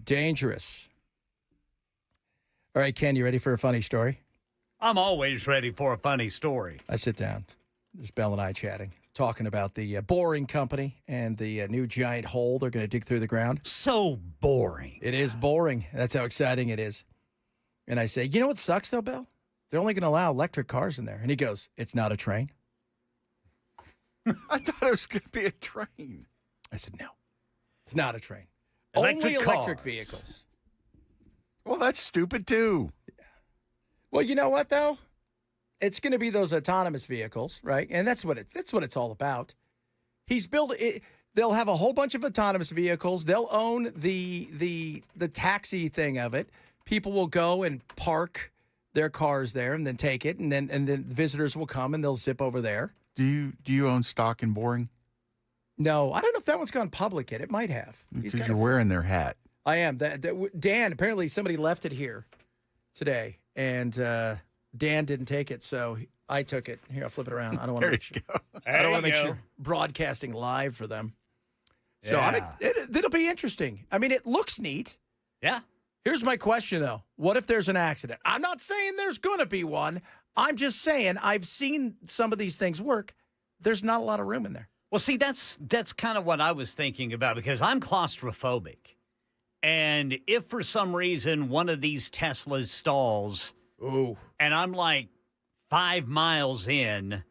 Dangerous. All right, Ken, you ready for a funny story? I'm always ready for a funny story. I sit down. There's Bell and I chatting, talking about the boring company and the new giant hole they're going to dig through the ground. So boring. It is boring. That's how exciting it is. And I say, you know what sucks, though, Bell? They're only going to allow electric cars in there. And he goes, it's not a train. I thought it was going to be a train. I said, no, it's not a train. Electric Only electric cars. vehicles. Well, that's stupid, too. Well, you know what, though? It's going to be those autonomous vehicles, right? And that's what it's all about. He's built it. They'll have a whole bunch of autonomous vehicles. They'll own the taxi thing of it. People will go and park their cars there and then take it, and then visitors will come and they'll zip over there. Do you own stock in Boring? No, I don't know if that one's gone public yet. It might have. Because you're wearing their hat. I am. Dan, apparently somebody left it here today, and Dan didn't take it, so I took it. Here, I'll flip it around. I don't want to make sure you're broadcasting live for them. So it'll be interesting. I mean, it looks neat. Yeah. Here's my question, though. What if there's an accident? I'm not saying there's going to be one. I'm just saying I've seen some of these things work. There's not a lot of room in there. Well, see, that's kind of what I was thinking about because I'm claustrophobic. And if for some reason one of these Teslas stalls, and I'm like 5 miles in,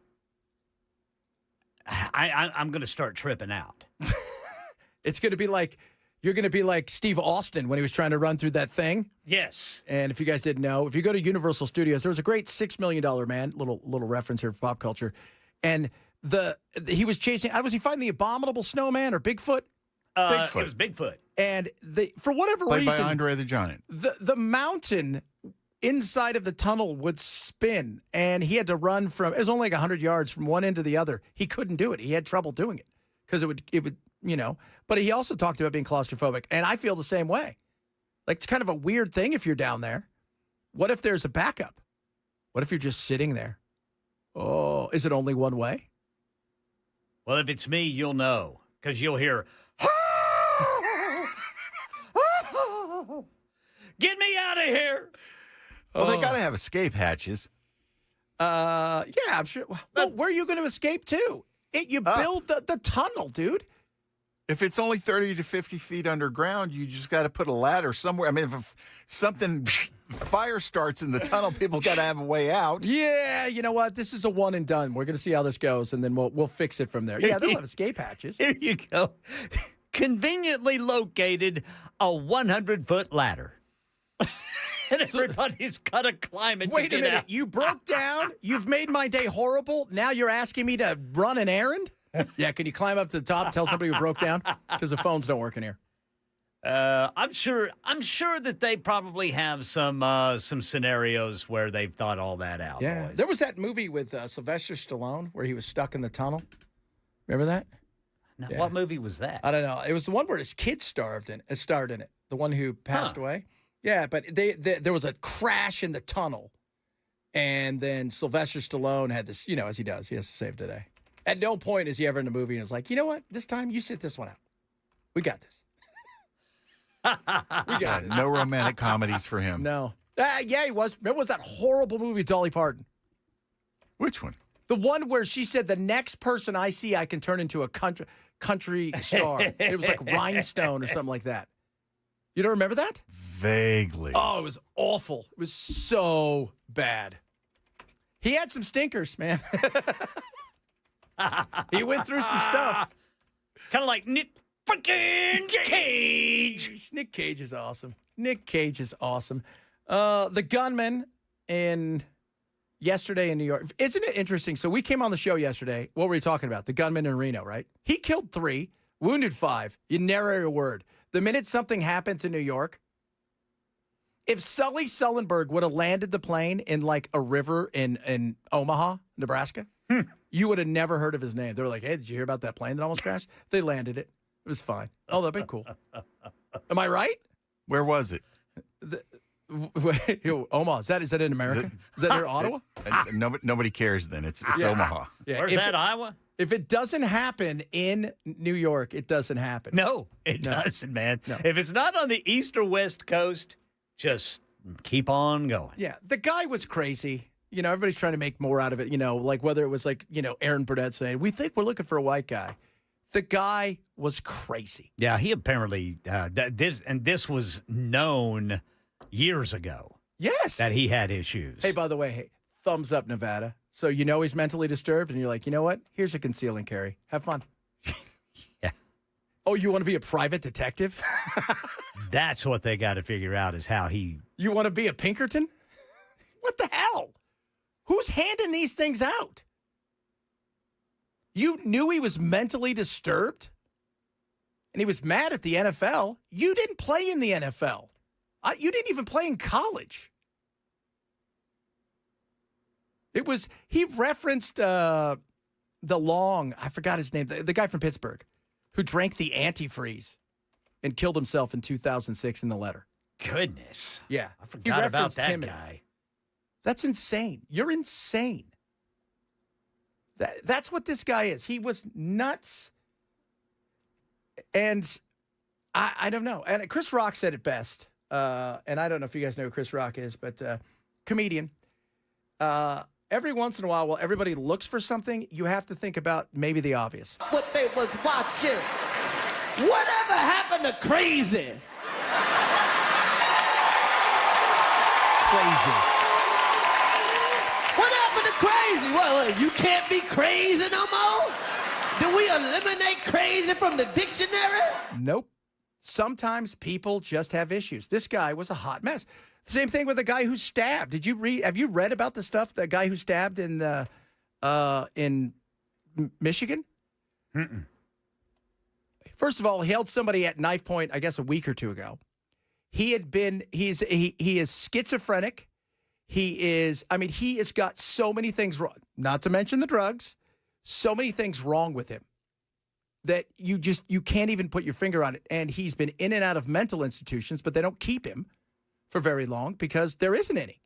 I'm going to start tripping out. It's going to be like, you're going to be like Steve Austin when he was trying to run through that thing. Yes. And if you guys didn't know, if you go to Universal Studios, there was a great $6 million man, little reference here for pop culture. And he was chasing, was he fighting the abominable snowman or Bigfoot? Bigfoot. It was Bigfoot. And for whatever Played reason, by Andre the Giant. The mountain inside of the tunnel would spin, and he had to run from, it was only like 100 yards from one end to the other. He couldn't do it. He had trouble doing it because it would, but he also talked about being claustrophobic, and I feel the same way. Like, it's kind of a weird thing if you're down there. What if there's a backup? What if you're just sitting there? Oh, is it only one way? Well, if it's me, you'll know because you'll hear, get me out of here. Well, they got to have escape hatches. Yeah, I'm sure. Well, where are you going to escape to? You build the tunnel, dude. If it's only 30 to 50 feet underground, you just got to put a ladder somewhere. I mean, if something fire starts in the tunnel, people got to have a way out. Yeah, you know what? This is a one and done. We're going to see how this goes, and then we'll fix it from there. Yeah, they'll have escape hatches. Here you go. Conveniently located a 100-foot ladder. And everybody's got to climb it. Wait a minute. Out. You broke down? You've made my day horrible? Now you're asking me to run an errand? Yeah, can you climb up to the top and tell somebody who broke down? Because the phones don't work in here. I'm sure that they probably have some scenarios where they've thought all that out. Yeah. Boys. There was that movie with Sylvester Stallone where he was stuck in the tunnel. Remember that? Now, Yeah. what movie was that? I don't know. It was the one where his kid starred in it. The one who passed away. Yeah, but there was a crash in the tunnel. And then Sylvester Stallone had this, as he does, he has to save the day. At no point is he ever in the movie and is like, you know what? This time you sit this one out. We got this. We got this. No romantic comedies for him. No. Yeah, he was. Remember, was that horrible movie with Dolly Parton? Which one? The one where she said, the next person I see, I can turn into a country star. It was like Rhinestone or something like that. You don't remember that? Vaguely. Oh, it was awful. It was so bad. He had some stinkers, man. He went through some stuff. Kind of like Nick freaking Cage. Nick Cage is awesome. Nick Cage is awesome. The gunman yesterday in New York. Isn't it interesting? So we came on the show yesterday. What were we talking about? The gunman in Reno, right? He killed 3, wounded 5. You never hear a word. The minute something happens in New York, if Sully Sullenberg would have landed the plane in like a river in Omaha, Nebraska, you would have never heard of his name. They were like, hey, did you hear about that plane that almost crashed? They landed it. It was fine. Oh, that'd been cool. Am I right? Where was it? Omaha. Is that in America? Is that near Ottawa? Nobody cares then. It's Omaha. Yeah. Where's that, Iowa? If it doesn't happen in New York, it doesn't happen. No, it doesn't, man. No. If it's not on the east or west coast, just keep on going. Yeah, the guy was crazy. Everybody's trying to make more out of it. Like whether it was like, Aaron Burnett saying, we think we're looking for a white guy. The guy was crazy. Yeah, he apparently, this was known years ago. Yes. That he had issues. Hey, by the way, thumbs up, Nevada. So he's mentally disturbed, and you're like, you know what? Here's a conceal and carry. Have fun. Yeah. Oh, you want to be a private detective? That's what they got to figure out is how he... You want to be a Pinkerton? What the hell? Who's handing these things out? You knew he was mentally disturbed? And he was mad at the NFL? You didn't play in the NFL. You didn't even play in college. He referenced I forgot his name, the guy from Pittsburgh who drank the antifreeze and killed himself in 2006 in the letter. Goodness. Yeah. I forgot about that him. guy. That's insane. You're insane. That's what this guy is. He was nuts. And I don't know. And Chris Rock said it best. And I don't know if you guys know who Chris Rock is, but comedian. Every once in a while everybody looks for something, you have to think about maybe the obvious. What they was watching. Whatever happened to crazy? Crazy. What happened to crazy? Well, you can't be crazy no more? Did we eliminate crazy from the dictionary? Nope. Sometimes people just have issues. This guy was a hot mess. Same thing with the guy who stabbed. Have you read about the stuff, the guy who stabbed in Michigan? Mm-mm. First of all, he held somebody at knife point, I guess a week or two ago. He is schizophrenic. He has got so many things wrong, not to mention the drugs, so many things wrong with him that you can't even put your finger on it. And he's been in and out of mental institutions, but they don't keep him for very long because there isn't any.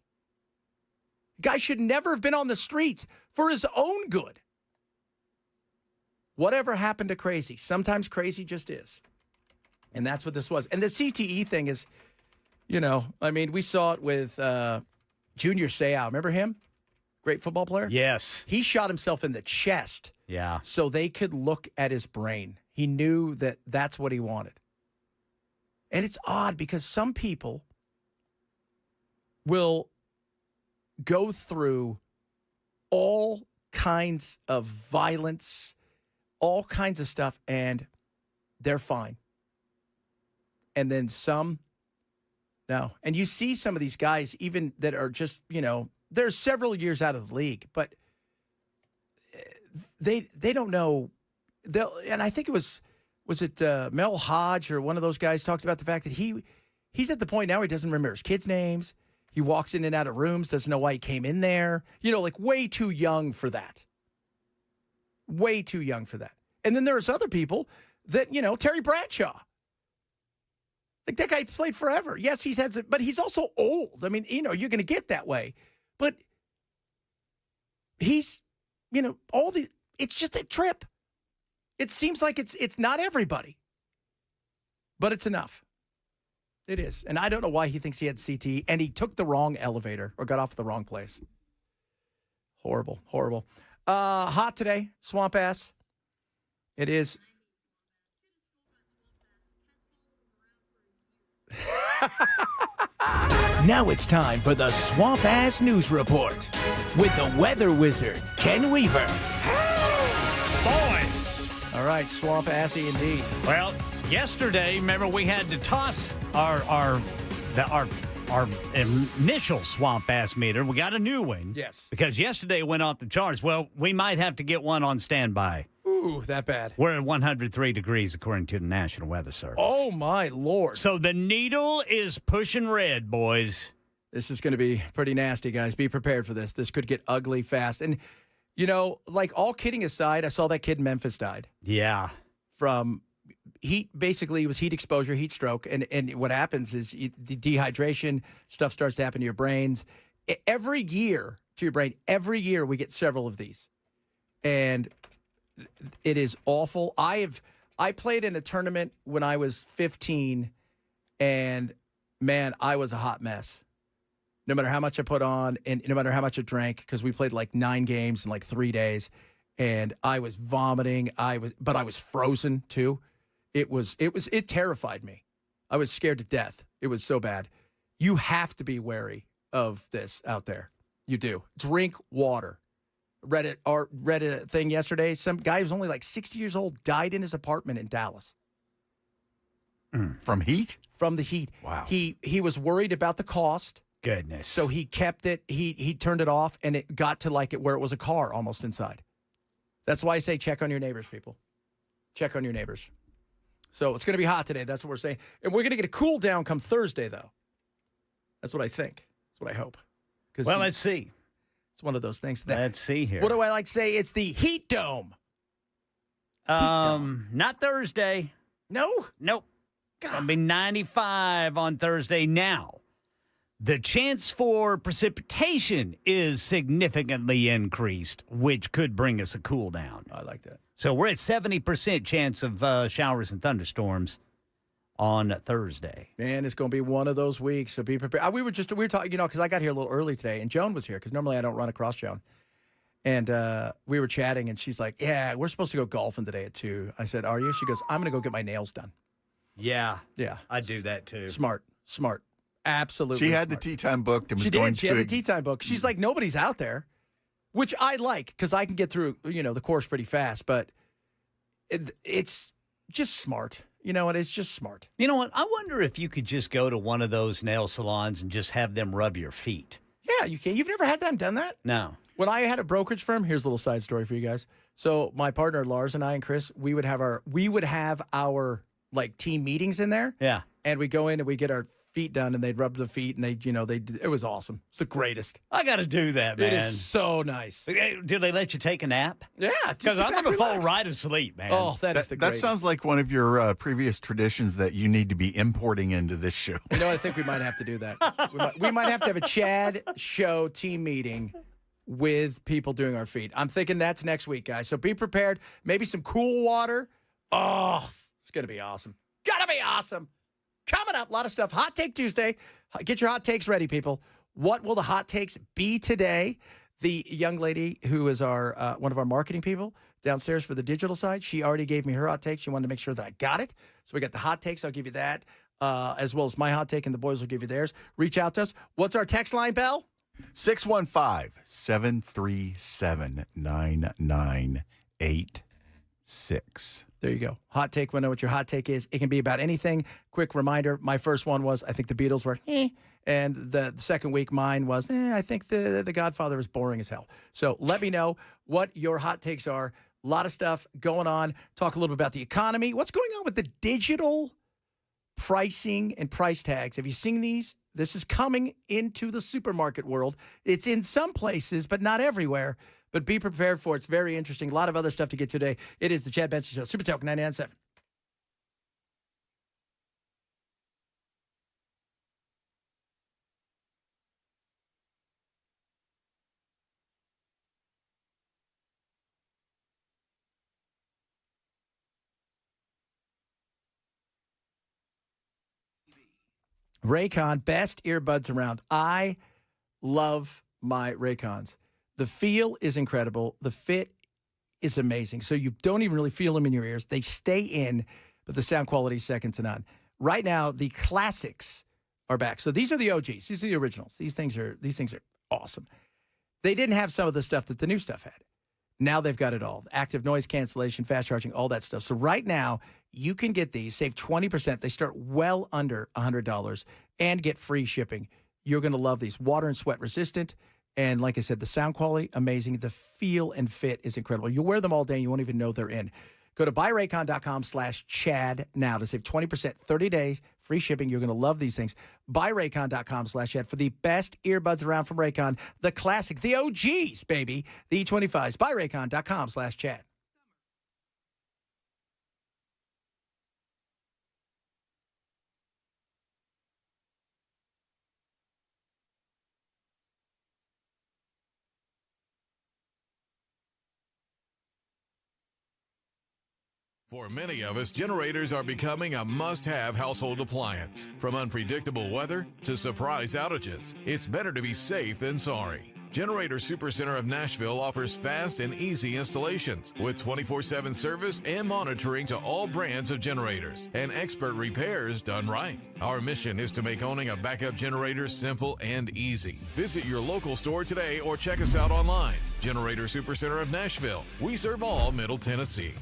Guy should never have been on the streets for his own good. Whatever happened to crazy? Sometimes crazy just is. And that's what this was. And the CTE thing is, we saw it with Junior Seau. Remember him? Great football player? Yes. He shot himself in the chest. Yeah. So they could look at his brain. He knew that that's what he wanted. And it's odd because some people will go through all kinds of violence, all kinds of stuff, and they're fine. And then some, no. And you see some of these guys even that are just, they're several years out of the league, but they don't know. And I think it was it Mel Hodge or one of those guys talked about the fact that he's at the point now where he doesn't remember his kids' names. He walks in and out of rooms, doesn't know why he came in there. Like way too young for that. Way too young for that. And then there's other people that, Terry Bradshaw. Like that guy played forever. Yes, but he's also old. I mean, you're going to get that way. But he's, it's just a trip. It seems like it's not everybody, but it's enough. It is. And I don't know why he thinks he had CT, and he took the wrong elevator or got off the wrong place. Horrible, horrible. Hot today, swamp ass. It is. Now it's time for the Swamp Ass News Report with the weather wizard, Ken Weaver. Boys. All right, swamp assy indeed. Well, yesterday, remember we had to toss our initial swamp ass meter. We got a new one. Yes. Because yesterday it went off the charts. Well, we might have to get one on standby. Ooh, that bad. We're at 103 degrees according to the National Weather Service. Oh, my Lord. So the needle is pushing red, boys. This is going to be pretty nasty, guys. Be prepared for this. This could get ugly fast. And, like all kidding aside, I saw that kid in Memphis died. Yeah. From heat basically was heat exposure, heat stroke, and what happens is the dehydration stuff starts to happen to your brains. Every year to your brain, every year we get several of these, and it is awful. I played in a tournament when I was 15, and man, I was a hot mess. No matter how much I put on, and no matter how much I drank, because we played like 9 games in like 3 days, and I was vomiting. But I was frozen too. It terrified me. I was scared to death. It was so bad. You have to be wary of this out there. You do. Drink water. Read a thing yesterday. Some guy who's only like 60 years old died in his apartment in Dallas. From heat? From the heat. Wow. He was worried about the cost. Goodness. So he kept it. He turned it off, and it got to like it where it was a car almost inside. That's why I say check on your neighbors, people. Check on your neighbors. So it's going to be hot today. That's what we're saying. And we're going to get a cool down come Thursday, though. That's what I think. That's what I hope. Well, let's see. It's one of those things. Let's see here. What do I like to say? It's the heat dome. Not Thursday. No? Nope. It'll be 95 on Thursday. Now, the chance for precipitation is significantly increased, which could bring us a cool down. I like that. So we're at 70% chance of showers and thunderstorms on Thursday. Man, it's going to be one of those weeks, so be prepared. We were talking, because I got here a little early today, and Joan was here, because normally I don't run across Joan. And we were chatting, and she's like, yeah, we're supposed to go golfing today at 2. I said, are you? She goes, I'm going to go get my nails done. Yeah. Yeah. I do that, too. Smart. Absolutely. She had smart. the tea time booked and was She going did. She had the tea time book. She's like, nobody's out there, which I like, because I can get through, the course pretty fast, but it's just smart. You know what? It's just smart. You know what? I wonder if you could just go to one of those nail salons and just have them rub your feet. Yeah, you can. You've never had them done that? No. When I had a brokerage firm, here's a little side story for you guys. So my partner Lars and I and Chris, we would have our like team meetings in there. Yeah. And we go in and we get our feet done, and they'd rub the feet, and it was awesome. It's the greatest. I got to do that, man. It is so nice. Do they let you take a nap? Yeah. Because I'm going to fall right asleep, man. Oh, that is the That greatest. sounds like one of your previous traditions that you need to be importing into this show. I think we might have to do that. We might have to have a Chad show team meeting with people doing our feet. I'm thinking that's next week, guys. So be prepared. Maybe some cool water. Oh, it's going to be awesome. Gotta be awesome. Coming up, a lot of stuff. Hot Take Tuesday. Get your hot takes ready, people. What will the hot takes be today? The young lady who is our one of our marketing people downstairs for the digital side, she already gave me her hot take. She wanted to make sure that I got it. So we got the hot takes. I'll give you that, as well as my hot take, and the boys will give you theirs. Reach out to us. What's our text line, Bell? 615-737-9986. There you go. Hot take. We know what your hot take is. It can be about anything. Quick reminder, my first one was, I think the Beatles were, and the second week mine was, I think the Godfather is boring as hell. So let me know what your hot takes are. A lot of stuff going on. Talk a little bit about the economy. What's going on with the digital pricing and price tags? Have you seen these? This is coming into the supermarket world. It's in some places, but not everywhere. But be prepared for it. It's very interesting. A lot of other stuff to get today. It is the Chad Benson Show. Super Talk 99.7. Raycon, best earbuds around. I love my Raycons. The feel is incredible. The fit is amazing. So you don't even really feel them in your ears. They stay in, but the sound quality is second to none. Right now, the classics are back. So these are the OGs. These are the originals. These things are awesome. They didn't have some of the stuff that the new stuff had. Now they've got it all. Active noise cancellation, fast charging, all that stuff. So right now, you can get these, save 20%. They start well under $100 and get free shipping. You're going to love these. Water and sweat resistant. And like I said, the sound quality, amazing. The feel and fit is incredible. You'll wear them all day and you won't even know they're in. Go to buyraycon.com/Chad now to save 20%, 30 days, free shipping. You're going to love these things. Buyraycon.com/Chad for the best earbuds around from Raycon. The classic, the OGs, baby. The E25s. Buyraycon.com/Chad. For many of us, generators are becoming a must-have household appliance. From unpredictable weather to surprise outages, it's better to be safe than sorry. Generator Supercenter of Nashville offers fast and easy installations with 24/7 service and monitoring to all brands of generators and expert repairs done right. Our mission is to make owning a backup generator simple and easy. Visit your local store today or check us out online. Generator Supercenter of Nashville. We serve all Middle Tennessee.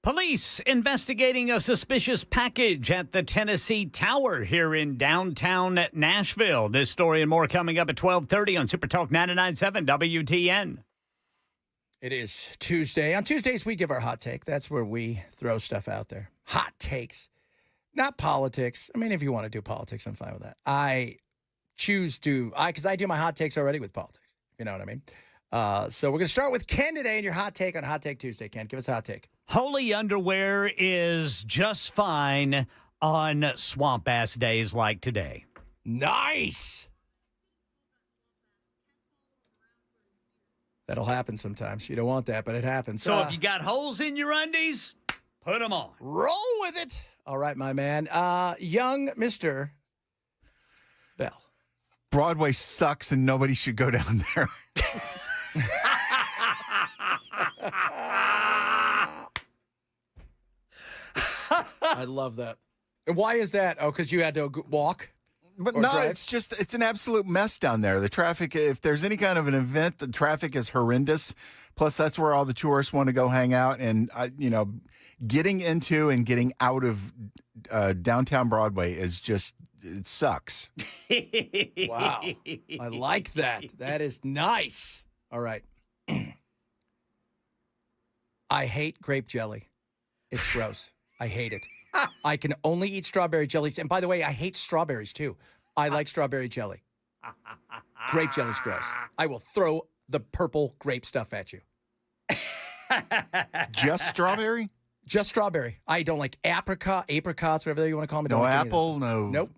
Police investigating a suspicious package at the Tennessee Tower here in downtown Nashville. This story and more coming up at 12:30 on Super Talk 99.7 WTN. It is Tuesday. On Tuesdays, we give our hot take. That's where we throw stuff out there. Hot takes. Not politics. I mean, if you want to do politics, I'm fine with that. I choose to, because I do my hot takes already with politics. You know what I mean? So we're going to start with Ken today and your hot take on Hot Take Tuesday. Ken, give us a hot take. Holy underwear is just fine on swamp-ass days like today. Nice. That'll happen sometimes. You don't want that, but it happens. So if you got holes in your undies, put them on. Roll with it. All right, my man. Young Mr. Bell. Broadway sucks and nobody should go down there. I love that. And why is that? Oh, because you had to walk? But Or no, drive? it's an absolute mess down there. The traffic, if there's any kind of an event, the traffic is horrendous. Plus, that's where all the tourists want to go hang out. And, getting into and getting out of downtown Broadway is just, it sucks. Wow. I like that. That is nice. All right. I hate grape jelly. It's gross. I hate it. I can only eat strawberry jellies. And by the way, I hate strawberries too. I like strawberry jelly. Grape jelly's gross. I will throw the purple grape stuff at you. Just strawberry? Just strawberry. I don't like apricots, whatever you want to call them. No Don't like any of apple? those. No.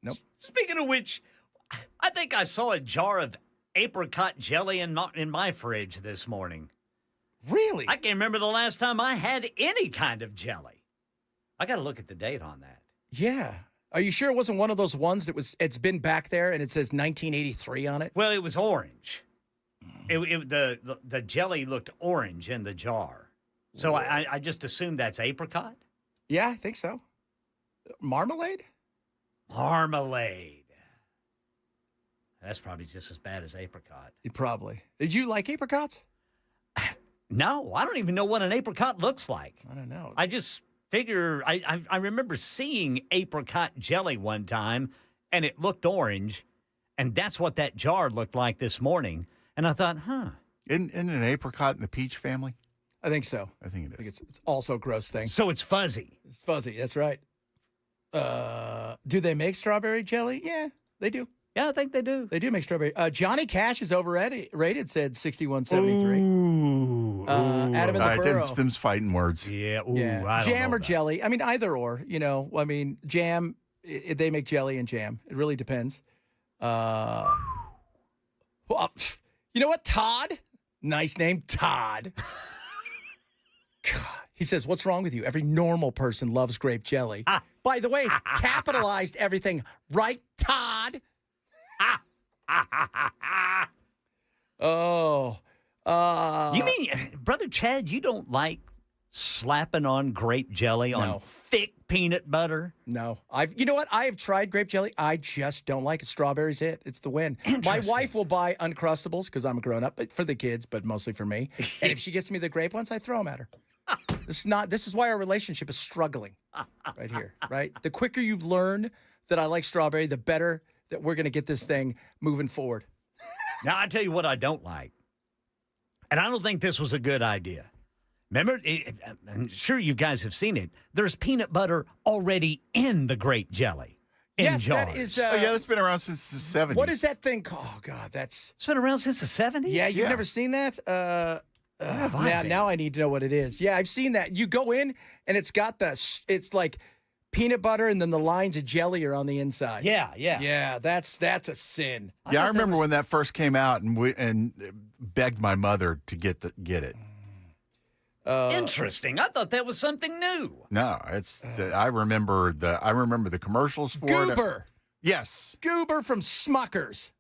Nope. Speaking of which, I think I saw a jar of apricot jelly in my fridge this morning. Really? I can't remember the last time I had any kind of jelly. I got to look at the date on that. Yeah. Are you sure it wasn't one of those ones it's been back there and it says 1983 on it? Well, it was orange. The jelly looked orange in the jar. So I just assumed that's apricot. Yeah, I think so. Marmalade? Marmalade. That's probably just as bad as apricot. Probably. Did you like apricots? No, I don't even know what an apricot looks like. I don't know. I just figure I remember seeing apricot jelly one time, and it looked orange, and that's what that jar looked like this morning. And I thought, Isn't an apricot in the peach family? I think so. I think it I think is. it's also a gross thing. So it's fuzzy. It's fuzzy. That's right. Do they make strawberry jelly? Yeah, they do. Yeah, I think they do. They do make strawberry. Johnny Cash is overrated, said 6173. Ooh. Adam in All the right, Burrow. them's fighting words. Yeah. Ooh, Yeah. I don't Jam know or about jelly. I mean, either or. You know, I mean, jam, they make jelly and jam. It really depends. Well, you know what? Todd. Nice name, Todd. God. He says, what's wrong with you? Every normal person loves grape jelly. By the way, capitalized everything. Right, Todd? Oh. You mean, Brother Chad, you don't like slapping on grape jelly No. on thick peanut butter? No. You know what? I have tried grape jelly. I just don't like it. Strawberry's it. It's the win. My Interesting. wife will buy Uncrustables because I'm a grown up, but for the kids, but mostly for me. And if she gets me the grape ones, I throw them at her. This is why our relationship is struggling right here, right? The quicker you learn that I like strawberry, the better that we're going to get this thing moving forward. Now, I tell you what I don't like. And I don't think this was a good idea. Remember, I'm sure you guys have seen it. There's peanut butter already in the grape jelly. In Yes, jars. that is. Oh, yeah, that's been around since the 70s. What is that thing called? Oh, God, that's. It's been around since the 70s? Yeah, you've Yeah. never seen that? have I been? Now I need to know what it is. Yeah, I've seen that. You go in and it's got it's like peanut butter and then the lines of jelly are on the inside. Yeah. Yeah, that's a sin. Yeah, I remember when that first came out and begged my mother to get it. Interesting. I thought that was something new. No, it's I remember the commercials for it. Goober. Yes. Goober from Smuckers.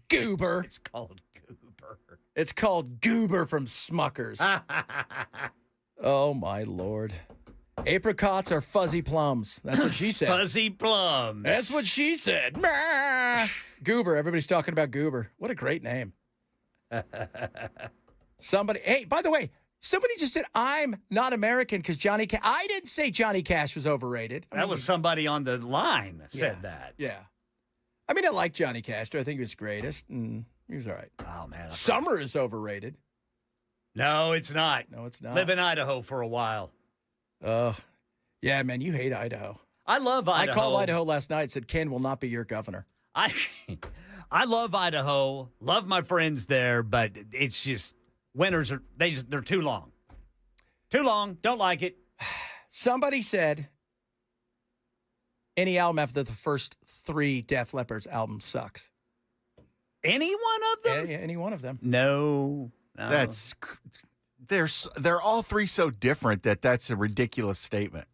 Goober. It's called goober. It's called Goober from Smuckers. Oh, my Lord. Apricots are fuzzy plums. That's what she said. Fuzzy plums. That's what she said. Meh. Goober. Everybody's talking about Goober. What a great name. Hey, by the way, somebody just said, I'm not American because Johnny Cash. I didn't say Johnny Cash was overrated. That was somebody on the line said that. Yeah. I mean, I like Johnny Cash. I think he was greatest, and he was all right. Oh, man. Summer is overrated. No, it's not. No, it's not. Live in Idaho for a while. Oh, yeah, man, you hate Idaho. I love Idaho. I called Idaho last night, said Ken will not be your governor. I love Idaho. Love my friends there, but it's just winters they're too long. Too long. Don't like it. Somebody said any album after the first 3 Def Leppard's albums sucks. Any one of them? Any one of them. No. They're all three so different that's a ridiculous statement.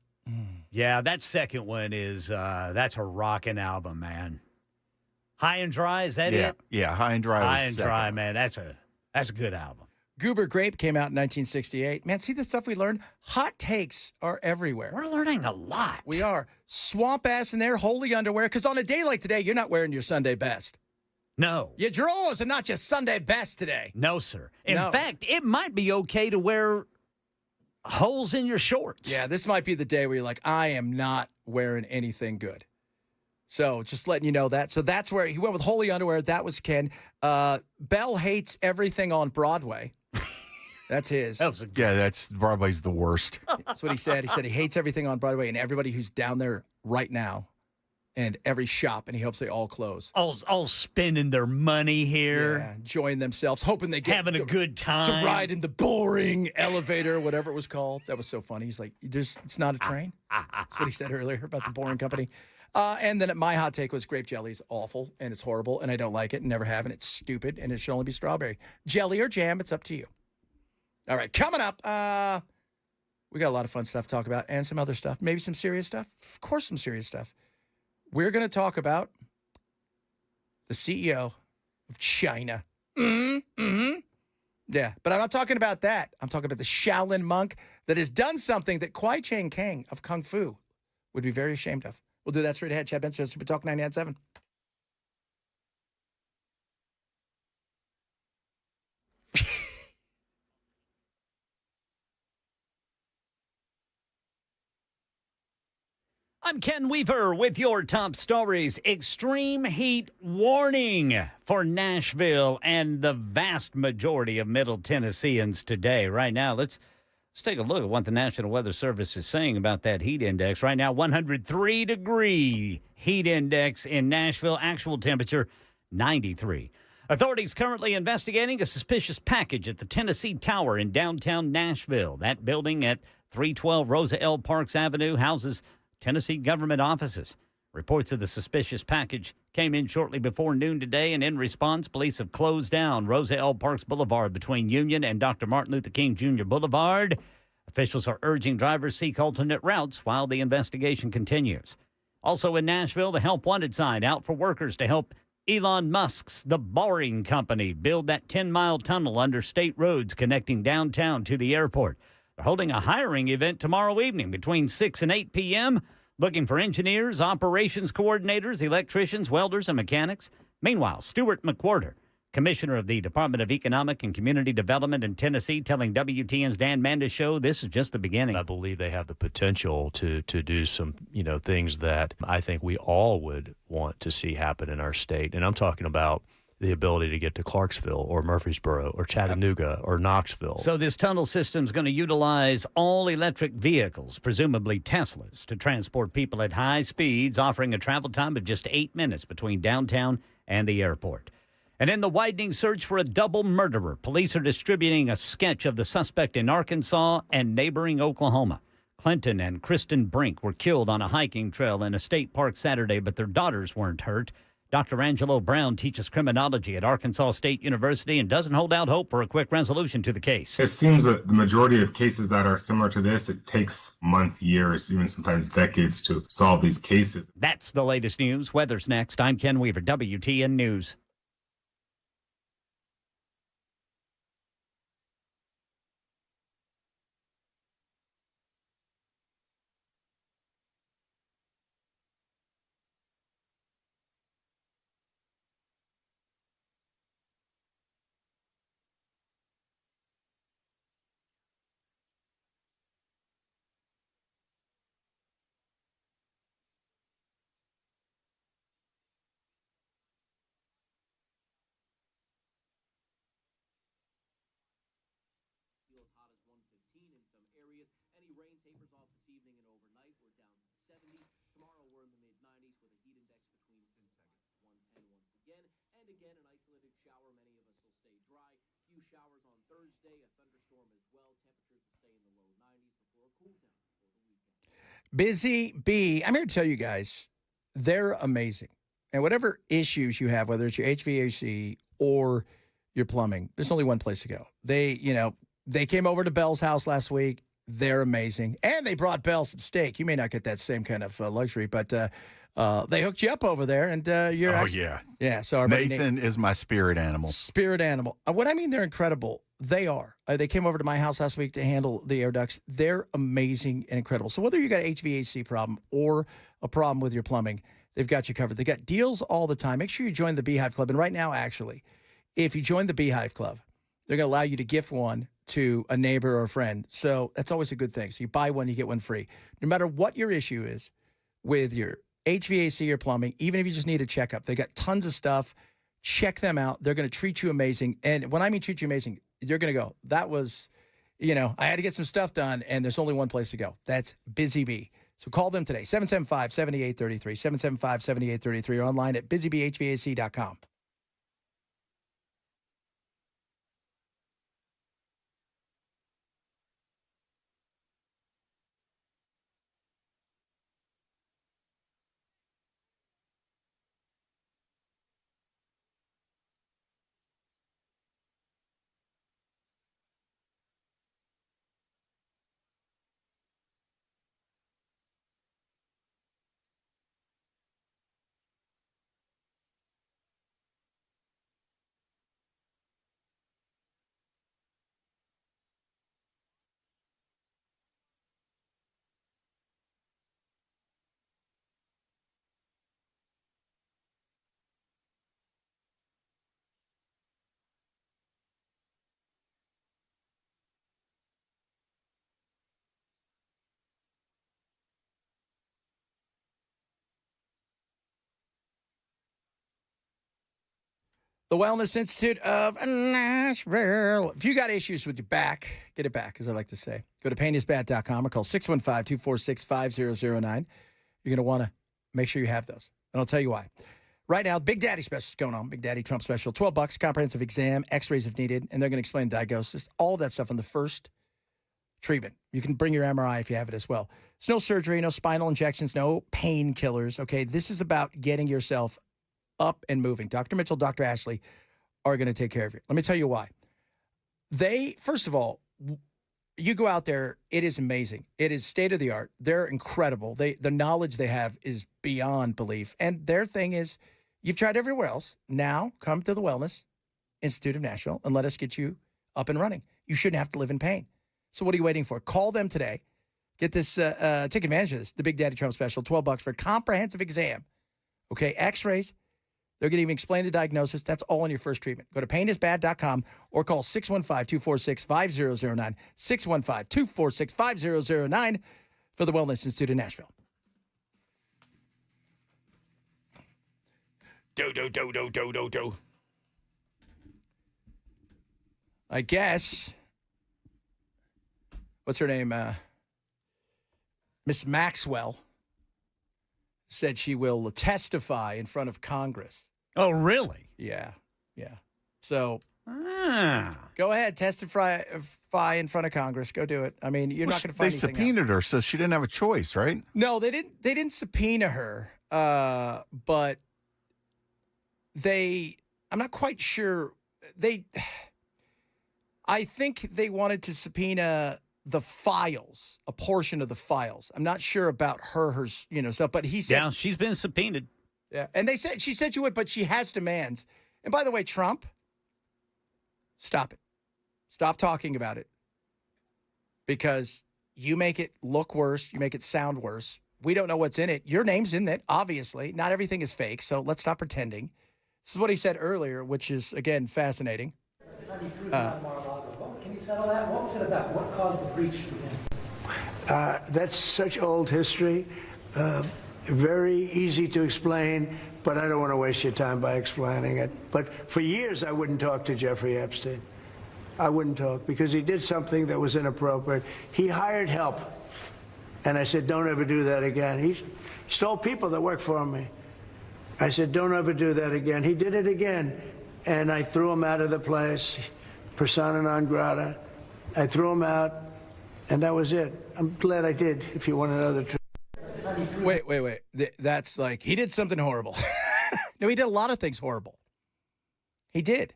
Yeah, that second one is that's a rocking album, man. High and Dry, is that it? Yeah, High and Dry was High and second. Dry, man. That's a good album. Goober Grape came out in 1968. Man, see the stuff we learned? Hot takes are everywhere. We're learning a lot. We are. Swamp ass in there, holy underwear. Because on a day like today, you're not wearing your Sunday best. No. Your drawers are not just Sunday best today. No, sir. In No. fact, it might be okay to wear holes in your shorts. Yeah, this might be the day where you're like, I am not wearing anything good. So just letting you know that. So that's where he went with holy underwear. That was Ken. Bell hates everything on Broadway. That's his. That was a Yeah, that's Broadway's the worst. That's what he said. He said he hates everything on Broadway and everybody who's down there right now and every shop, and he hopes they all close. all spending their money here, Yeah, enjoying themselves, hoping they get having a good time. to ride in the boring elevator, whatever it was called. That was so funny. He's like, it's not a train. That's what he said earlier about the boring company. And then my hot take was grape jelly is awful and it's horrible and I don't like it and never have and it's stupid and it should only be strawberry. Jelly or jam, it's up to you. All right, coming up, we got a lot of fun stuff to talk about and some other stuff. Maybe some serious stuff. Of course, some serious stuff. We're going to talk about the CEO of China. Yeah, but I'm not talking about that. I'm talking about the Shaolin monk that has done something that Kwai Chang Kang of Kung Fu would be very ashamed of. We'll do that straight ahead. Chad Benson, Super Talk 99.7. I'm Ken Weaver with your top stories. Extreme heat warning for Nashville and the vast majority of Middle Tennesseans today. Right now, let's take a look at what the National Weather Service is saying about that heat index. Right now, 103-degree heat index in Nashville. Actual temperature, 93. Authorities currently investigating a suspicious package at the Tennessee Tower in downtown Nashville. That building at 312 Rosa L. Parks Avenue houses Tennessee government offices. Reports of the suspicious package came in shortly before noon today, and in response, police have closed down Rosa L. Parks Boulevard between Union and Dr. Martin Luther King Jr. Boulevard. Officials are urging drivers seek alternate routes while the investigation continues. Also in Nashville, the Help Wanted sign out for workers to help Elon Musk's The Boring Company build that 10-mile tunnel under state roads connecting downtown to the airport. They're holding a hiring event tomorrow evening between 6 and 8 p.m., looking for engineers, operations coordinators, electricians, welders, and mechanics. Meanwhile, Stuart McWhorter, commissioner of the Department of Economic and Community Development in Tennessee, telling WTN's Dan Mandis Show this is just the beginning. I believe they have the potential to do some, things that I think we all would want to see happen in our state. And I'm talking about the ability to get to Clarksville or Murfreesboro or Chattanooga or Knoxville. So this tunnel system is going to utilize all electric vehicles, presumably Teslas, to transport people at high speeds, offering a travel time of just 8 minutes between downtown and the airport. And in the widening search for a double murderer, police are distributing a sketch of the suspect in Arkansas and neighboring Oklahoma. Clinton and Kristen Brink were killed on a hiking trail in a state park Saturday, but their daughters weren't hurt. Dr. Angelo Brown teaches criminology at Arkansas State University and doesn't hold out hope for a quick resolution to the case. It seems that the majority of cases that are similar to this, it takes months, years, even sometimes decades to solve these cases. That's the latest news. Weather's next. I'm Ken Weaver, WTN News. As hot as 115 in some areas. Any rain tapers off this evening and overnight. We're down to the 70s. Tomorrow we're in the mid-90s with a heat index between 110 once again. And again, an isolated shower. Many of us will stay dry. Few showers on Thursday. A thunderstorm as well. Temperatures will stay in the low 90s before a cool down for the weekend. Busy Bee. I'm here to tell you guys, they're amazing. And whatever issues you have, whether it's your HVAC or your plumbing, there's only one place to go. They came over to Belle's house last week. They're amazing. And they brought Belle some steak. You may not get that same kind of luxury, but they hooked you up over there. And you're yeah. Yeah, so our buddy Nathan is my spirit animal. Spirit animal. What I mean, they're incredible. They are. They came over to my house last week to handle the air ducts. They're amazing and incredible. So whether you got an HVAC problem or a problem with your plumbing, they've got you covered. They got deals all the time. Make sure you join the Beehive Club. And right now, actually, if you join the Beehive Club, they're going to allow you to gift one to a neighbor or a friend. So that's always a good thing. So you buy one, you get one free. No matter what your issue is with your HVAC or plumbing, even if you just need a checkup, they got tons of stuff. Check them out. They're going to treat you amazing. And when I mean treat you amazing, you're going to go, that was, I had to get some stuff done, and there's only one place to go. That's Busy Bee. So call them today, 775-7833, 775-7833, or online at busybeehvac.com. The Wellness Institute of Nashville. If you got issues with your back, get it back, as I like to say. Go to painisbad.com or call 615-246-5009. You're going to want to make sure you have those. And I'll tell you why. Right now, Big Daddy special is going on. Big Daddy Trump special. $12, comprehensive exam, x-rays if needed, and they're going to explain diagnosis, all of that stuff on the first treatment. You can bring your MRI if you have it as well. It's no surgery, no spinal injections, no painkillers, okay? This is about getting yourself up and moving. Dr. Mitchell, Dr. Ashley are going to take care of you. Let me tell you why. First of all, you go out there, it is amazing. It is state of the art. They're incredible. The knowledge they have is beyond belief. And their thing is, you've tried everywhere else. Now come to the Wellness Institute of Nashville and let us get you up and running. You shouldn't have to live in pain. So what are you waiting for? Call them today. Get this, take advantage of this. The Big Daddy Trump special, $12 for a comprehensive exam. Okay, x-rays. They're going to even explain the diagnosis. That's all in your first treatment. Go to painisbad.com or call 615-246-5009. 615-246-5009 for the Wellness Institute of Nashville. Do. I guess, what's her name? Miss Maxwell said she will testify in front of Congress. Oh, really? Yeah. So go ahead, testify in front of Congress. Go do it. I mean, you're not going to find anything They subpoenaed her, so she didn't have a choice, right? No, they didn't. They didn't subpoena her, but I'm not quite sure. I think they wanted to subpoena the files, a portion of the files. I'm not sure about her stuff, but he said. Yeah, she's been subpoenaed. Yeah, and she said she would, but she has demands. And by the way, Trump, stop it. Stop talking about it. Because you make it look worse. You make it sound worse. We don't know what's in it. Your name's in it, obviously. Not everything is fake, so let's stop pretending. This is what he said earlier, which is, again, fascinating. Can you settle that? What was it about? What caused the breach to begin? That's such old history. Very easy to explain, but I don't want to waste your time by explaining it. But for years, I wouldn't talk to Jeffrey Epstein. I wouldn't talk because he did something that was inappropriate. He hired help. And I said, don't ever do that again. He stole people that worked for me. I said, don't ever do that again. He did it again. And I threw him out of the place, persona non grata. I threw him out, and that was it. I'm glad I did, if you want to know the truth. Wait. That's like, he did something horrible. No, he did a lot of things horrible. He did.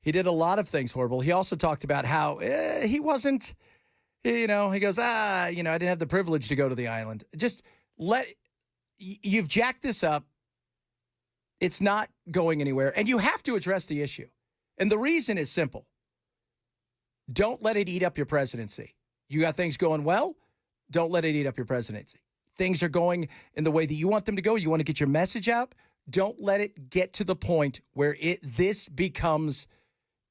He did a lot of things horrible. He also talked about how he wasn't, he goes, I didn't have the privilege to go to the island. You've jacked this up. It's not going anywhere. And you have to address the issue. And the reason is simple. Don't let it eat up your presidency. You got things going well, don't let it eat up your presidency. Things are going in the way that you want them to go. You want to get your message out. Don't let it get to the point where this becomes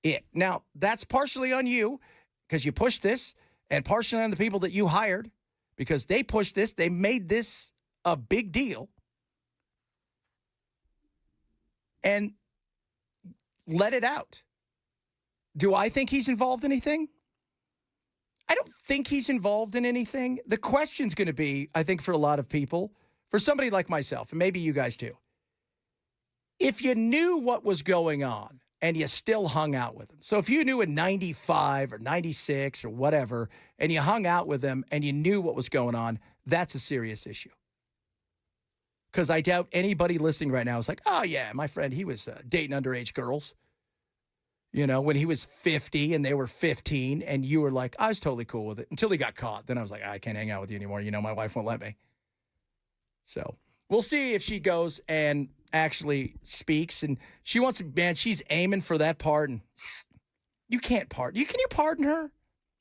it. Now, that's partially on you because you pushed this, and partially on the people that you hired because they pushed this. They made this a big deal. And let it out. Do I think he's involved in anything? I don't think he's involved in anything. The question's going to be, I think for a lot of people, for somebody like myself, and maybe you guys too, if you knew what was going on and you still hung out with him. So if you knew in 95 or 96 or whatever, and you hung out with him and you knew what was going on, that's a serious issue. Because I doubt anybody listening right now is like, oh, yeah, my friend, he was dating underage girls. When he was 50 and they were 15, and you were like, I was totally cool with it until he got caught. Then I was like, I can't hang out with you anymore. My wife won't let me. So we'll see if she goes and actually speaks. And she wants to, man, she's aiming for that pardon. You can't pardon. Can you pardon her?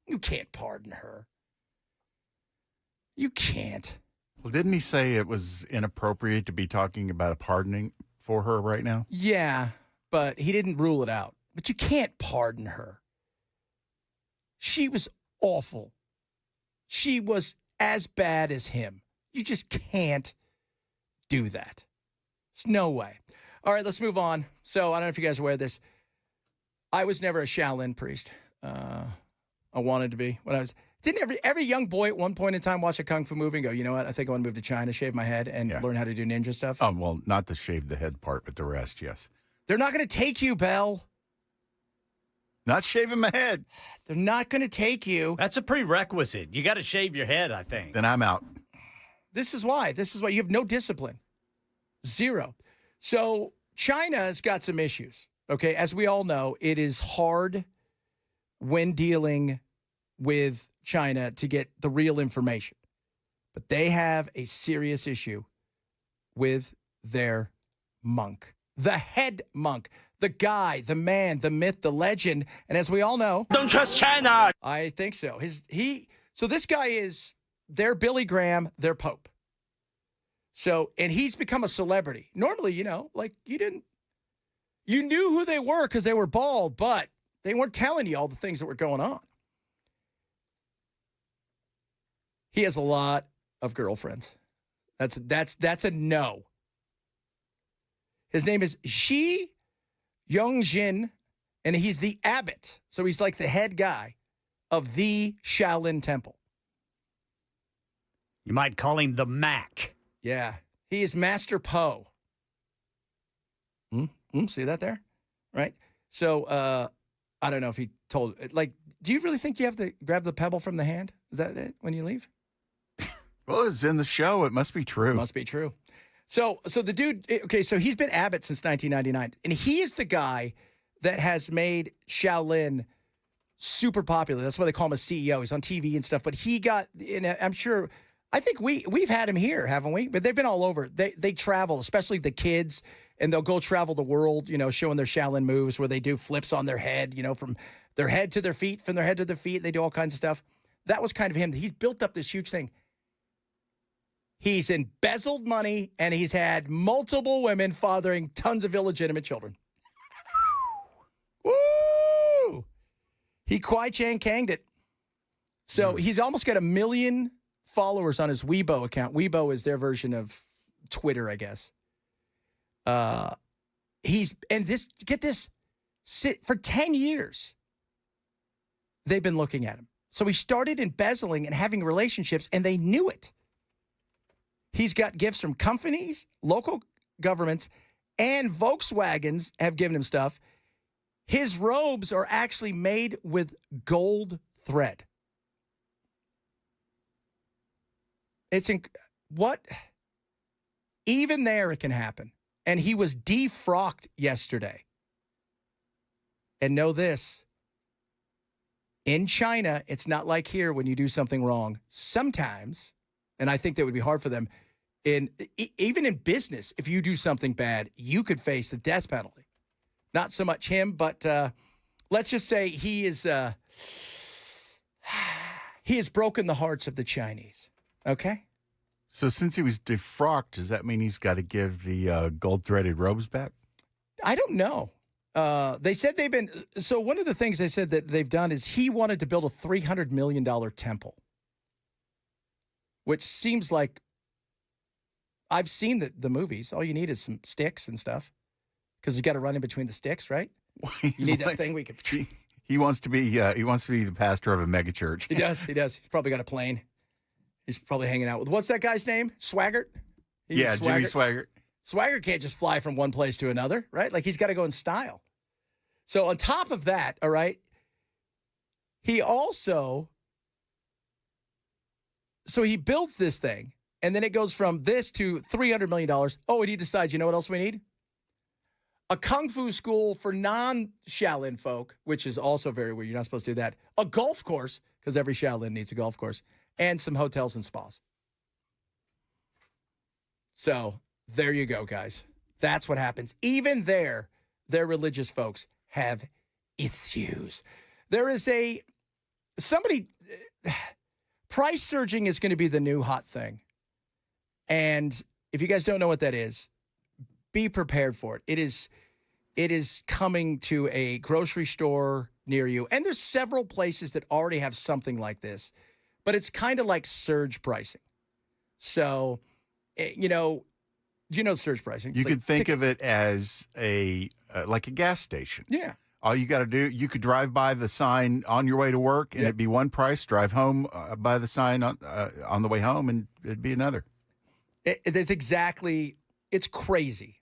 You can't pardon her. You can't. Well, didn't he say it was inappropriate to be talking about a pardoning for her right now? Yeah, but he didn't rule it out. But you can't pardon her. She was awful. She was as bad as him. You just can't do that. There's no way. All right, let's move on. So I don't know if you guys are aware of this. I was never a Shaolin priest. I wanted to be when I was. Didn't every young boy at one point in time watch a kung fu movie and go, you know what? I think I want to move to China, shave my head, and learn how to do ninja stuff? Well, not the shave the head part, but the rest, yes. They're not going to take you, Bell. Not shaving my head. They're not going to take you. That's a prerequisite. You got to shave your head, I think. Then I'm out. This is why. You have no discipline. Zero. So China's got some issues, okay? As we all know, it is hard when dealing with China to get the real information. But they have a serious issue with their monk. The head monk. The guy, the man, the myth, the legend. And as we all know... Don't trust China! I think so. So this guy is their Billy Graham, their Pope. So, and he's become a celebrity. Normally, you knew who they were because they were bald, but they weren't telling you all the things that were going on. He has a lot of girlfriends. That's a no. His name is Shi Yongjin, and he's the abbot. So he's like the head guy of the Shaolin Temple. You might call him the Mac. Yeah. He is Master Po. See that there? Right? So, I don't know if he told, do you really think you have to grab the pebble from the hand? Is that it when you leave? Well, it's in the show. It must be true. Must be true. So the dude, okay, so he's been abbot since 1999, and he is the guy that has made Shaolin super popular. That's why they call him a CEO. He's on TV and stuff, but he got, and I'm sure, I think we've had him here, haven't we? But they've been all over. They travel, especially the kids, and they'll go travel the world, showing their Shaolin moves where they do flips on their head, from their head to their feet, from their head to their feet. They do all kinds of stuff. That was kind of him. He's built up this huge thing. He's embezzled money, and he's had multiple women fathering tons of illegitimate children. Woo! He Kwai Chang Kanged it. So he's almost got 1 million followers on his Weibo account. Weibo is their version of Twitter, I guess. Get this, for 10 years, they've been looking at him. So he started embezzling and having relationships, and they knew it. He's got gifts from companies, local governments, and Volkswagens have given him stuff. His robes are actually made with gold thread. Even there it can happen. And he was defrocked yesterday. And know this, in China, it's not like here when you do something wrong. Sometimes, and I think that would be hard for them, even in business, if you do something bad, you could face the death penalty. Not so much him, but let's just say he has broken the hearts of the Chinese. Okay? So since he was defrocked, does that mean he's got to give the gold-threaded robes back? I don't know. They said so one of the things they said that they've done is he wanted to build a $300 million temple, which seems like, I've seen the movies. All you need is some sticks and stuff because you got to run in between the sticks, right? You need that thing we could. He wants to be the pastor of a megachurch. He does. He's probably got a plane. He's probably hanging out with, what's that guy's name? Swaggart? Yeah, Jimmy Swaggart. Swaggart can't just fly from one place to another, right? Like he's got to go in style. So on top of that, all right, he also, so he builds this thing, and then it goes from this to $300 million. Oh, and he decides, you know what else we need? A kung fu school for non-Shaolin folk, which is also very weird. You're not supposed to do that. A golf course, because every Shaolin needs a golf course, and some hotels and spas. So there you go, guys. That's what happens. Even their religious folks have issues. There is price surging is going to be the new hot thing. And if you guys don't know what that is, be prepared for it. It is coming to a grocery store near you. And there's several places that already have something like this, but it's kind of like surge pricing. So, Do you know surge pricing? You It's could like think tickets. of it as like a gas station. Yeah. All you got to do, you could drive by the sign on your way to work, and Yep. it'd be one price. Drive home by the sign on the way home, and it'd be another. It's exactly. It's crazy.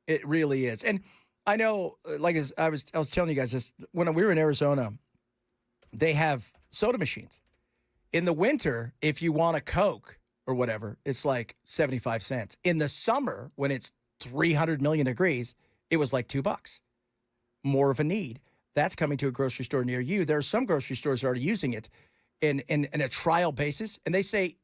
It really is. And I know, like as I was telling you guys this when we were in Arizona, they have soda machines. In the winter, if you want a Coke or whatever, it's like 75 cents. In the summer, when it's 300 million degrees, it was like $2. More of a need. That's coming to a grocery store near you. There are some grocery stores that are already using it in a trial basis, and they say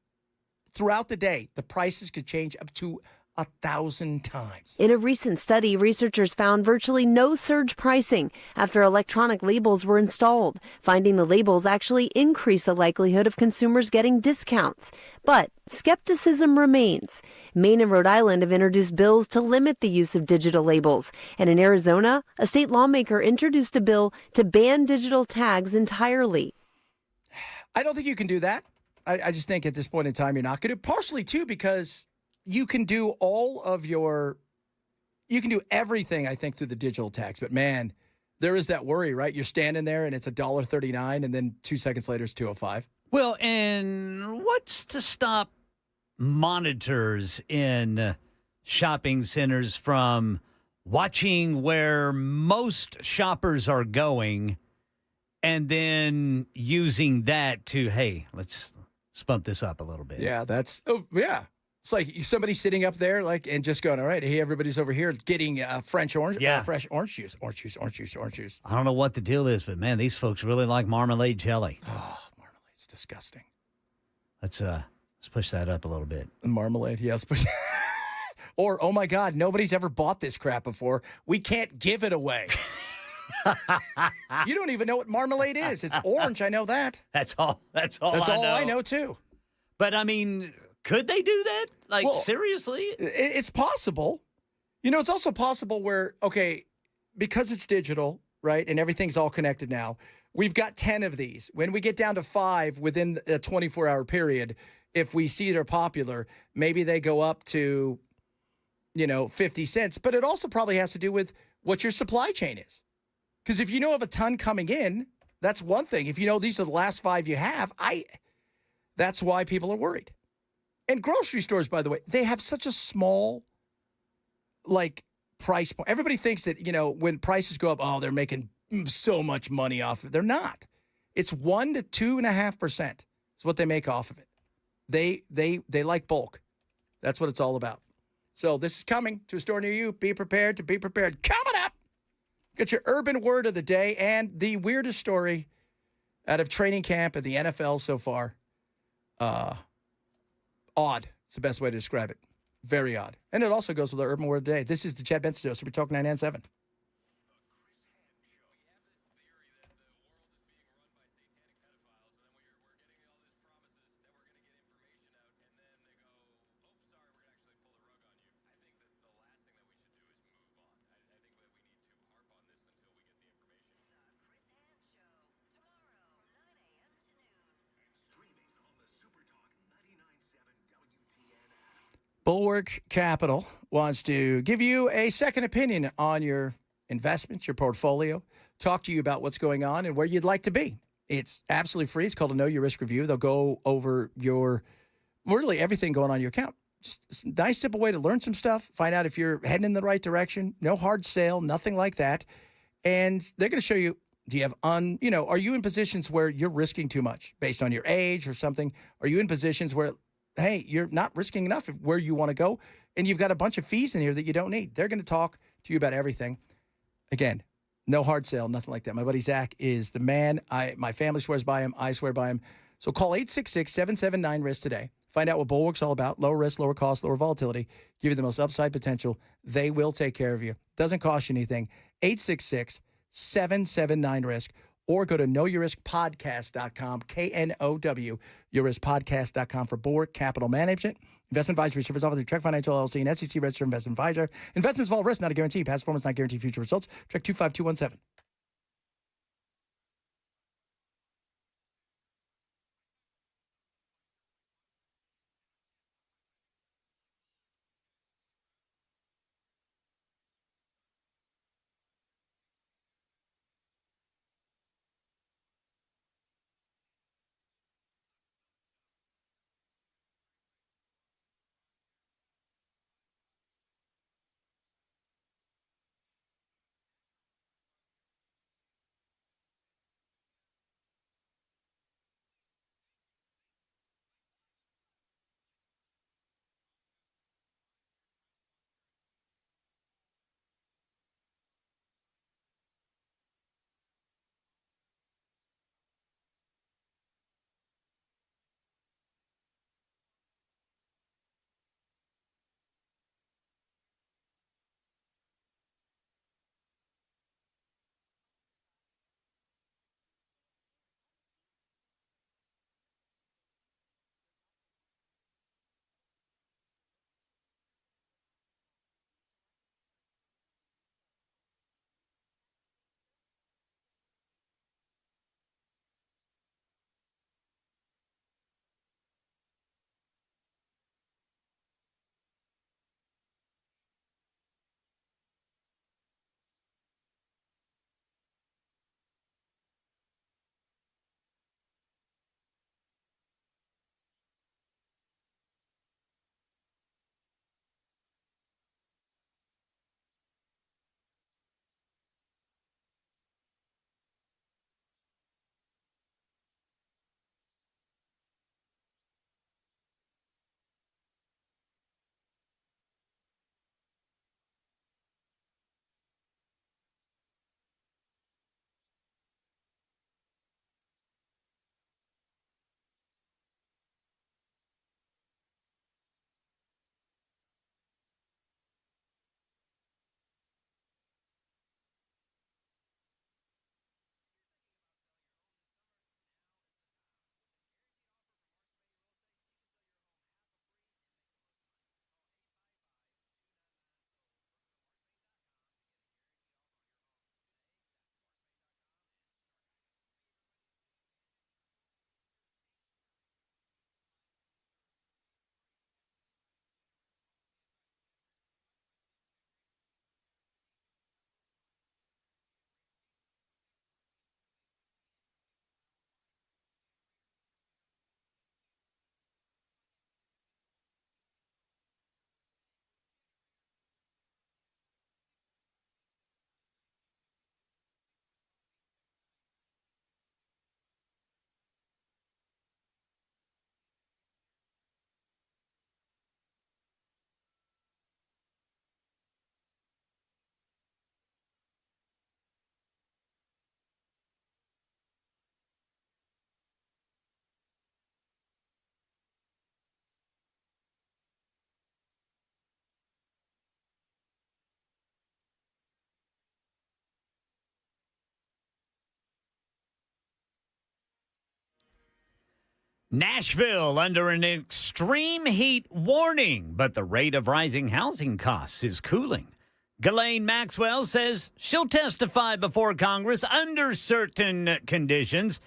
throughout the day, the prices could change up to 1,000 times. In a recent study, researchers found virtually no surge pricing after electronic labels were installed, finding the labels actually increase the likelihood of consumers getting discounts. But skepticism remains. Maine and Rhode Island have introduced bills to limit the use of digital labels. And in Arizona, a state lawmaker introduced a bill to ban digital tags entirely. I don't think you can do that. I just think at this point in time, you're not going to. Partially, too, because you can do you can do everything, I think, through the digital tags. But, man, there is that worry, right? You're standing there and it's $1.39, and then 2 seconds later it's $2.05. Well, and what's to stop monitors in shopping centers from watching where most shoppers are going and then using that to, hey, let's bump this up a little bit? Yeah, it's like somebody sitting up there, and just going, all right, hey, everybody's over here getting fresh orange juice. I don't know what the deal is, but man, these folks really like marmalade jelly. Oh, marmalade's disgusting. Let's push that up a little bit. Marmalade, yes. But or, oh my God, nobody's ever bought this crap before. We can't give it away. You don't even know what marmalade is. It's orange. I know that. That's all I know too. But I mean, could they do that? Like, seriously? It's possible. It's also possible where, okay, because it's digital, right, and everything's all connected now, we've got 10 of these. When we get down to 5 within a 24-hour period, if we see they're popular, maybe they go up to, 50 cents. But it also probably has to do with what your supply chain is. Because if you know of a ton coming in, that's one thing. If you know these are the last 5 you have, that's why people are worried. And grocery stores, by the way, they have such a small, price point. Everybody thinks that, when prices go up, they're making so much money off of it. They're not. It's 1 to 2.5% is what they make off of it. They like bulk. That's what it's all about. So this is coming to a store near you. Be prepared to be prepared. Coming up, get your urban word of the day and the weirdest story out of training camp at the NFL so far. Odd. It's the best way to describe it. Very odd. And it also goes with our urban word of the day. This is the Chad Benson Show. Super Talk 997. Bulwark Capital wants to give you a second opinion on your investments, your portfolio, talk to you about what's going on and where you'd like to be. It's absolutely free. It's called a Know Your Risk Review. They'll go over really everything going on in your account. Just a nice, simple way to learn some stuff, find out if you're heading in the right direction. No hard sale, nothing like that. And they're going to show you, do you have are you in positions where you're risking too much based on your age or something? Are you in positions where, hey, you're not risking enough where you want to go, and you've got a bunch of fees in here that you don't need? They're going to talk to you about everything. Again, no hard sale, nothing like that. My buddy Zach is the man. My family swears by him. I swear by him. So call 866-779-RISK today. Find out what Bulwark's all about. Lower risk, lower cost, lower volatility. Give you the most upside potential. They will take care of you. Doesn't cost you anything. 866-779-RISK. Or go to knowyourriskpodcast.com, KNOW, yourriskpodcast.com for Bulwark Capital Management. Investment advisory service offered through Trek Financial LLC and SEC registered investment advisor. Investments involve risk, not a guarantee. Past performance not guarantee future results. Trek 25217. Nashville under an extreme heat warning, but the rate of rising housing costs is cooling. Ghislaine Maxwell says she'll testify before Congress under certain conditions.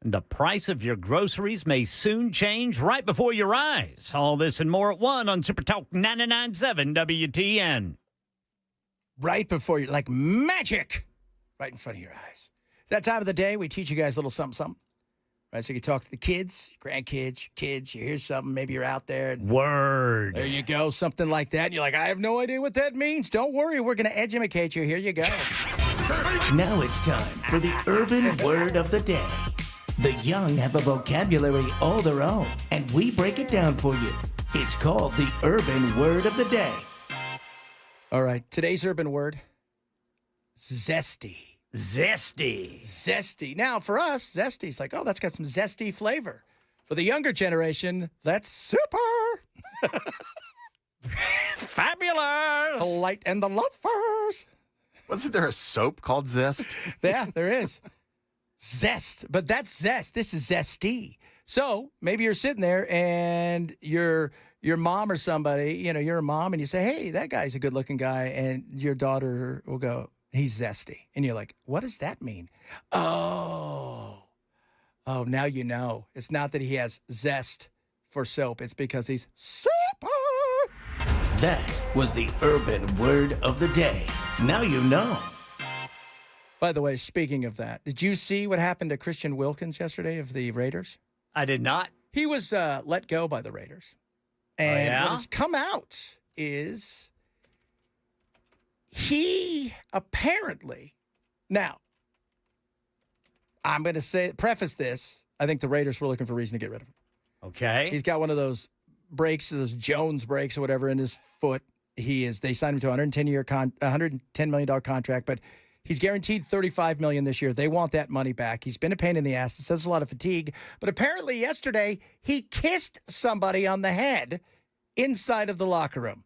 The price of your groceries may soon change right before your eyes. All this and more at 1 on Super Talk 99.7 WTN. Right before you, like magic, right in front of your eyes. It's that time of the day we teach you guys a little something, something. Right, so you talk to the kids, grandkids, your kids, you hear something, maybe you're out there. And Word. there you go, something like that. And you're like, I have no idea what that means. Don't worry, we're going to educate you. Here you go. Now it's time for the urban word of the day. The young have a vocabulary all their own, and we break it down for you. It's called the urban word of the day. All right, today's urban word, zesty. Zesty. Zesty. Now, for us, zesty is like, oh, that's got some zesty flavor. For the younger generation, that's super. Fabulous. The light and the lovers. Wasn't there a soap called Zest? Yeah, there is. Zest. But that's zest. This is zesty. So maybe you're sitting there and your mom or somebody, you're a mom and you say, hey, that guy's a good looking guy. And your daughter will go, he's zesty. And you're like, what does that mean? Oh, now you know. It's not that he has zest for soap. It's because he's super. That was the urban word of the day. Now you know. By the way, speaking of that, did you see what happened to Christian Wilkins yesterday of the Raiders? I did not. He was let go by the Raiders. And what has come out is he apparently, now, I'm going to preface this. I think the Raiders were looking for a reason to get rid of him. Okay. He's got one of those breaks, those Jones breaks or whatever in his foot. They signed him to a $110 million contract, but he's guaranteed $35 million this year. They want that money back. He's been a pain in the ass. It says a lot of fatigue. But apparently yesterday, he kissed somebody on the head inside of the locker room.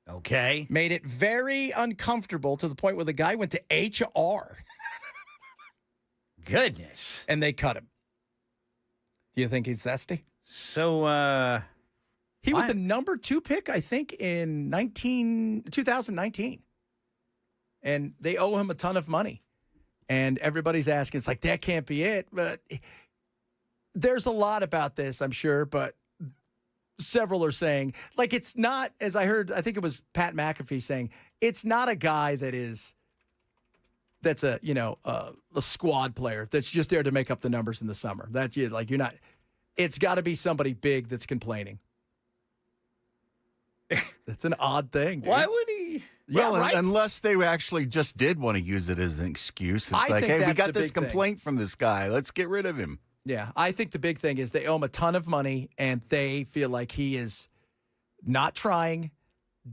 Okay. Made it very uncomfortable to the point where the guy went to HR. Goodness. And they cut him. Do you think he's zesty? So, he was the number 2 pick, I think, in 2019. And they owe him a ton of money. And everybody's asking, it's like, that can't be it. But there's a lot about this, I'm sure. But several are saying, like, it's not, as I heard, I think it was Pat McAfee saying, it's not a guy that's a squad player that's just there to make up the numbers in the summer. You're not, it's got to be somebody big that's complaining. That's an odd thing, dude. Why would he? Well, Yeah, right? unless they actually just did want to use it as an excuse. It's I like, think hey, we that's got the this big thing. complaint from this guy. Let's get rid of him. Yeah, I think the big thing is they owe him a ton of money, and they feel like he is not trying,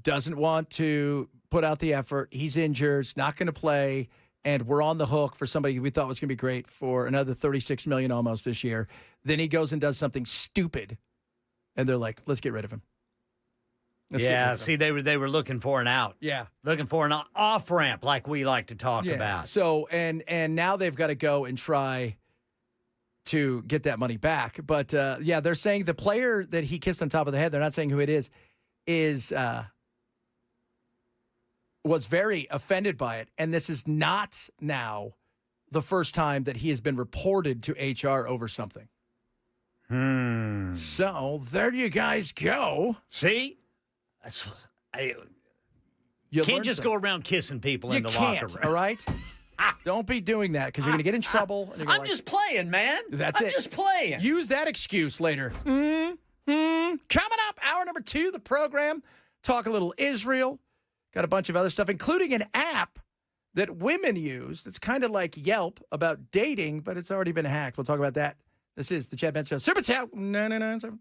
doesn't want to put out the effort. He's injured, not going to play, and we're on the hook for somebody we thought was going to be great for another $36 million almost this year. Then he goes and does something stupid, and they're like, let's get rid of him. See, they were looking for an out. Yeah. Looking for an off-ramp like we like to talk about. So, and now they've got to go and try to get that money back. But, they're saying the player that he kissed on top of the head, they're not saying who it is was very offended by it. And this is not now the first time that he has been reported to HR over something. So there you guys go. See? You can't just go around kissing people in the locker room. All right? Don't be doing that because you're going to get in trouble. And I'm just playing, man. That's it. I'm just playing. Use that excuse later. Coming up, hour number 2 of the program. Talk a little Israel. Got a bunch of other stuff, including an app that women use. It's kind of like Yelp about dating, but it's already been hacked. We'll talk about that. This is the Chad Benson Show. Super Chat 997.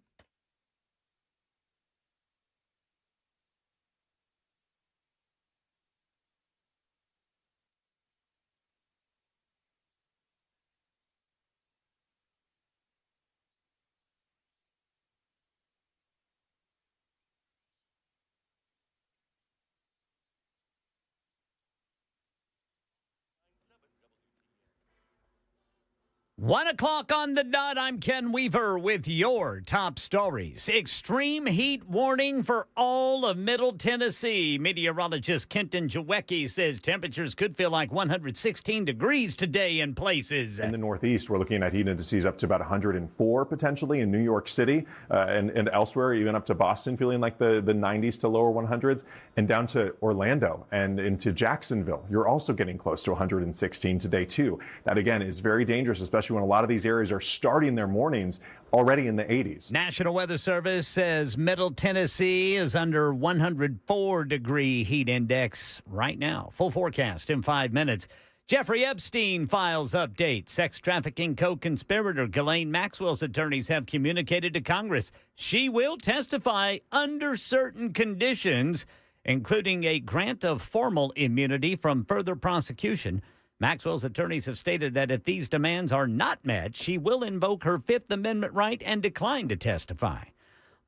1 o'clock on the dot. I'm Ken Weaver with your top stories. Extreme heat warning for all of Middle Tennessee. Meteorologist Kenton Jawecki says temperatures could feel like 116 degrees today in places. In the Northeast, we're looking at heat indices up to about 104 potentially in New York City and elsewhere, even up to Boston, feeling like the 90s to lower 100s, and down to Orlando and into Jacksonville. You're also getting close to 116 today, too. That, again, is very dangerous, especially when a lot of these areas are starting their mornings already in the 80s. National Weather Service says Middle Tennessee is under 104-degree heat index right now. Full forecast in 5 minutes. Jeffrey Epstein files update. Sex trafficking co-conspirator Ghislaine Maxwell's attorneys have communicated to Congress she will testify under certain conditions, including a grant of formal immunity from further prosecution. Maxwell's attorneys have stated that if these demands are not met, she will invoke her Fifth Amendment right and decline to testify.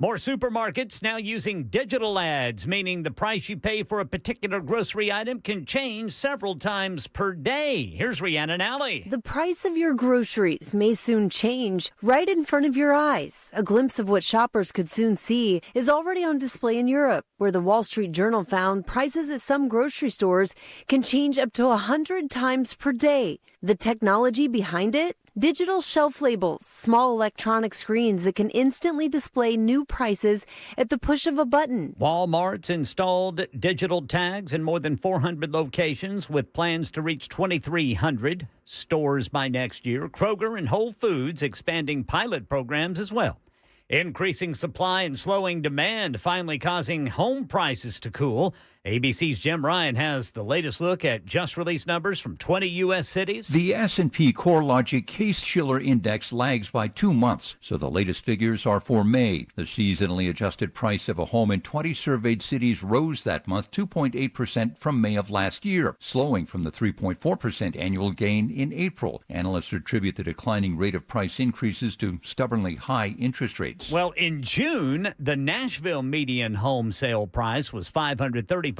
More supermarkets now using digital ads, meaning the price you pay for a particular grocery item can change several times per day. Here's Rhiannon Alley. The price of your groceries may soon change right in front of your eyes. A glimpse of what shoppers could soon see is already on display in Europe, where the Wall Street Journal found prices at some grocery stores can change up to 100 times per day. The technology behind it? Digital shelf labels, small electronic screens that can instantly display new prices at the push of a button. Walmart's installed digital tags in more than 400 locations with plans to reach 2,300 stores by next year. Kroger and Whole Foods expanding pilot programs as well. Increasing supply and slowing demand finally causing home prices to cool. ABC's Jim Ryan has the latest look at just-released numbers from 20 U.S. cities. The S&P CoreLogic Case-Shiller Index lags by 2 months, so the latest figures are for May. The seasonally adjusted price of a home in 20 surveyed cities rose that month 2.8% from May of last year, slowing from the 3.4% annual gain in April. Analysts attribute the declining rate of price increases to stubbornly high interest rates. Well, in June, the Nashville median home sale price was $535,277,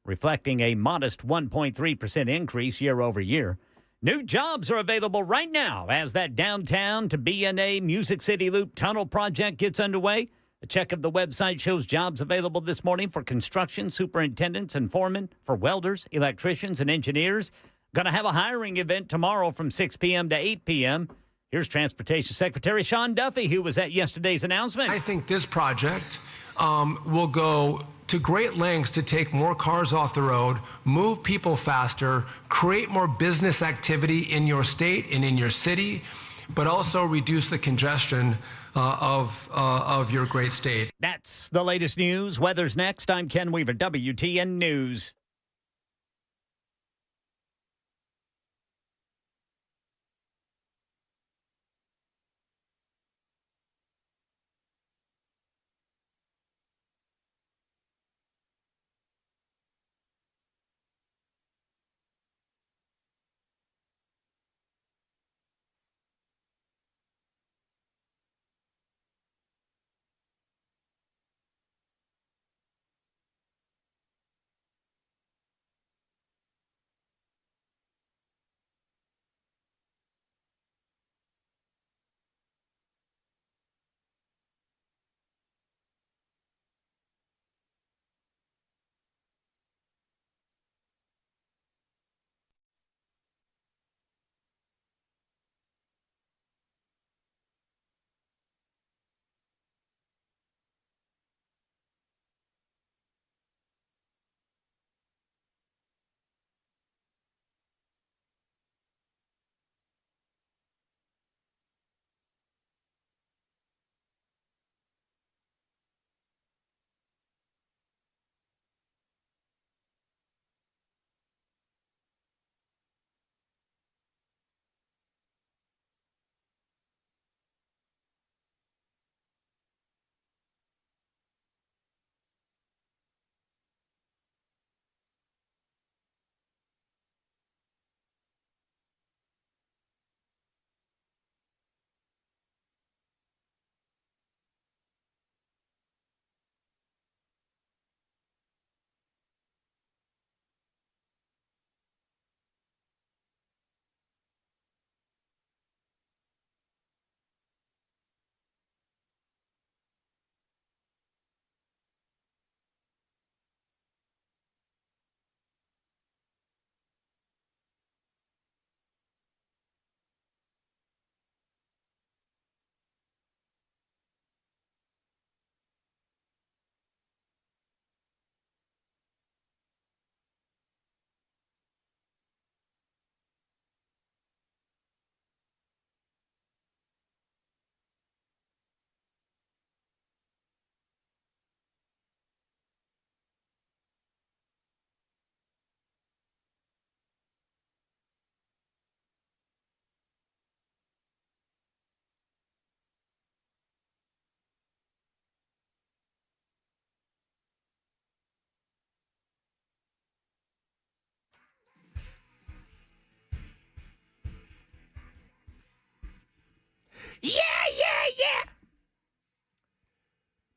reflecting a modest 1.3% increase year over year. New jobs are available right now as that downtown to B&A Music City Loop tunnel project gets underway. A check of the website shows jobs available this morning for construction superintendents and foremen, for welders, electricians, and engineers. Going to have a hiring event tomorrow from 6 p.m. to 8 p.m. Here's Transportation Secretary Sean Duffy, who was at yesterday's announcement. I think this project will go to great lengths to take more cars off the road, move people faster, create more business activity in your state and in your city, but also reduce the congestion of your great state. That's the latest news. Weather's next. I'm Ken Weaver, WTN News.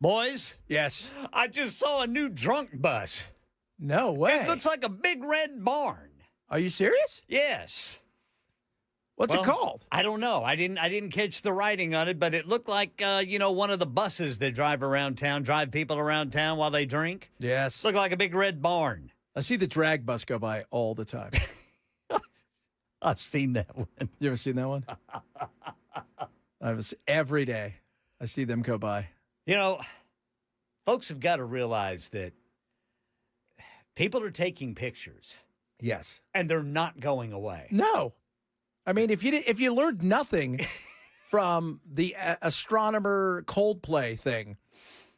Boys, Yes. I just saw a new drunk bus. No way. It looks like a big red barn. Are you serious? Yes. What's it called? I don't know. I didn't catch the writing on it, but it looked like one of the buses that drive people around town while they drink. Yes. Looked like a big red barn. I see the drag bus go by all the time. I've seen that one. You ever seen that one? Every day I see them go by. You know, folks have got to realize that people are taking pictures. Yes. And they're not going away. No. I mean, if you learned nothing from the astronomer Coldplay thing,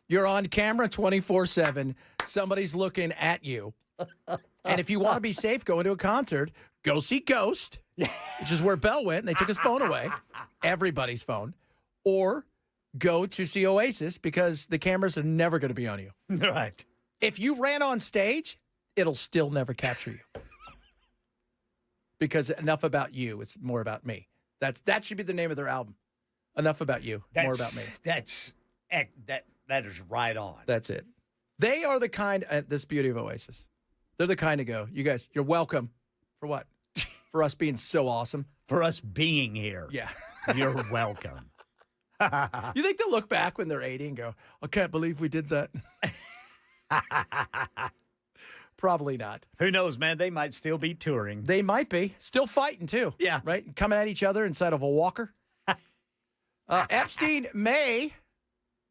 you're on camera 24/7. Somebody's looking at you. And if you want to be safe going to a concert, go see Ghost, which is where Bell went, and they took his phone away, everybody's phone, or go to see Oasis because the cameras are never going to be on you. Right. If you ran on stage, it'll still never capture you. Because enough about you, it's more about me. That should be the name of their album. Enough about you, more about me. That is right on. That's it. They are the kind, this beauty of Oasis. They're the kind to go, you guys, you're welcome. For what? For us being so awesome? For us being here. Yeah. You're welcome. You think they'll look back when they're 80 and go, I can't believe we did that? Probably not. Who knows, man? They might still be touring. They might be. Still fighting, too. Yeah. Right? Coming at each other inside of a walker. Epstein may...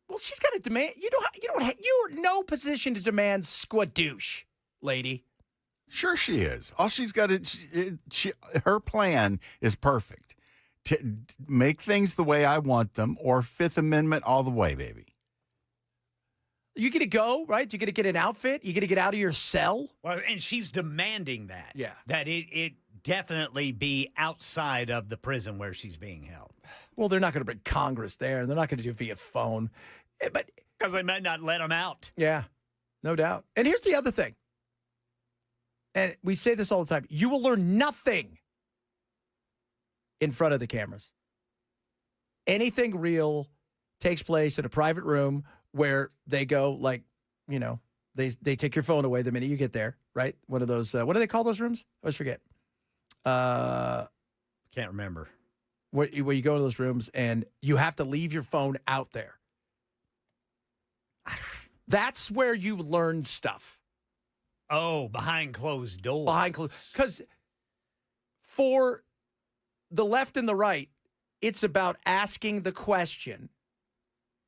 Well, she's got to demand... You're in no position to demand squadoosh, lady. Sure she is. All she's got to... her plan is perfect. To make things the way I want them, or Fifth Amendment all the way, baby. You get to go, right? You get to get an outfit. You get to get out of your cell. Well, and she's demanding that. Yeah. That it definitely be outside of the prison where she's being held. Well, they're not going to bring Congress there, and they're not going to do it via phone. But because they might not let them out. Yeah, no doubt. And here's the other thing. And we say this all the time. You will learn nothing in front of the cameras. Anything real takes place in a private room where they go like, they take your phone away the minute you get there, right? One of those, what do they call those rooms? I always forget. Can't remember. Where you go to those rooms and you have to leave your phone out there. That's where you learn stuff. Oh, behind closed doors. Behind closed, because for the left and the right, it's about asking the question.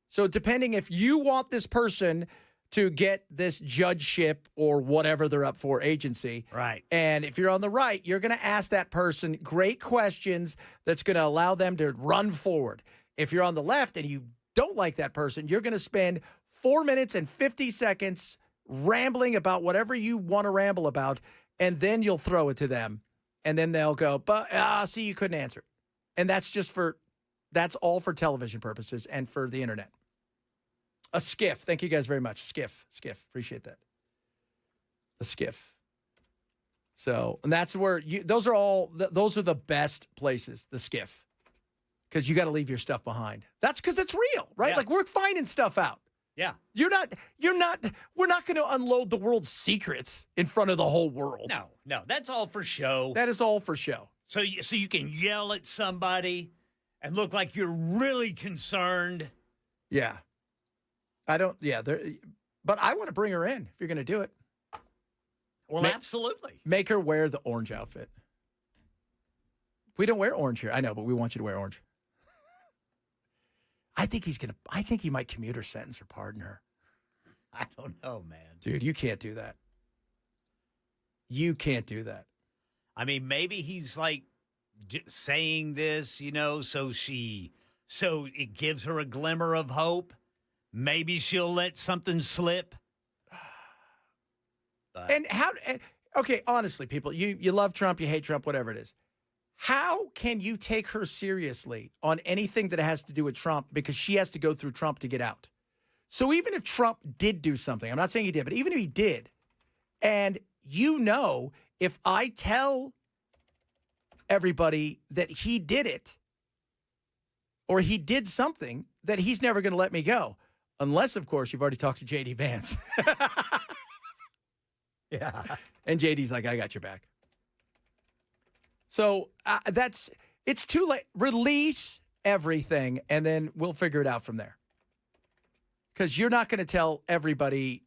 So depending if you want this person to get this judgeship or whatever they're up for, agency. Right. And if you're on the right, you're going to ask that person great questions that's going to allow them to run forward. If you're on the left and you don't like that person, you're going to spend 4 minutes and 50 seconds rambling about whatever you want to ramble about, and then you'll throw it to them. And then they'll go, but see, you couldn't answer. And that's all for television purposes and for the internet. A skiff. Thank you guys very much. Skiff. Appreciate that. A skiff. So, and that's where those are the best places, the skiff. Because you got to leave your stuff behind. That's because it's real, right? Yeah. Like we're finding stuff out. Yeah. We're not going to unload the world's secrets in front of the whole world. No, that's all for show. That is all for show. So you can yell at somebody and look like you're really concerned. Yeah. But I want to bring her in if you're going to do it. Well, absolutely. Make her wear the orange outfit. We don't wear orange here. I know, but we want you to wear orange. I think he might commute her sentence or pardon her. I don't know, man. Dude, you can't do that. You can't do that. I mean, maybe he's like saying this, so it gives her a glimmer of hope. Maybe she'll let something slip. But. Okay, honestly, people, you love Trump, you hate Trump, whatever it is. How can you take her seriously on anything that has to do with Trump because she has to go through Trump to get out? So even if Trump did do something, I'm not saying he did, but even if he did, and if I tell everybody that he did it or he did something, that he's never going to let me go. Unless, of course, you've already talked to J.D. Vance. Yeah. And J.D.'s like, I got your back. So it's too late. Release everything, and then we'll figure it out from there. Because you're not going to tell everybody,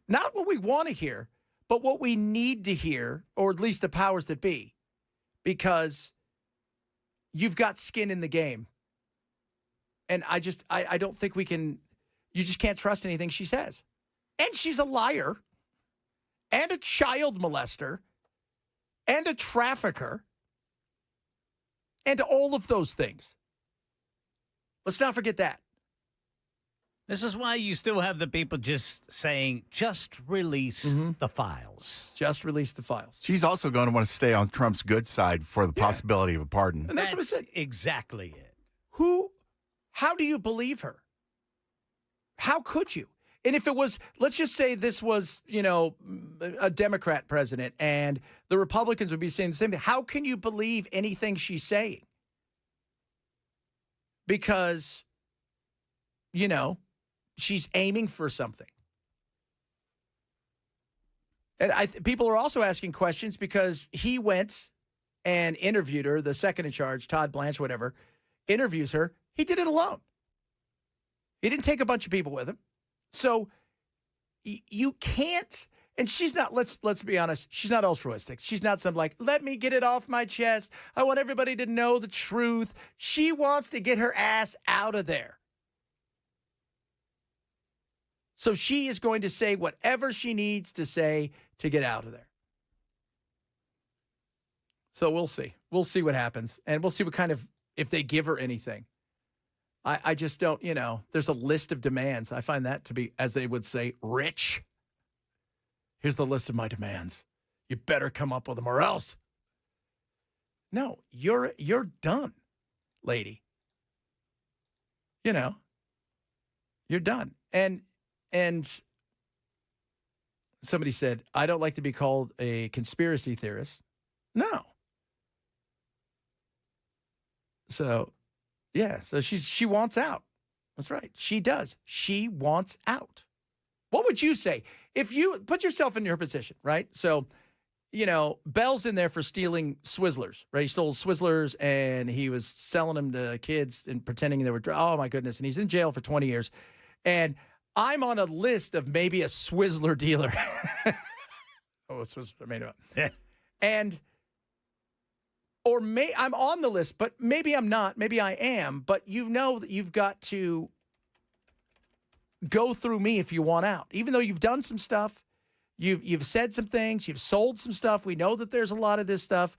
not what we want to hear, but what we need to hear, or at least the powers that be, because you've got skin in the game. And I don't think we can, you just can't trust anything she says. And she's a liar, and a child molester, and a trafficker, and all of those things. Let's not forget that. This is why you still have the people just saying, just release the files. Just release the files. She's also going to want to stay on Trump's good side for the possibility of a pardon. And that's what I said. Exactly it. How do you believe her? How could you? And if it was, let's just say this was, a Democrat president and the Republicans would be saying the same thing. How can you believe anything she's saying? Because, she's aiming for something. And people are also asking questions because he went and interviewed her, the second in charge, Todd Blanche, whatever, interviews her. He did it alone. He didn't take a bunch of people with him. So you can't, and she's not, let's be honest, she's not altruistic. She's not some like, let me get it off my chest. I want everybody to know the truth. She wants to get her ass out of there. So she is going to say whatever she needs to say to get out of there. So we'll see. We'll see what happens. And we'll see what kind of, if they give her anything. I just don't, there's a list of demands. I find that to be, as they would say, rich. Here's the list of my demands. You better come up with them or else. No, you're done, lady. You're done. And somebody said, I don't like to be called a conspiracy theorist. No. So, yeah, so she wants out. That's right. She does. She wants out. What would you say if you put yourself in her position, right? So, Bell's in there for stealing Swizzlers, right? He stole Swizzlers and he was selling them to kids and pretending they were, oh my goodness. And he's in jail for 20 years. And I'm on a list of maybe a Swizzler dealer. Oh, a Swizzler, I made it up. Yeah. And, I'm on the list, but maybe I'm not. Maybe I am. But that you've got to go through me if you want out. Even though you've done some stuff, you've said some things, you've sold some stuff. We know that there's a lot of this stuff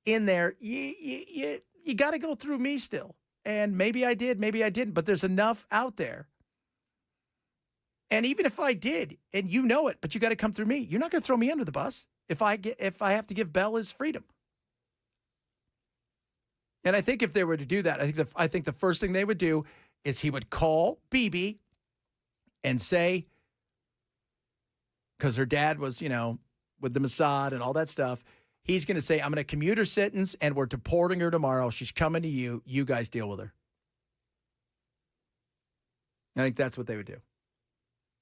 in there. You got to go through me still. And maybe I did, maybe I didn't. But there's enough out there. And even if I did, and you know it, but you got to come through me. You're not going to throw me under the bus if I have to give Bell his freedom. And I think if they were to do that, I think the first thing they would do is he would call Bibi and say, because her dad was, with the Mossad and all that stuff, he's going to say, I'm going to commute her sentence and we're deporting her tomorrow. She's coming to you. You guys deal with her. I think that's what they would do.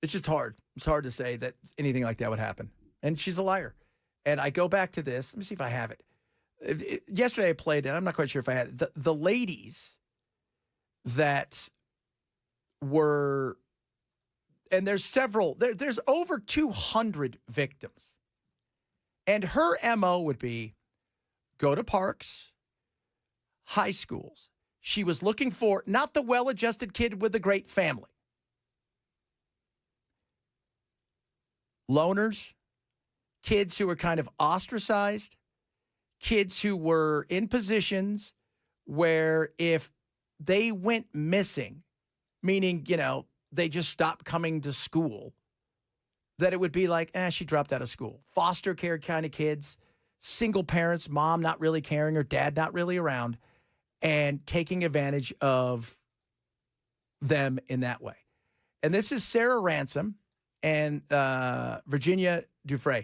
It's just hard. It's hard to say that anything like that would happen. And she's a liar. And I go back to this. Let me see if I have it. Yesterday I played, and I'm not quite sure if I had it. The ladies that were, and there's several, there's over 200 victims. And her MO would be go to parks, high schools. She was looking for not the well-adjusted kid with a great family. Loners, kids who were kind of ostracized, kids who were in positions where if they went missing, meaning, they just stopped coming to school, that it would be like, she dropped out of school. Foster care kind of kids, single parents, mom not really caring or dad not really around, and taking advantage of them in that way. And this is Sarah Ransom and Virginia Dufresne.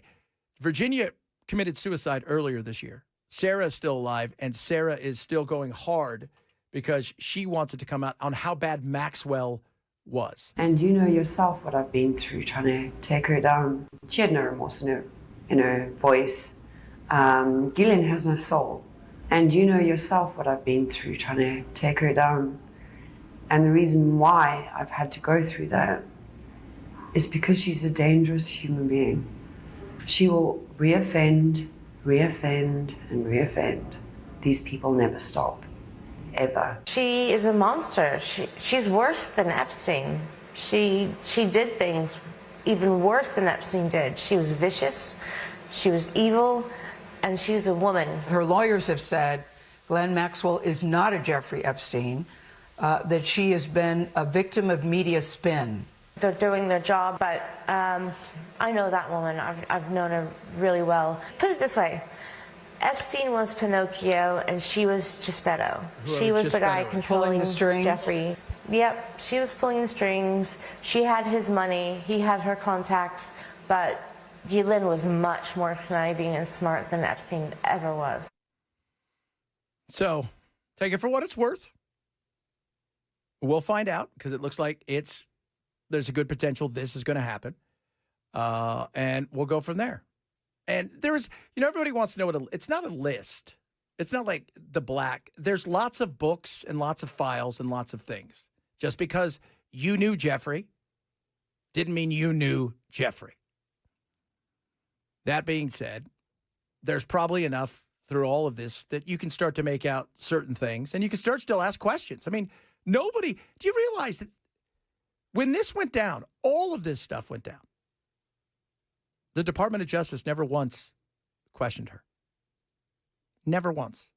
Virginia committed suicide earlier this year. Sarah is still alive, and Sarah is still going hard because she wants it to come out on how bad Maxwell was. And you know yourself what I've been through trying to take her down. She had no remorse in her voice. Ghislaine has no soul. And you know yourself what I've been through trying to take her down. And the reason why I've had to go through that is because she's a dangerous human being. She will reoffend, and reoffend. These people never stop, ever. She is a monster. She's worse than Epstein. She did things even worse than Epstein did. She was vicious, she was evil, and she was a woman. Her lawyers have said Ghislaine Maxwell is not a Jeffrey Epstein, that she has been a victim of media spin. They're doing their job, but I know that woman. I've known her really well. Put it this way. Epstein was Pinocchio, and she was Geppetto. She was the guy controlling the strings. Jeffrey. Yep, she was pulling the strings. She had his money. He had her contacts. But Ghislaine was much more conniving and smart than Epstein ever was. So take it for what it's worth. We'll find out because it looks like there's a good potential this is going to happen. And we'll go from there. And everybody wants to know it's not a list. It's not like the black. There's lots of books and lots of files and lots of things. Just because you knew Jeffrey didn't mean you knew Jeffrey. That being said, there's probably enough through all of this that you can start to make out certain things and you can start still ask questions. I mean, do you realize that when this went down, all of this stuff went down? The Department of Justice never once questioned her. Never once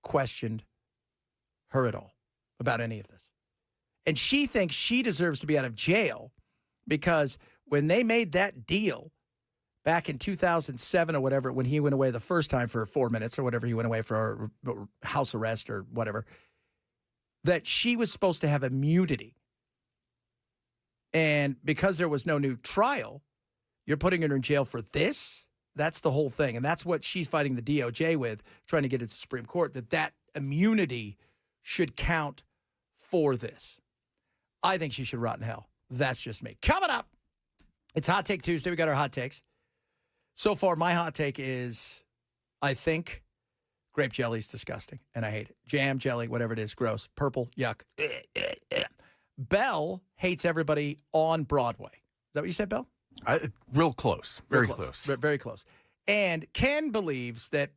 questioned her at all about any of this. And she thinks she deserves to be out of jail because when they made that deal back in 2007 or whatever, when he went away the first time for 4 minutes or whatever, he went away for house arrest or whatever, that she was supposed to have immunity. And because there was no new trial, you're putting her in jail for this? That's the whole thing. And that's what she's fighting the DOJ with, trying to get it to Supreme Court, that immunity should count for this. I think she should rot in hell. That's just me. Coming up, it's Hot Take Tuesday. We got our hot takes. So far, my hot take is, I think grape jelly is disgusting, and I hate it. Jam, jelly, whatever it is, gross. Purple, yuck. Belle hates everybody on Broadway. Is that what you said, Belle? Real close. Very close. Very close. And Ken believes that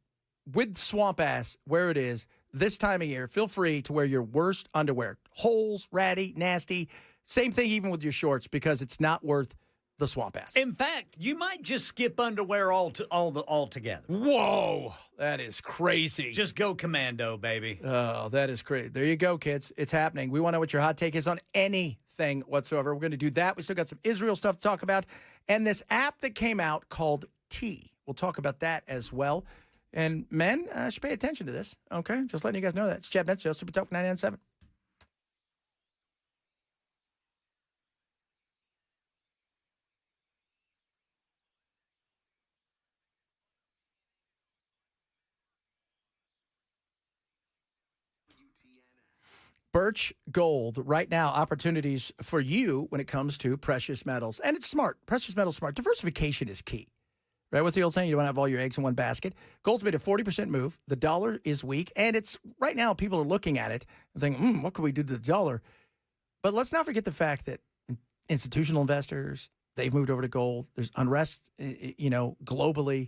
with Swamp Ass, where it is, this time of year, feel free to wear your worst underwear. Holes, ratty, nasty. Same thing even with your shorts because it's not worth the Swamp Ass. In fact, you might just skip underwear altogether. Whoa, that is crazy. Just go commando, baby. Oh, that is crazy. There you go, kids. It's happening. We want to know what your hot take is on anything whatsoever. We're going to do that. We still got some Israel stuff to talk about. And this app that came out called T. We'll talk about that as well. And men should pay attention to this. Okay, just letting you guys know that. It's Chad Benson Show, Super Talk 99.7. Birch Gold, right now, opportunities for you when it comes to precious metals. And it's smart. Precious metals smart. Diversification is key. Right? What's the old saying? You don't have all your eggs in one basket. Gold's made a 40% move. The dollar is weak. And it's right now, people are looking at it and thinking, what can we do to the dollar? But let's not forget the fact that institutional investors, they've moved over to gold. There's unrest, globally.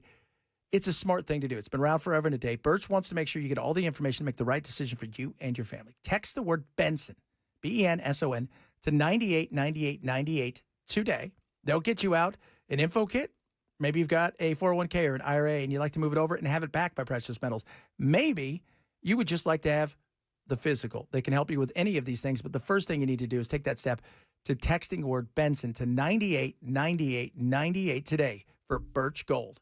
It's a smart thing to do. It's been around forever and a day. Birch wants to make sure you get all the information to make the right decision for you and your family. Text the word Benson, BENSON, to 989898 today. They'll get you out an info kit. Maybe you've got a 401k or an IRA and you'd like to move it over and have it backed by precious metals. Maybe you would just like to have the physical. They can help you with any of these things, but the first thing you need to do is take that step to texting the word Benson to 989898 today for Birch Gold.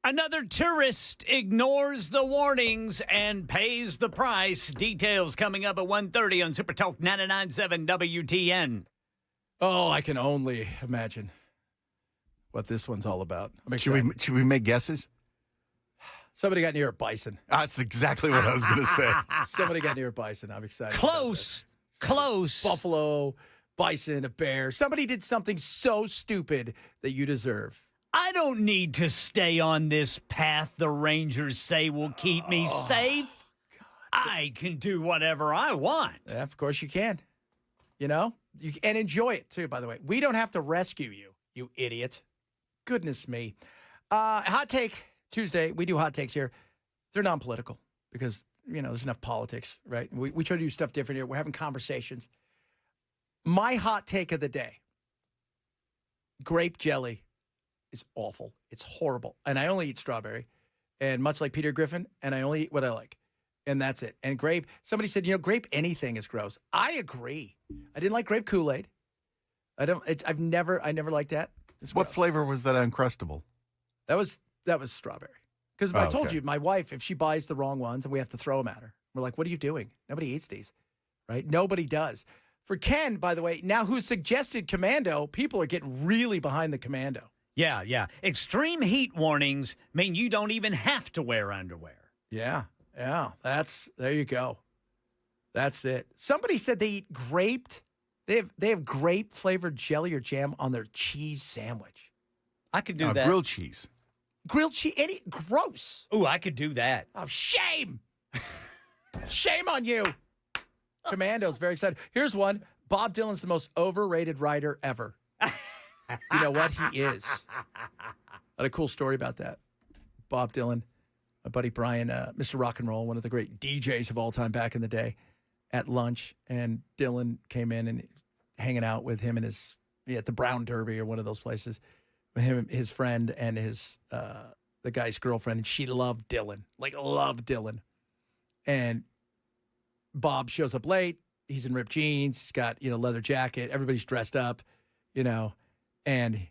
Another tourist ignores the warnings and pays the price. Details coming up at 1:30 on Super Talk 99.7 WTN. Oh, I can only imagine what this one's all about. I'm Should excited. we make guesses? Somebody got near a bison. That's exactly what I was going to say. Somebody got near a bison. I'm excited. Close. Buffalo, bison, a bear. Somebody did something so stupid that you deserve. I don't need to stay on this path the Rangers say will keep me safe. God. I can do whatever I want. Yeah, of course you can. You know? And enjoy it, too, by the way. We don't have to rescue you, you idiot. Goodness me. Hot Take Tuesday. We do hot takes here. They're non-political because, there's enough politics, right? We try to do stuff different here. We're having conversations. My hot take of the day. Grape jelly is awful. It's horrible. And I only eat strawberry. And much like Peter Griffin, and I only eat what I like. And that's it. And grape, somebody said, grape anything is gross. I agree. I didn't like grape Kool-Aid. I never liked that. What flavor was that Uncrustable? That was strawberry. Because I told you, my wife, if she buys the wrong ones and we have to throw them at her, we're like, what are you doing? Nobody eats these, right? Nobody does. For Ken, by the way, now who suggested Commando, people are getting really behind the Commando. Yeah. Extreme heat warnings mean you don't even have to wear underwear. Yeah. There you go. That's it. Somebody said they eat they have grape flavored jelly or jam on their cheese sandwich. I could do that. Grilled cheese. Grilled cheese. Gross. Ooh, I could do that. Oh, shame. Shame on you. Commando's very excited. Here's one. Bob Dylan's the most overrated writer ever. You know what? He is. I had a cool story about that. Bob Dylan, my buddy Brian, Mr. Rock and Roll, one of the great DJs of all time back in the day, at lunch. And Dylan came in and hanging out with him and at the Brown Derby or one of those places. Him, his friend, and the guy's girlfriend, and she loved Dylan, loved Dylan. And Bob shows up late. He's in ripped jeans. He's got leather jacket. Everybody's dressed up, and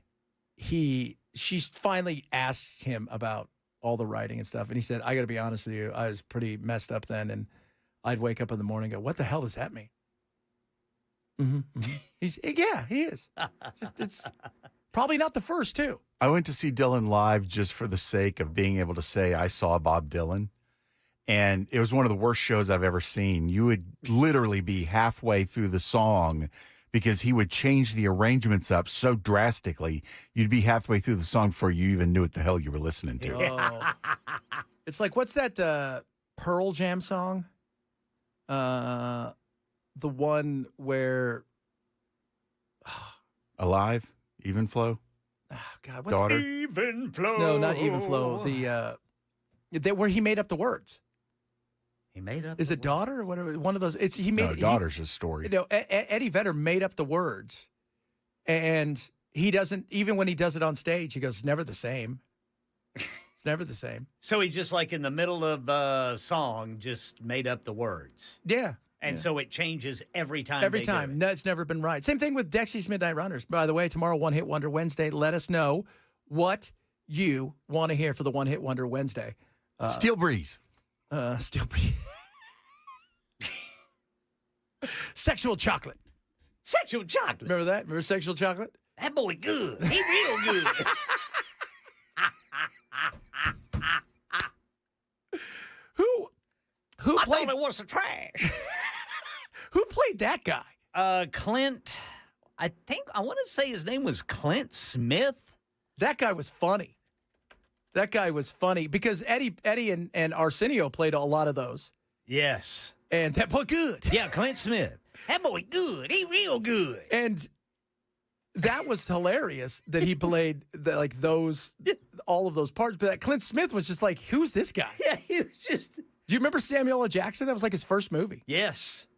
she finally asks him about all the writing and stuff, and he said, "I got to be honest with you, I was pretty messed up then, and I'd wake up in the morning and go, what the hell does that mean?" Mm-hmm. He is. It's probably not the first, too. I went to see Dylan live just for the sake of being able to say I saw Bob Dylan. And it was one of the worst shows I've ever seen. You would literally be halfway through the song because he would change the arrangements up so drastically. You'd be halfway through the song before you even knew what the hell you were listening to. Oh. It's like, what's that Pearl Jam song? The one where... Alive? Even Flow? Oh, God, what's Daughter? Even Flow. No, not Even Flow. Where he made up the words. He made up. Is it Daughter or whatever? One of those. Daughter's a story. Eddie Vedder made up the words, and he doesn't. Even when he does it on stage, he goes, "It's never the same. It's never the same." So he just in the middle of a song just made up the words. Yeah. And so it changes every time. Every time. No, it's never been right. Same thing with Dexy's Midnight Runners. By the way, tomorrow, One Hit Wonder Wednesday. Let us know what you want to hear for the One Hit Wonder Wednesday. Steel Breeze. Steel Breeze. Sexual Chocolate. Sexual Chocolate. Remember that? Remember Sexual Chocolate? That boy good. He real good. Who I played? thought it was a trash. Who played that guy? Clint. I want to say his name was Clint Smith. That guy was funny. Because Eddie and Arsenio played a lot of those. Yes. And that boy good. Yeah, Clint Smith. That boy good. He real good. And that was hilarious that he played all of those parts. But that Clint Smith was just like, who's this guy? Yeah, he was just. Do you remember Samuel L. Jackson? That was like his first movie. Yes.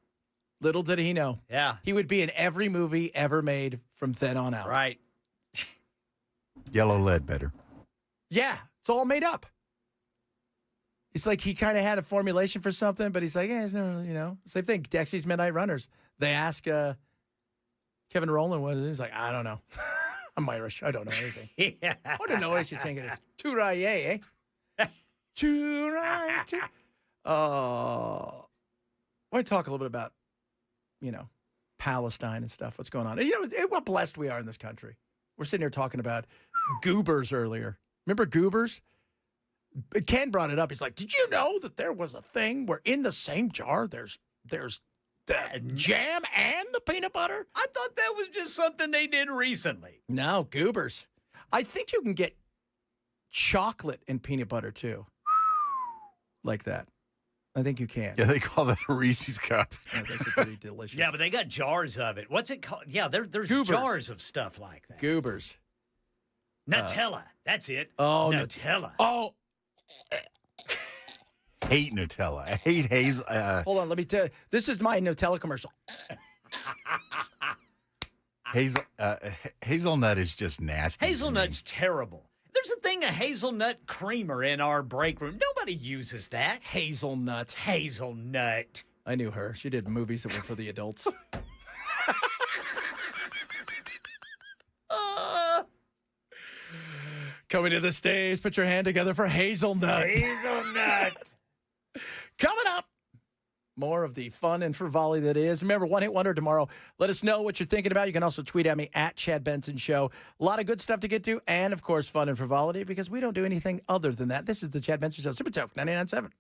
Little did he know. Yeah. He would be in every movie ever made from then on out. Right. Yellow Lead better. Yeah, it's all made up. It's like he kind of had a formulation for something, but he's like, it's no, same thing. Dexy's Midnight Runners. They ask Kevin Rowland what it is. He's like, I don't know. I'm Irish. I don't know anything. Yeah. I don't know what you think it is. Turaye, eh? Turaye. I want to talk a little bit about, Palestine and stuff. What's going on? What blessed we are in this country. We're sitting here talking about goobers earlier. Remember goobers? Ken brought it up. He's like, did you know that there was a thing where in the same jar there's the jam and the peanut butter? I thought that was just something they did recently. No, goobers. I think you can get chocolate and peanut butter too. Like that. I think you can. Yeah, they call that a Reese's cup. Yeah, those are pretty delicious. Yeah, but they got jars of it. What's it called? Yeah, there's Goobers. jars of stuff like that. Goobers. Nutella. That's it. Oh, Nutella. Oh. Hate Nutella. I hate hazel. Hold on, let me tell you. This is my Nutella commercial. Hazelnut is just nasty. Hazelnut's terrible. There's a thing of hazelnut creamer in our break room. Nobody uses that. Hazelnut. Hazelnut. I knew her. She did movies that were for the adults. Coming to the stage, put your hand together for Hazelnut. Hazelnut. Coming up, more of the fun and frivolity that is. Remember, One Hit Wonder tomorrow. Let us know what you're thinking about. You can also tweet at me at Chad Benson Show. A lot of good stuff to get to, and of course, fun and frivolity, because we don't do anything other than that. This is the Chad Benson Show. Super Talk 99.7.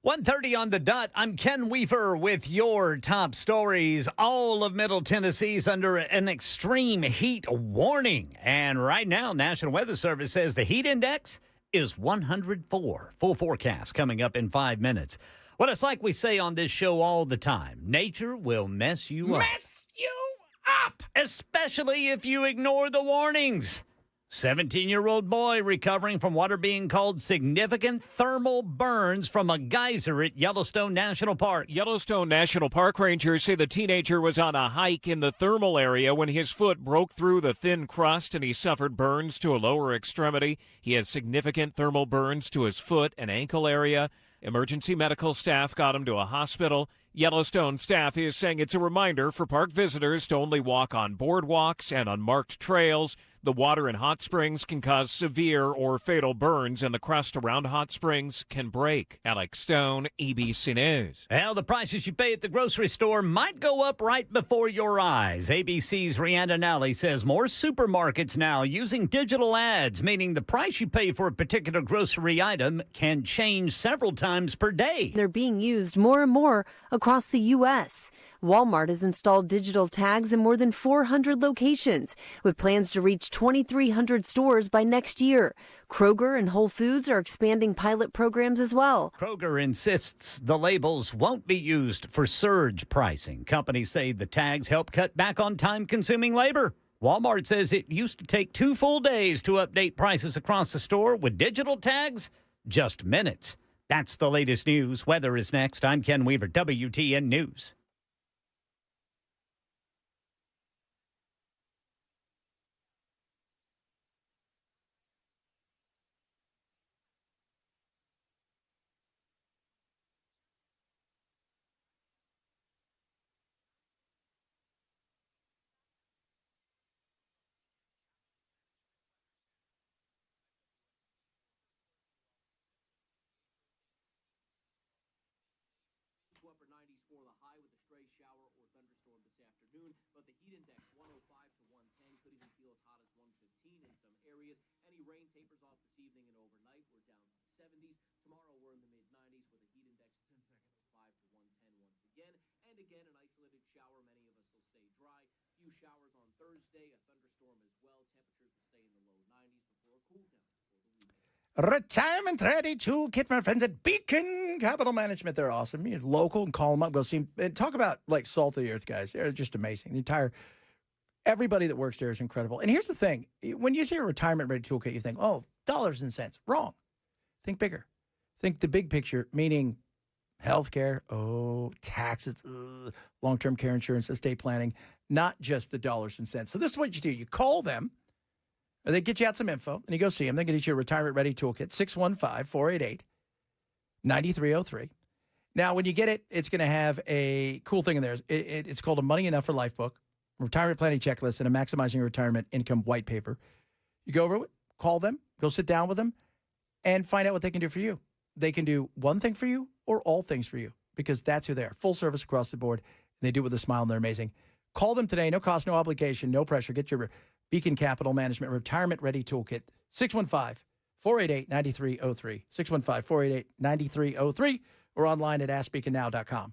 1:30 on the dot. I'm Ken Weaver with your top stories. All of Middle Tennessee's under an extreme heat warning. And right now, National Weather Service says the heat index is 104. Full forecast coming up in 5 minutes. Well, it's like we say on this show all the time. Nature will mess you up. Mess you up! Especially if you ignore the warnings. 17-year-old boy recovering from what are being called significant thermal burns from a geyser at Yellowstone National Park. Yellowstone National Park rangers say the teenager was on a hike in the thermal area when his foot broke through the thin crust and he suffered burns to a lower extremity. He had significant thermal burns to his foot and ankle area. Emergency medical staff got him to a hospital. Yellowstone staff is saying it's a reminder for park visitors to only walk on boardwalks and unmarked trails. The water in hot springs can cause severe or fatal burns, and the crust around hot springs can break. Alex Stone, ABC News. Well, the prices you pay at the grocery store might go up right before your eyes. ABC's Rhiannon Nally says more supermarkets now using digital ads, meaning the price you pay for a particular grocery item can change several times per day. They're being used more and more across the U.S. Walmart has installed digital tags in more than 400 locations, with plans to reach 2,300 stores by next year. Kroger and Whole Foods are expanding pilot programs as well. Kroger insists the labels won't be used for surge pricing. Companies say the tags help cut back on time-consuming labor. Walmart says it used to take 2 full days to update prices across the store. With digital tags, just minutes. That's the latest news. Weather is next. I'm Ken Weaver, WTN News. Upper 90s for the high with a stray shower or thunderstorm this afternoon, but the heat index 105 to 110 could even feel as hot as 115 in some areas. Any rain tapers off this evening and overnight. We're down to the 70s. Tomorrow we're in the mid-90s with a heat index 10 seconds 5 to 110 once again. And again, an isolated shower. Many of us will stay dry. Few showers on Thursday, a thunderstorm as well. Temperatures will stay in the low 90s before a cool down. Retirement ready to get my friends at Beacon Capital Management. They're awesome. You're local and call them up. Go see them. And talk about like salt of the earth guys. They're just amazing. Everybody that works there is incredible. And here's the thing. When you hear retirement ready toolkit, you think, oh, dollars and cents. Wrong. Think bigger. Think the big picture, meaning healthcare, taxes, long-term care insurance, estate planning, not just the dollars and cents. So this is what you do. You call them. Or they get you out some info, and you go see them. They get you a retirement-ready toolkit, 615-488-9303. Now, when you get it, it's going to have a cool thing in there. It's called a Money Enough for Life book, retirement planning checklist, and a maximizing your retirement income white paper. You go over it, call them, go sit down with them, and find out what they can do for you. They can do one thing for you or all things for you, because that's who they are. Full service across the board. They do it with a smile, and they're amazing. Call them today. No cost, no obligation, no pressure. Get your Beacon Capital Management Retirement Ready Toolkit. 615-488-9303. 615-488-9303. Or online at askbeaconnow.com.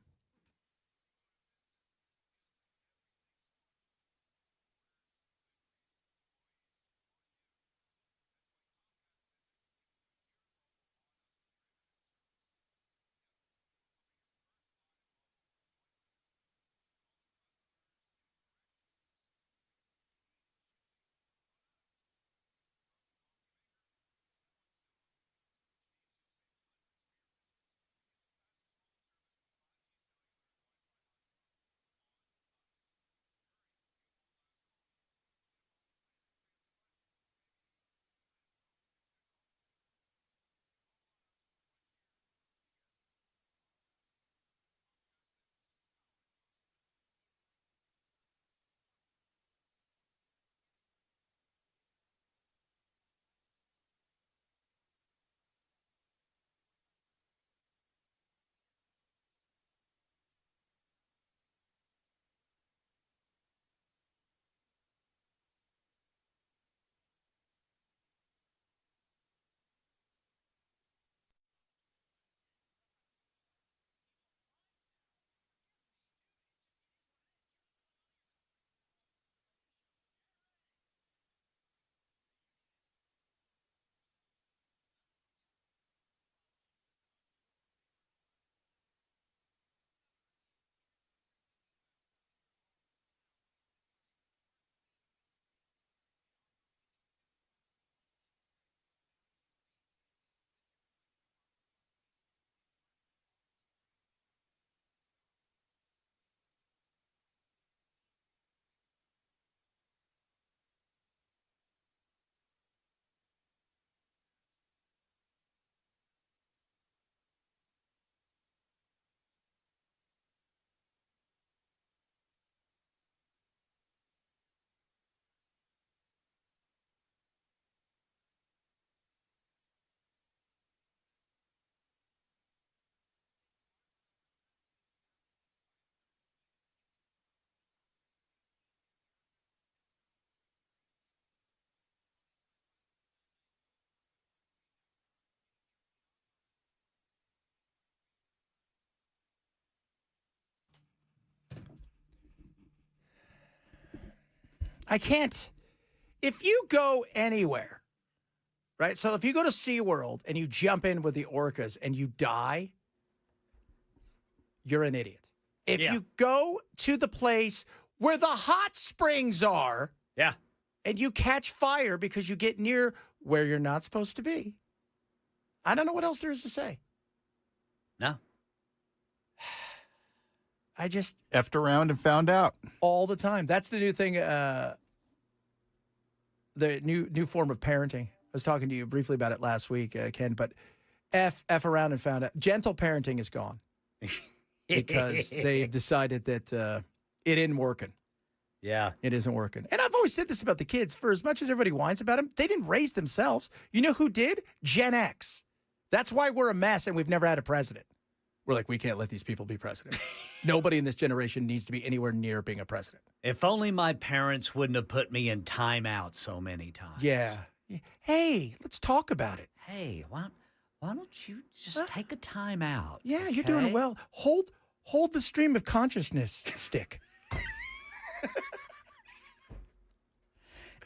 I can't. If you go anywhere, right? So if you go to SeaWorld and you jump in with the orcas and you die, you're an idiot. If you go to the place where the hot springs are, and you catch fire because you get near where you're not supposed to be, I don't know what else there is to say. No. I just effed around and found out all the time. That's the new thing. The new form of parenting. I was talking to you briefly about it last week, Ken. But f around and found out. Gentle parenting is gone because they've decided that it isn't working. Yeah, it isn't working. And I've always said this about the kids. For as much as everybody whines about them, they didn't raise themselves. You know who did? Gen X. That's why we're a mess and we've never had a president. We're like, we can't let these people be president. Nobody in this generation needs to be anywhere near being a president. If only my parents wouldn't have put me in timeout so many times. Yeah. Hey, let's talk about it. Hey, why don't you just take a time out? Yeah, okay? You're doing well. Hold the stream of consciousness stick.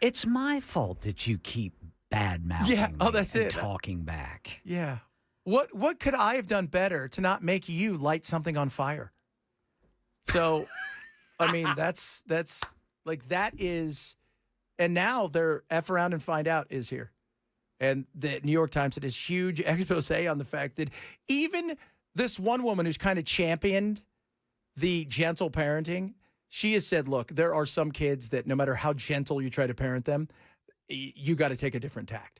It's my fault that you keep bad-mouthing me that's and it. talking back. Yeah. What could I have done better to not make you light something on fire? So, I mean, that's like that is, and now their F around and find out is here. And the New York Times did this huge expose on the fact that even this one woman who's kind of championed the gentle parenting, she has said, look, there are some kids that no matter how gentle you try to parent them, you got to take a different tact.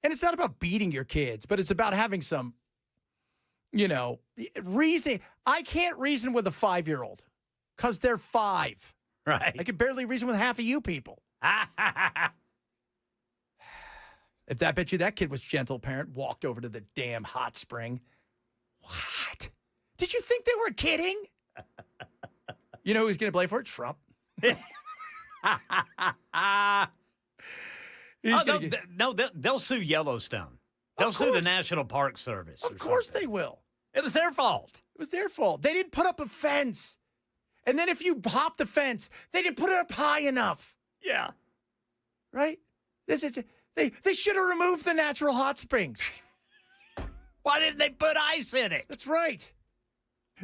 And it's not about beating your kids, but it's about having some reason. I can't reason with a 5-year-old because they're 5. Right. I can barely reason with half of you people. If I bet you that kid was gentle parent, walked over to the damn hot spring. What? Did you think they were kidding? You know who's going to play for it? Trump. They'll sue Yellowstone. They'll sue the National Park Service. Of course they will. It was their fault. It was their fault. They didn't put up a fence. And then if you hop the fence, they didn't put it up high enough. Yeah. Right? They should have removed the natural hot springs. Why didn't they put ice in it? That's right.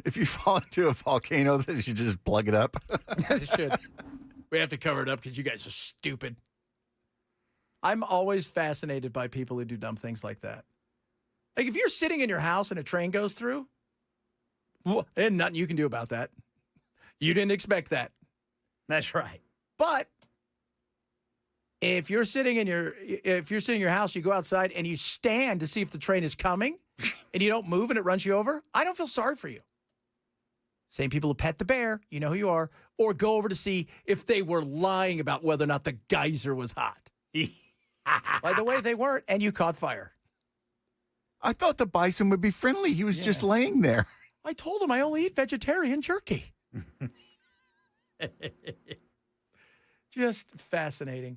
If you fall into a volcano, then you should just plug it up. They should. We have to cover it up because you guys are stupid. I'm always fascinated by people who do dumb things like that. Like if you're sitting in your house and a train goes through, there's nothing you can do about that. You didn't expect that. That's right. But if you're sitting in your house, you go outside and you stand to see if the train is coming and you don't move and it runs you over, I don't feel sorry for you. Same people who pet the bear, you know who you are, or go over to see if they were lying about whether or not the geyser was hot. By the way, they weren't, and you caught fire. I thought the bison would be friendly. He was just laying there. I told him I only eat vegetarian jerky. Just fascinating.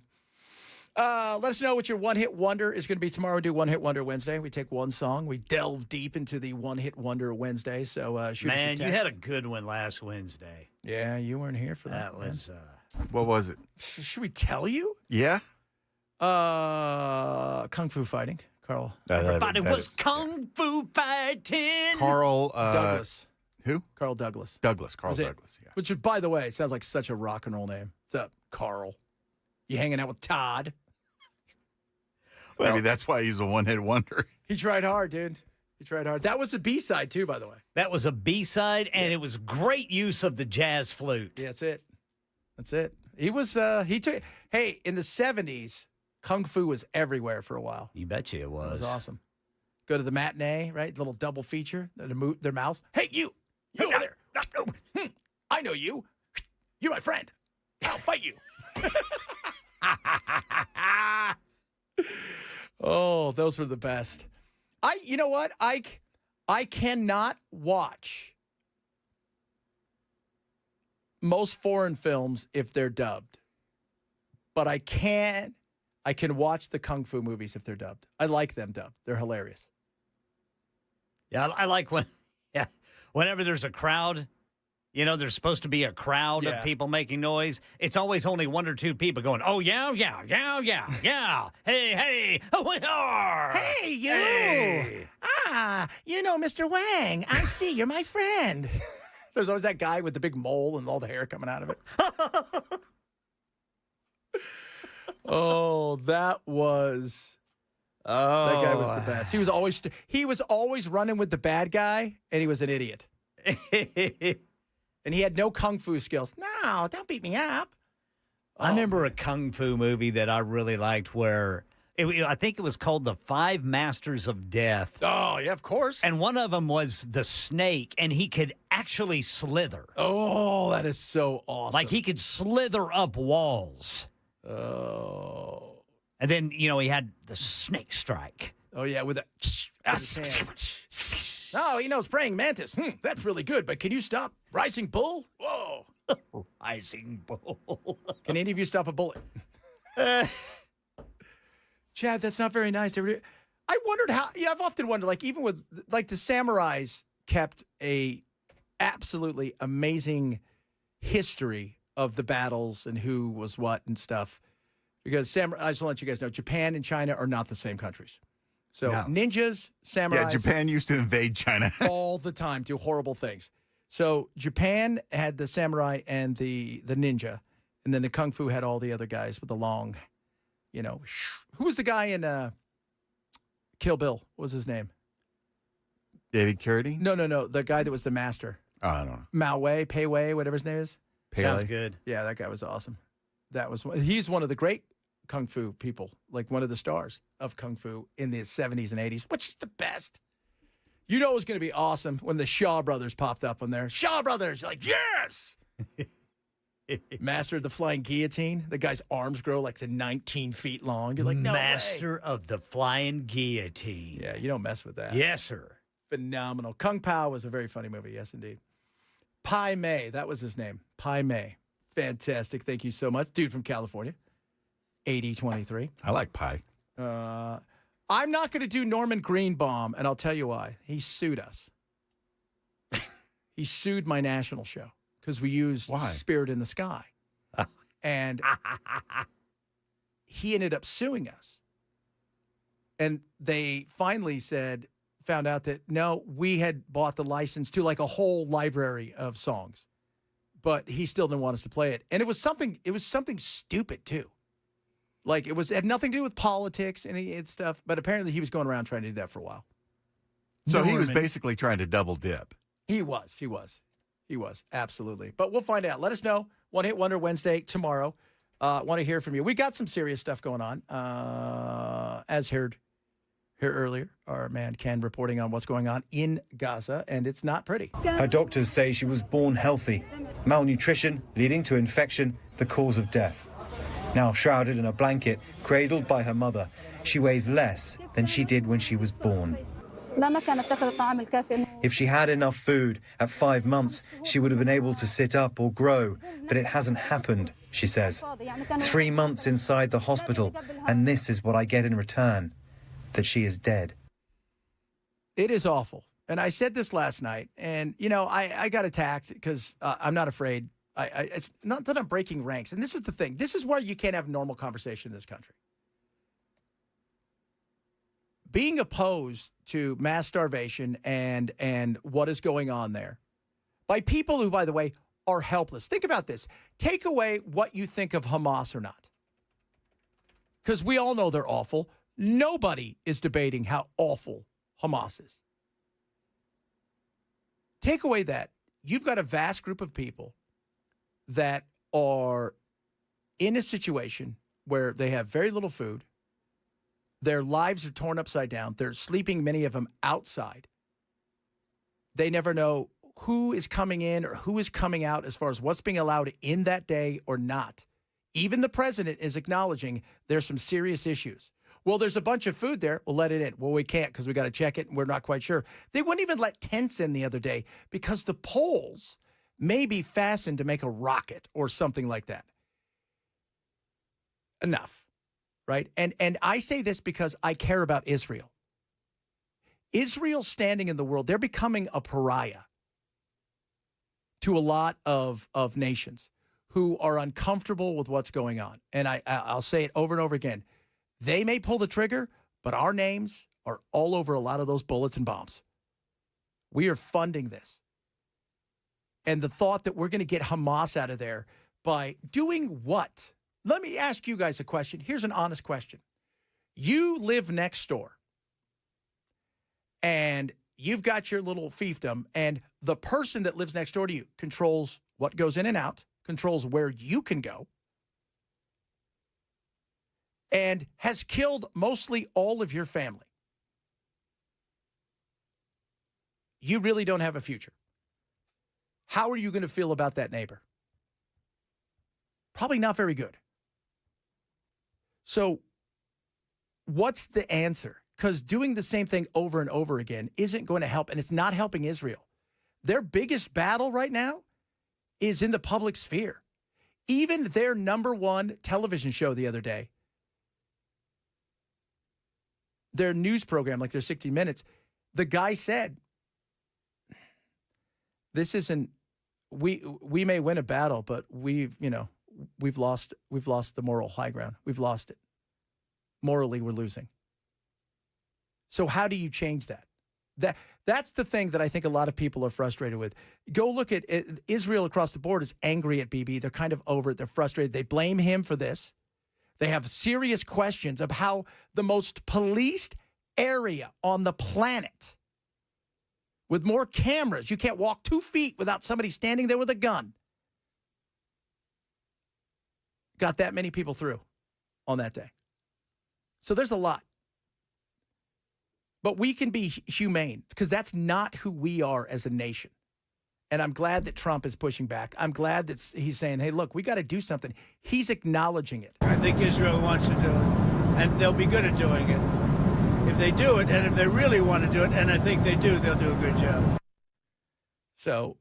Let us know what your one-hit wonder is going to be tomorrow. We do One-Hit Wonder Wednesday. We take one song. We delve deep into the One-Hit Wonder Wednesday. So shoot us a text. Man, you had a good one last Wednesday. Yeah, you weren't here for that. That was... What was it? Should we tell you? Yeah. Kung Fu fighting. Carl. Everybody was Kung Fu fighting. Carl... Douglas. Who? Carl Douglas. Carl Was it? Douglas, yeah. Which, by the way, sounds like such a rock and roll name. What's up, Carl? You hanging out with Todd? Maybe that's why he's a one-hit wonder. He tried hard, dude. He tried hard. That was a B-side, too, by the way. That was a B-side, and it was great use of the jazz flute. Yeah, that's it. That's it. He was, hey, in the 70s, Kung Fu was everywhere for a while. You bet you it was. It was awesome. Go to the matinee, right? Little double feature. Their mouths. Hey, you over there. I know you. You're my friend. I'll fight you. Oh, those were the best. You know what? I cannot watch most foreign films if they're dubbed. But I can watch the Kung Fu movies if they're dubbed. I like them dubbed. They're hilarious. Yeah, I like whenever there's a crowd, there's supposed to be a crowd of people making noise. It's always only one or two people going, oh, yeah, yeah, yeah, yeah, yeah. Hey, hey, oh, we are. Hey, you. Hey. Mr. Wang. I see. You're my friend. There's always that guy with the big mole and all the hair coming out of it. Oh, that guy was the best. He was always running with the bad guy, and he was an idiot. And he had no kung fu skills. No, don't beat me up. I remember a kung fu movie that I really liked where I think it was called The Five Masters of Death. Oh, yeah, of course. And one of them was the snake, and he could actually slither. Oh, that is so awesome. Like he could slither up walls. Oh. And then, he had the snake strike. Oh, yeah, with that. Oh, he knows praying mantis. That's really good, but can you stop rising bull? Whoa. Rising bull. Can any of you stop a bullet? Chad, that's not very nice. I wondered how, I've often wondered, like, even with, like, the samurais kept a absolutely amazing history of the battles and who was what and stuff. Because I just want to let you guys know, Japan and China are not the same countries. So ninjas, samurais. Yeah, Japan used to invade China. all the time, do horrible things. So Japan had the samurai and the ninja. And then the kung fu had all the other guys with the long, Who was the guy in Kill Bill? What was his name? David Carradine? No. The guy that was the master. Oh, I don't know. Mao Wei, Pei Wei, whatever his name is. Sounds good. Yeah, that guy was awesome. He's one of the great kung fu people, like one of the stars of kung fu in the 70s and 80s, which is the best. You know it was going to be awesome when the Shaw Brothers popped up on there. Shaw Brothers, you're like, yes! Master of the Flying Guillotine. The guy's arms grow like to 19 feet long. You're like, no Master way. of the Flying Guillotine. Yeah, you don't mess with that. Yes, sir. Phenomenal. Kung Pao was a very funny movie. Yes, indeed. Pai Mei. That was his name. Pai Mei. Fantastic. Thank you so much. Dude from California. 8023. I like pie. I'm not going to do Norman Greenbaum, and I'll tell you why. He sued us. He sued my national show because we used Spirit in the Sky. And he ended up suing us. And they finally found out that, no, we had bought the license to like a whole library of songs. But he still didn't want us to play it. And it was something stupid, too. Like, it had nothing to do with politics and stuff, but apparently he was going around trying to do that for a while. So he was basically trying to double dip. He was, absolutely. But we'll find out. Let us know. One Hit Wonder Wednesday tomorrow. Want to hear from you. We got some serious stuff going on, as heard here earlier. Our man Ken reporting on what's going on in Gaza, and it's not pretty. Her doctors say she was born healthy. Malnutrition leading to infection, the cause of death. Now shrouded in a blanket, cradled by her mother, she weighs less than she did when she was born. If she had enough food, at 5 months, she would have been able to sit up or grow, but it hasn't happened, she says. 3 months inside the hospital, and this is what I get in return, that she is dead. It is awful. And I said this last night, and, you know, I got attacked because I'm not afraid. It's not that I'm breaking ranks. And this is the thing. This is why you can't have normal conversation in this country. Being opposed to mass starvation and what is going on there by people who, by the way, are helpless. Think about this. Take away what you think of Hamas or not. Because we all know they're awful. Nobody is debating how awful Hamas is. Take away that. You've got a vast group of people that are in a situation where they have very little food. Their lives are torn upside down. They're sleeping, many of them, outside. They never know who is coming in or who is coming out as far as what's being allowed in that day or not. Even the president is acknowledging there's some serious issues. Well, there's a bunch of food there. We'll let it in. Well, we can't because we got to check it, and we're not quite sure. They wouldn't even let tents in the other day because the poles may be fastened to make a rocket or something like that. Enough, right? And I say this because I care about Israel. Israel standing in the world, they're becoming a pariah to a lot of nations who are uncomfortable with what's going on. And I'll say it over and over again. They may pull the trigger, but our names are all over a lot of those bullets and bombs. We are funding this. And the thought that we're going to get Hamas out of there by doing what? Let me ask you guys a question. Here's an honest question. You live next door, and you've got your little fiefdom, and the person that lives next door to you controls what goes in and out, controls where you can go, and has killed mostly all of your family. You really don't have a future. How are you going to feel about that neighbor? Probably not very good. So what's the answer? Because doing the same thing over and over again isn't going to help, and it's not helping Israel. Their biggest battle right now is in the public sphere. Even their #1 television show the other day, their news program, like their 60 Minutes, the guy said, this isn't, we may win a battle, but we've lost the moral high ground. We've lost it. Morally, we're losing. So how do you change that? That's the thing that I think a lot of people are frustrated with. Go look at it. Israel across the board is angry at Bibi. They're kind of over it. They're frustrated. They blame him for this. They have serious questions of how the most policed area on the planet, with more cameras, you can't walk 2 feet without somebody standing there with a gun, got that many people through on that day. So there's a lot. But we can be humane because that's not who we are as a nation. And I'm glad that Trump is pushing back. I'm glad that he's saying, hey, look, we got to do something. He's acknowledging it. I think Israel wants to do it, and they'll be good at doing it. If they do it, and if they really want to do it, and I think they do, they'll do a good job. So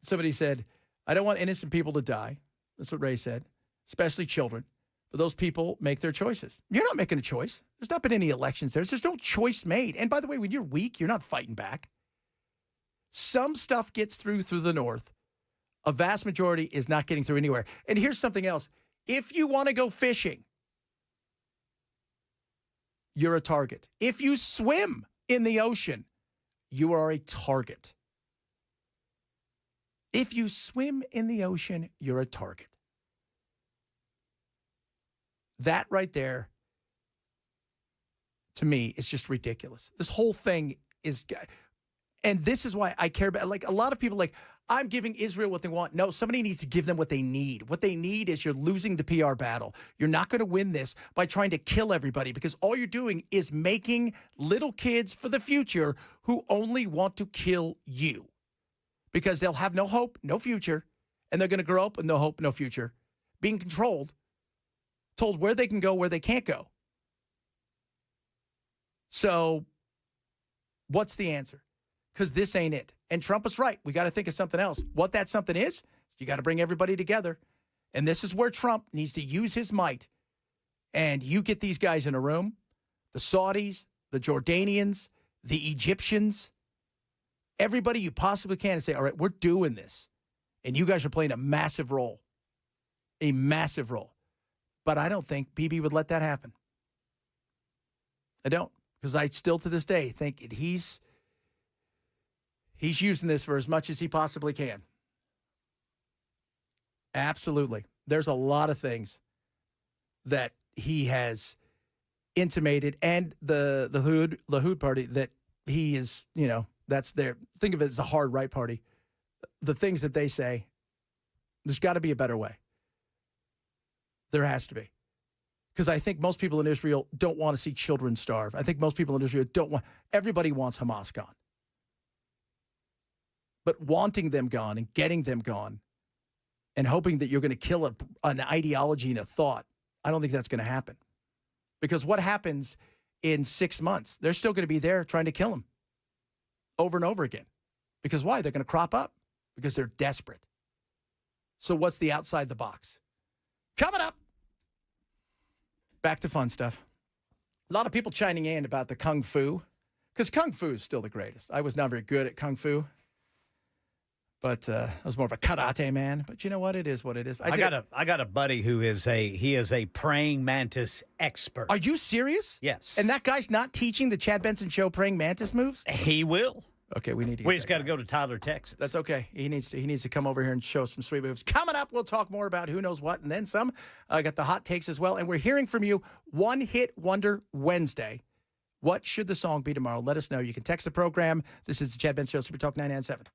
somebody said, I don't want innocent people to die. That's what Ray said, especially children. But those people make their choices. You're not making a choice. There's not been any elections there. There's no choice made. And by the way, when you're weak, you're not fighting back. Some stuff gets through the North. A vast majority is not getting through anywhere. And here's something else. If you want to go fishing, you're a target. If you swim in the ocean, you are a target. If you swim in the ocean, you're a target. That right there, to me, is just ridiculous. This whole thing is, and this is why I care about, like, a lot of people like, I'm giving Israel what they want. No, somebody needs to give them what they need. What they need is you're losing the PR battle. You're not going to win this by trying to kill everybody because all you're doing is making little kids for the future who only want to kill you because they'll have no hope, no future, and they're going to grow up with no hope, no future, being controlled, told where they can go, where they can't go. So what's the answer? Because this ain't it. And Trump is right. We got to think of something else. What that something is, you got to bring everybody together. And this is where Trump needs to use his might. And you get these guys in a room, the Saudis, the Jordanians, the Egyptians, everybody you possibly can, and say, all right, we're doing this. And you guys are playing a massive role. A massive role. But I don't think Bibi would let that happen. I don't. Because I still, to this day, think he's using this for as much as he possibly can. Absolutely. There's a lot of things that he has intimated, and the Lahoud party that he is, that's their, think of it as a hard right party. The things that they say, there's got to be a better way. There has to be. Because I think most people in Israel don't want to see children starve. I think most people in Israel everybody wants Hamas gone. But wanting them gone and getting them gone and hoping that you're going to kill an ideology and a thought, I don't think that's going to happen. Because what happens in 6 months? They're still going to be there trying to kill them over and over again. Because why? They're going to crop up. Because they're desperate. So what's the outside the box? Coming up. Back to fun stuff. A lot of people chiming in about the Kung Fu. Because Kung Fu is still the greatest. I was not very good at Kung Fu. But I was more of a karate man. But you know what? It is what it is. I got a buddy who is a praying mantis expert. Are you serious? Yes. And that guy's not teaching the Chad Benson Show praying mantis moves? He will. Okay, we need to. We just got to go to Tyler, Texas. That's okay. He needs to come over here and show some sweet moves. Coming up, we'll talk more about who knows what, and then some. I got the hot takes as well, and we're hearing from you. One Hit Wonder Wednesday. What should the song be tomorrow? Let us know. You can text the program. This is the Chad Benson Show, Super Talk 997.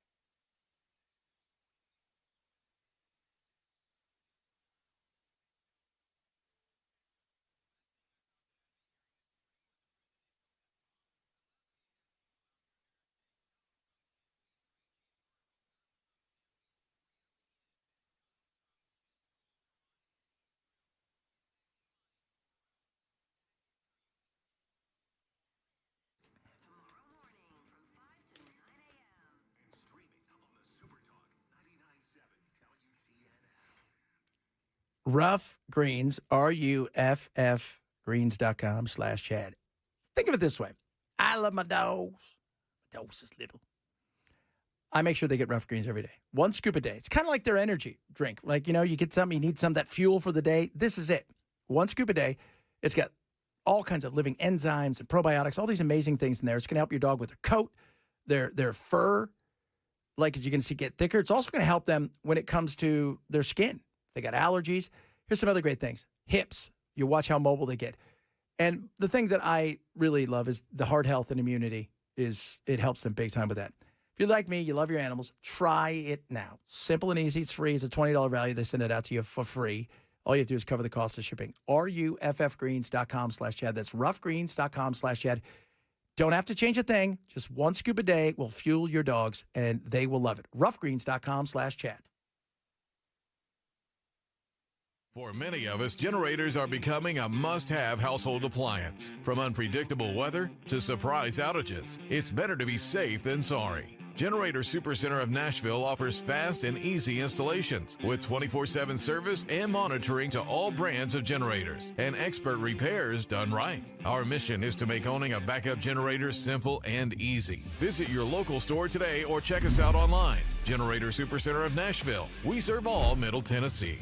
Rough Greens, RUFF greens.com/Chad. Think of it this way. I love my dogs. My dogs is little. I make sure they get Rough Greens every day. 1 scoop a day. It's kind of like their energy drink. Like, you get something, you need some, that fuel for the day. This is it. 1 scoop a day. It's got all kinds of living enzymes and probiotics, all these amazing things in there. It's going to help your dog with their coat, their fur, like as you can see, get thicker. It's also going to help them when it comes to their skin. They got allergies. Here's some other great things. Hips. You watch how mobile they get. And the thing that I really love is the heart health and immunity. It helps them big time with that. If you're like me, you love your animals, try it now. Simple and easy. It's free. It's a $20 value. They send it out to you for free All you have to do is cover the cost of shipping. ruffgreens.com/Chad. That's ruffgreens.com/Chad. Don't have to change a thing. Just one scoop a day will fuel your dogs, and they will love it. ruffgreens.com/Chad. For many of us, generators are becoming a must-have household appliance. From unpredictable weather to surprise outages, it's better to be safe than sorry. Generator Supercenter of Nashville offers fast and easy installations with 24/7 service and monitoring to all brands of generators and expert repairs done right. Our mission is to make owning a backup generator simple and easy. Visit your local store today or check us out online. Generator Supercenter of Nashville. We serve all Middle Tennessee.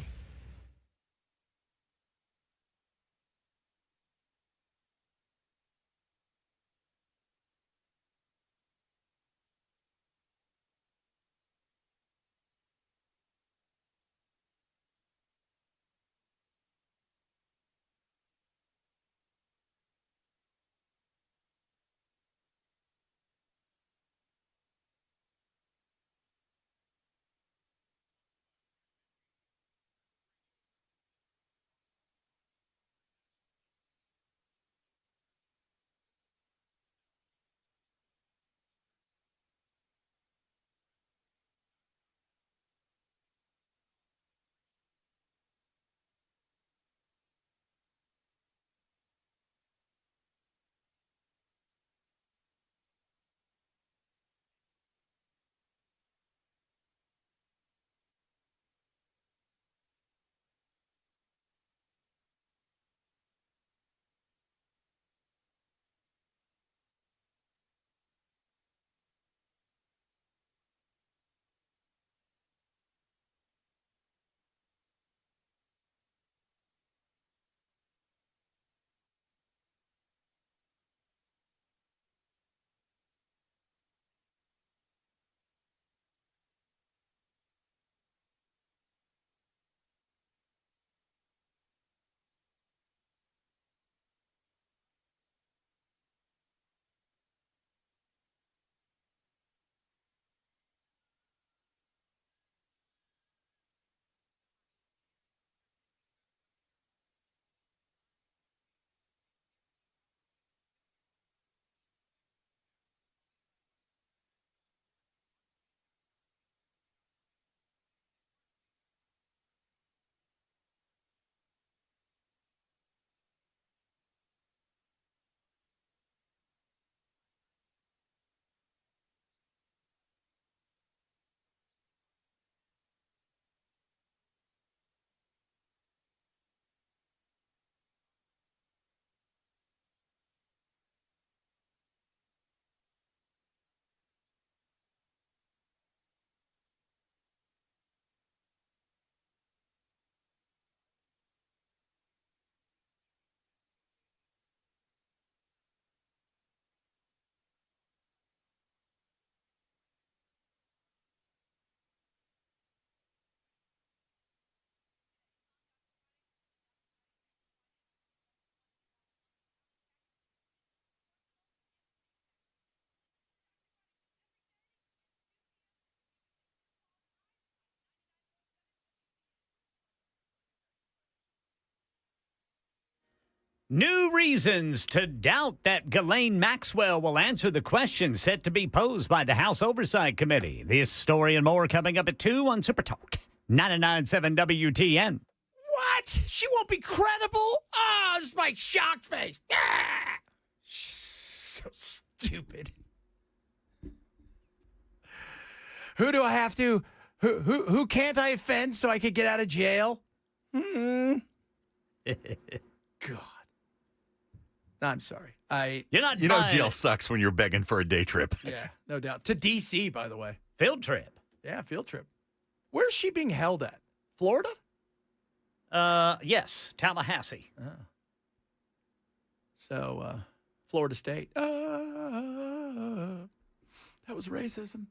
New reasons to doubt that Ghislaine Maxwell will answer the question set to be posed by the House Oversight Committee. This story and more coming up at 2 on Super Talk 99.7 WTN. What? She won't be credible? Oh, this is my shocked face. Ah! So stupid. Who do I have to? Who can't I offend so I could get out of jail? God. I'm sorry. You're not. You know, jail sucks when you're begging for a day trip. Yeah, no doubt. To D.C., by the way. Field trip. Yeah, field trip. Where's she being held at? Florida? Yes, Tallahassee. Oh. So, Florida State. That was racism.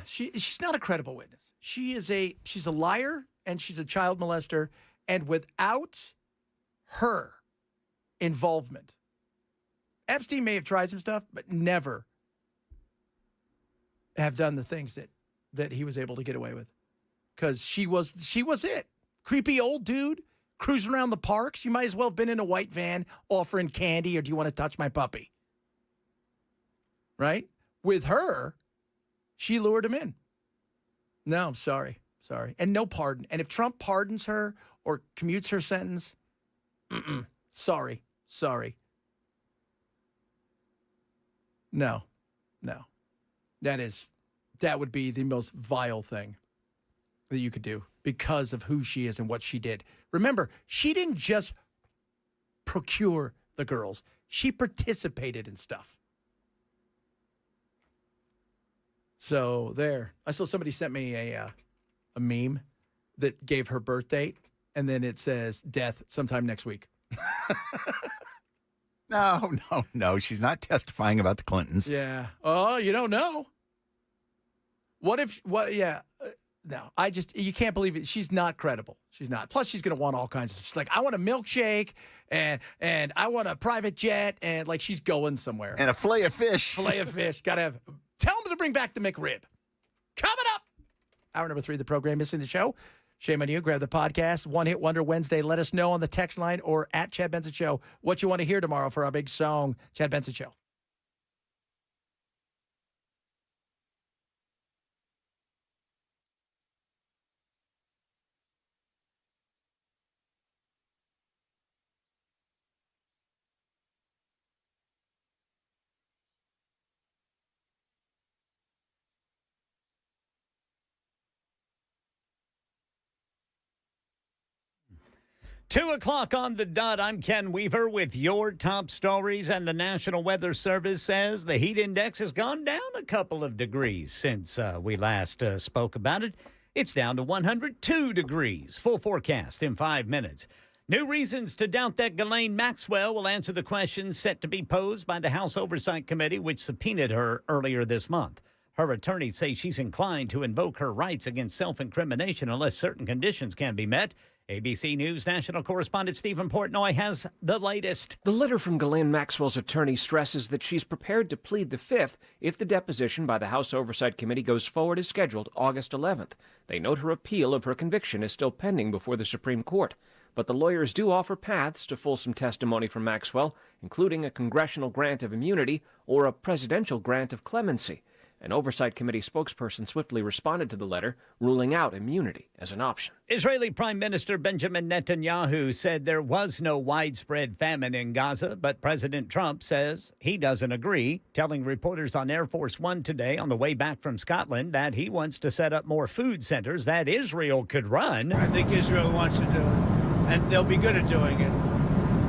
She's not a credible witness. She's a liar and she's a child molester, and without her involvement, Epstein may have tried some stuff, but never have done the things that he was able to get away with, because she was it. Creepy old dude cruising around the parks. You might as well have been in a white van offering candy or do you want to touch my puppy? Right? With her, she lured him in. No, sorry. And no pardon. And if Trump pardons her or commutes her sentence, sorry. No. That would be the most vile thing that you could do because of who she is and what she did. Remember, she didn't just procure the girls. She participated in stuff. So there. I saw somebody sent me a meme that gave her birth date, and then it says death sometime next week. No. She's not testifying about the Clintons. Yeah. Oh, you don't know. No, you can't believe it. She's not credible. She's not. Plus, she's going to want all kinds of, she's like, I want a milkshake and I want a private jet. And like, she's going somewhere. And a fillet of fish. Got to have, tell them to bring back the McRib. Coming up. Hour number 3 of the program, missing the show. Shame on you. Grab the podcast. One Hit Wonder Wednesday. Let us know on the text line or at Chad Benson Show what you want to hear tomorrow for our big song, Chad Benson Show. Two o'clock on the dot. I'm Ken Weaver with your top stories, and the National Weather Service says the heat index has gone down a couple of degrees since we last spoke about it. It's down to 102 degrees. Full forecast in 5 minutes. New reasons to doubt that Ghislaine Maxwell will answer the questions set to be posed by the House Oversight Committee, which subpoenaed her earlier this month. Her attorneys say she's inclined to invoke her rights against self-incrimination unless certain conditions can be met. ABC News national correspondent Stephen Portnoy has the latest. The letter from Ghislaine Maxwell's attorney stresses that she's prepared to plead the Fifth if the deposition by the House Oversight Committee goes forward as scheduled August 11th. They note her appeal of her conviction is still pending before the Supreme Court. But the lawyers do offer paths to fulsome testimony from Maxwell, including a congressional grant of immunity or a presidential grant of clemency. An Oversight Committee spokesperson swiftly responded to the letter, ruling out immunity as an option. Israeli Prime Minister Benjamin Netanyahu said there was no widespread famine in Gaza, but President Trump says he doesn't agree, telling reporters on Air Force One today on the way back from Scotland that he wants to set up more food centers that Israel could run. I think Israel wants to do it, and they'll be good at doing it.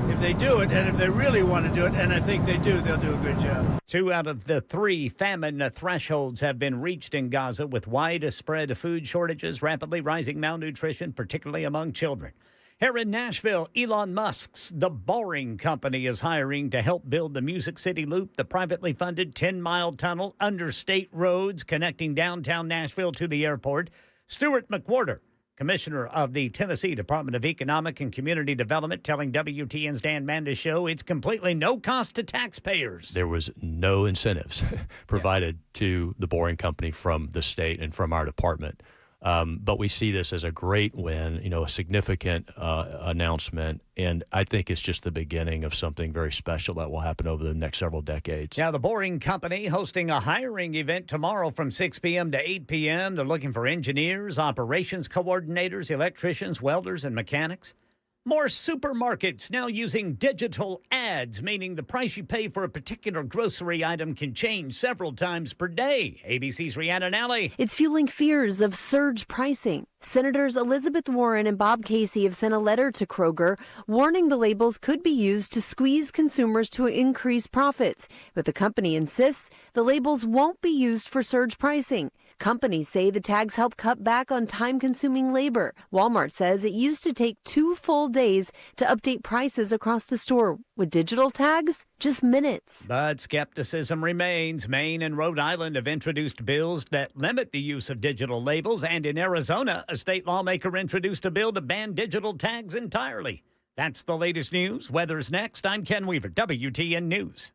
If they do it, and if they really want to do it, and I think they do, they'll do a good job. 2 out of the 3 famine thresholds have been reached in Gaza, with widespread food shortages, rapidly rising malnutrition, particularly among children. Here in Nashville, Elon Musk's The Boring Company is hiring to help build the Music City Loop, the privately funded 10-mile tunnel under state roads connecting downtown Nashville to the airport. Stuart McWhorter, Commissioner of the Tennessee Department of Economic and Community Development, telling WTN's Dan Mandis Show it's completely no cost to taxpayers. There was no incentives provided to the Boring Company from the state and from our department. But we see this as a great win, a significant announcement, and I think it's just the beginning of something very special that will happen over the next several decades. Now, the Boring Company hosting a hiring event tomorrow from 6 p.m. to 8 p.m. They're looking for engineers, operations coordinators, electricians, welders, and mechanics. More supermarkets now using digital ads, meaning the price you pay for a particular grocery item can change several times per day. ABC's Rhiannon Alley. It's fueling fears of surge pricing. Senators Elizabeth Warren and Bob Casey have sent a letter to Kroger warning the labels could be used to squeeze consumers to increase profits. But the company insists the labels won't be used for surge pricing. Companies say the tags help cut back on time-consuming labor. Walmart says it used to take 2 full days to update prices across the store. With digital tags, just minutes. But skepticism remains. Maine and Rhode Island have introduced bills that limit the use of digital labels. And in Arizona, a state lawmaker introduced a bill to ban digital tags entirely. That's the latest news. Weather's next. I'm Ken Weaver, WTN News.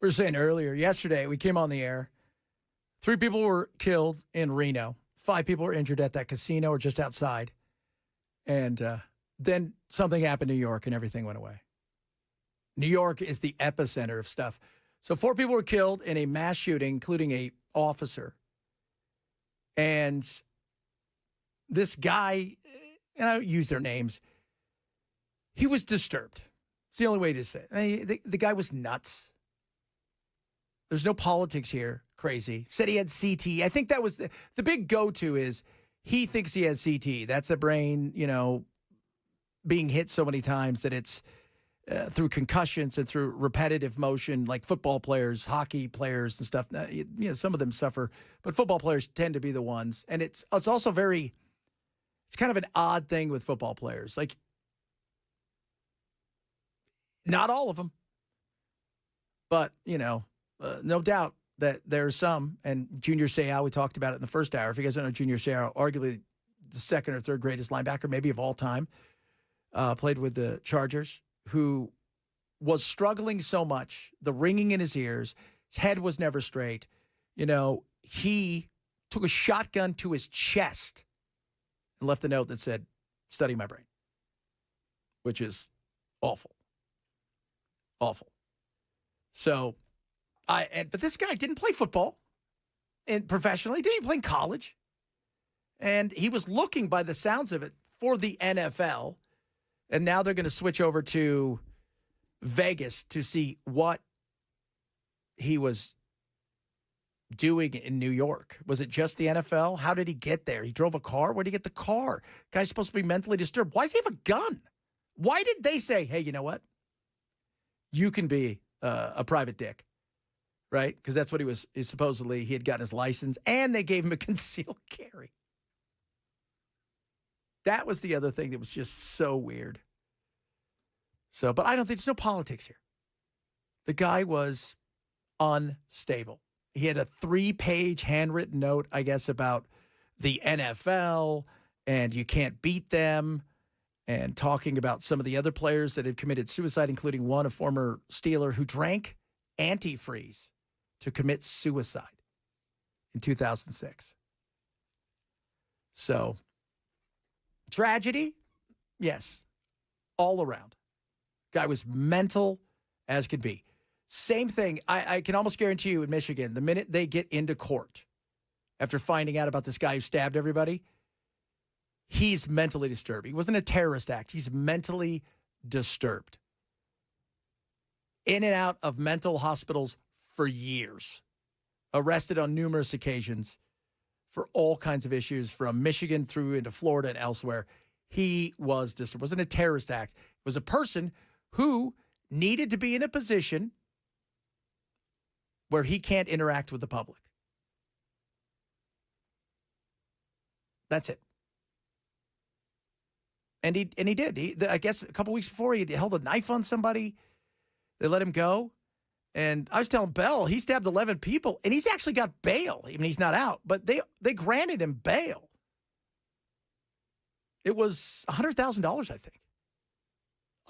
We were saying earlier, yesterday, we came on the air. 3 people were killed in Reno. 5 people were injured at that casino or just outside. And then something happened in New York and everything went away. New York is the epicenter of stuff. So 4 people were killed in a mass shooting, including a officer. And this guy, and I use their names, he was disturbed. It's the only way to say it. The guy was nuts. There's no politics here. Crazy. Said he had CT. I think that was the big go-to is he thinks he has CT. That's the brain, being hit so many times that it's through concussions and through repetitive motion, like football players, hockey players and stuff. Some of them suffer, but football players tend to be the ones. And it's also it's kind of an odd thing with football players. Like, not all of them, but, no doubt that there's some, and Junior Seau, we talked about it in the first hour. If you guys don't know Junior Seau, arguably the second or third greatest linebacker, maybe of all time, played with the Chargers, who was struggling so much, the ringing in his ears, his head was never straight. He took a shotgun to his chest and left a note that said, "Study my brain," which is awful. Awful. So, but this guy didn't play football and professionally. Didn't even play in college. And he was looking, by the sounds of it, for the NFL. And now they're going to switch over to Vegas to see what he was doing in New York. Was it just the NFL? How did he get there? He drove a car? Where did he get the car? Guy's supposed to be mentally disturbed. Why does he have a gun? Why did they say, hey, you know what? You can be a private dick, right? Because that's what supposedly he had gotten his license, and they gave him a concealed carry. That was the other thing that was just so weird. So, but I don't think there's no politics here. The guy was unstable. He had a 3-page handwritten note, I guess, about the NFL and you can't beat them, and talking about some of the other players that had committed suicide, including one, a former Steeler, who drank antifreeze to commit suicide in 2006. So, tragedy, yes, all around. Guy was mental as could be. Same thing, I can almost guarantee you in Michigan, the minute they get into court after finding out about this guy who stabbed everybody, he's mentally disturbed. He wasn't a terrorist act. He's mentally disturbed. In and out of mental hospitals for years. Arrested on numerous occasions for all kinds of issues, from Michigan through into Florida and elsewhere. He was disturbed. It wasn't a terrorist act. It was a person who needed to be in a position where he can't interact with the public. That's it. And he did. I guess a couple weeks before, he held a knife on somebody. They let him go. And I was telling Bell, he stabbed 11 people, and he's actually got bail. I mean, he's not out, but they granted him bail. It was $100,000, I think.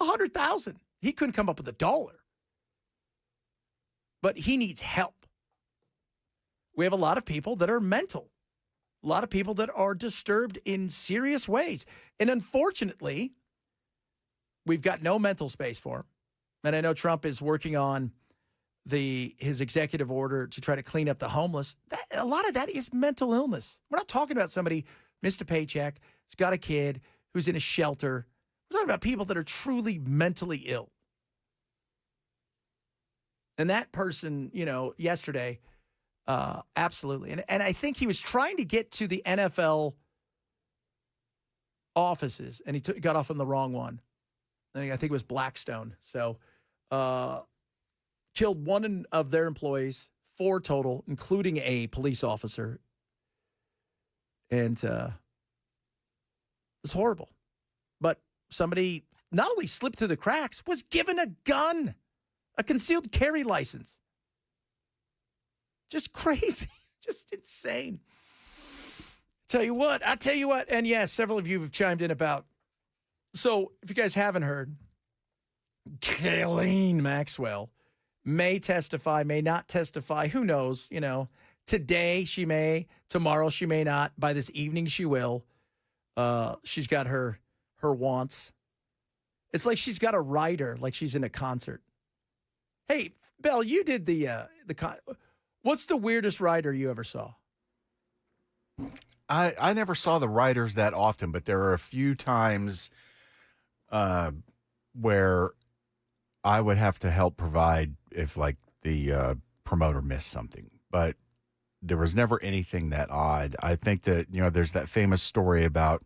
$100,000. He couldn't come up with $1. But he needs help. We have a lot of people that are mental. A lot of people that are disturbed in serious ways. And unfortunately, we've got no mental space for him. And I know Trump is working on his executive order to try to clean up the homeless. A lot of that is mental illness. We're not talking about somebody missed a paycheck, has got a kid, who's in a shelter. We're talking about people that are truly mentally ill. And that person, yesterday, absolutely. And I think he was trying to get to the NFL offices, and he got off on the wrong one. I think it was Blackstone. So, killed one of their employees, 4 total, including a police officer. And it's horrible. But somebody not only slipped through the cracks, was given a gun, a concealed carry license. Just crazy, just insane. I tell you what, and yes, several of you have chimed in about, so if you guys haven't heard, Ghislaine Maxwell may testify, may not testify. Who knows? You know, today she may, tomorrow she may not. By this evening she will. She's got her wants. It's like she's got a rider, like she's in a concert. Hey, Belle, you did what's the weirdest rider you ever saw? I never saw the riders that often, but there are a few times where I would have to help provide if like the promoter missed something, but there was never anything that odd. I think that, you know, there's that famous story about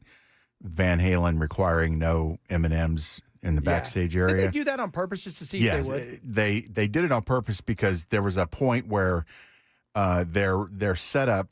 Van Halen requiring no M&Ms in the backstage area. Did they do that on purpose just to see if they would? They did it on purpose because there was a point where their setup,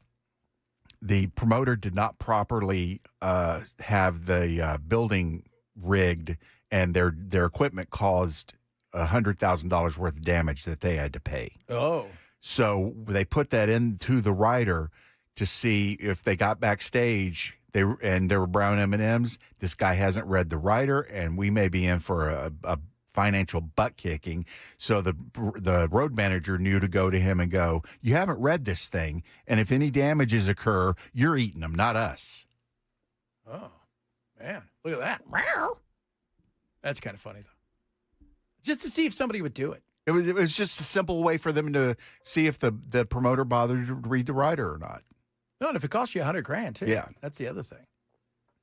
the promoter did not properly have the building rigged, and their equipment caused $100,000 worth of damage that they had to pay. Oh. So they put that into the rider to see if they got backstage. There were brown M&Ms. This guy hasn't read the rider, and we may be in for a financial butt kicking. So the road manager knew to go to him and go, "You haven't read this thing, and if any damages occur, you're eating them, not us." Oh, man, look at that! Meow. That's kind of funny though. Just to see if somebody would do it. It was just a simple way for them to see if the promoter bothered to read the rider or not. No, and if it costs you $100,000 too, yeah, that's the other thing.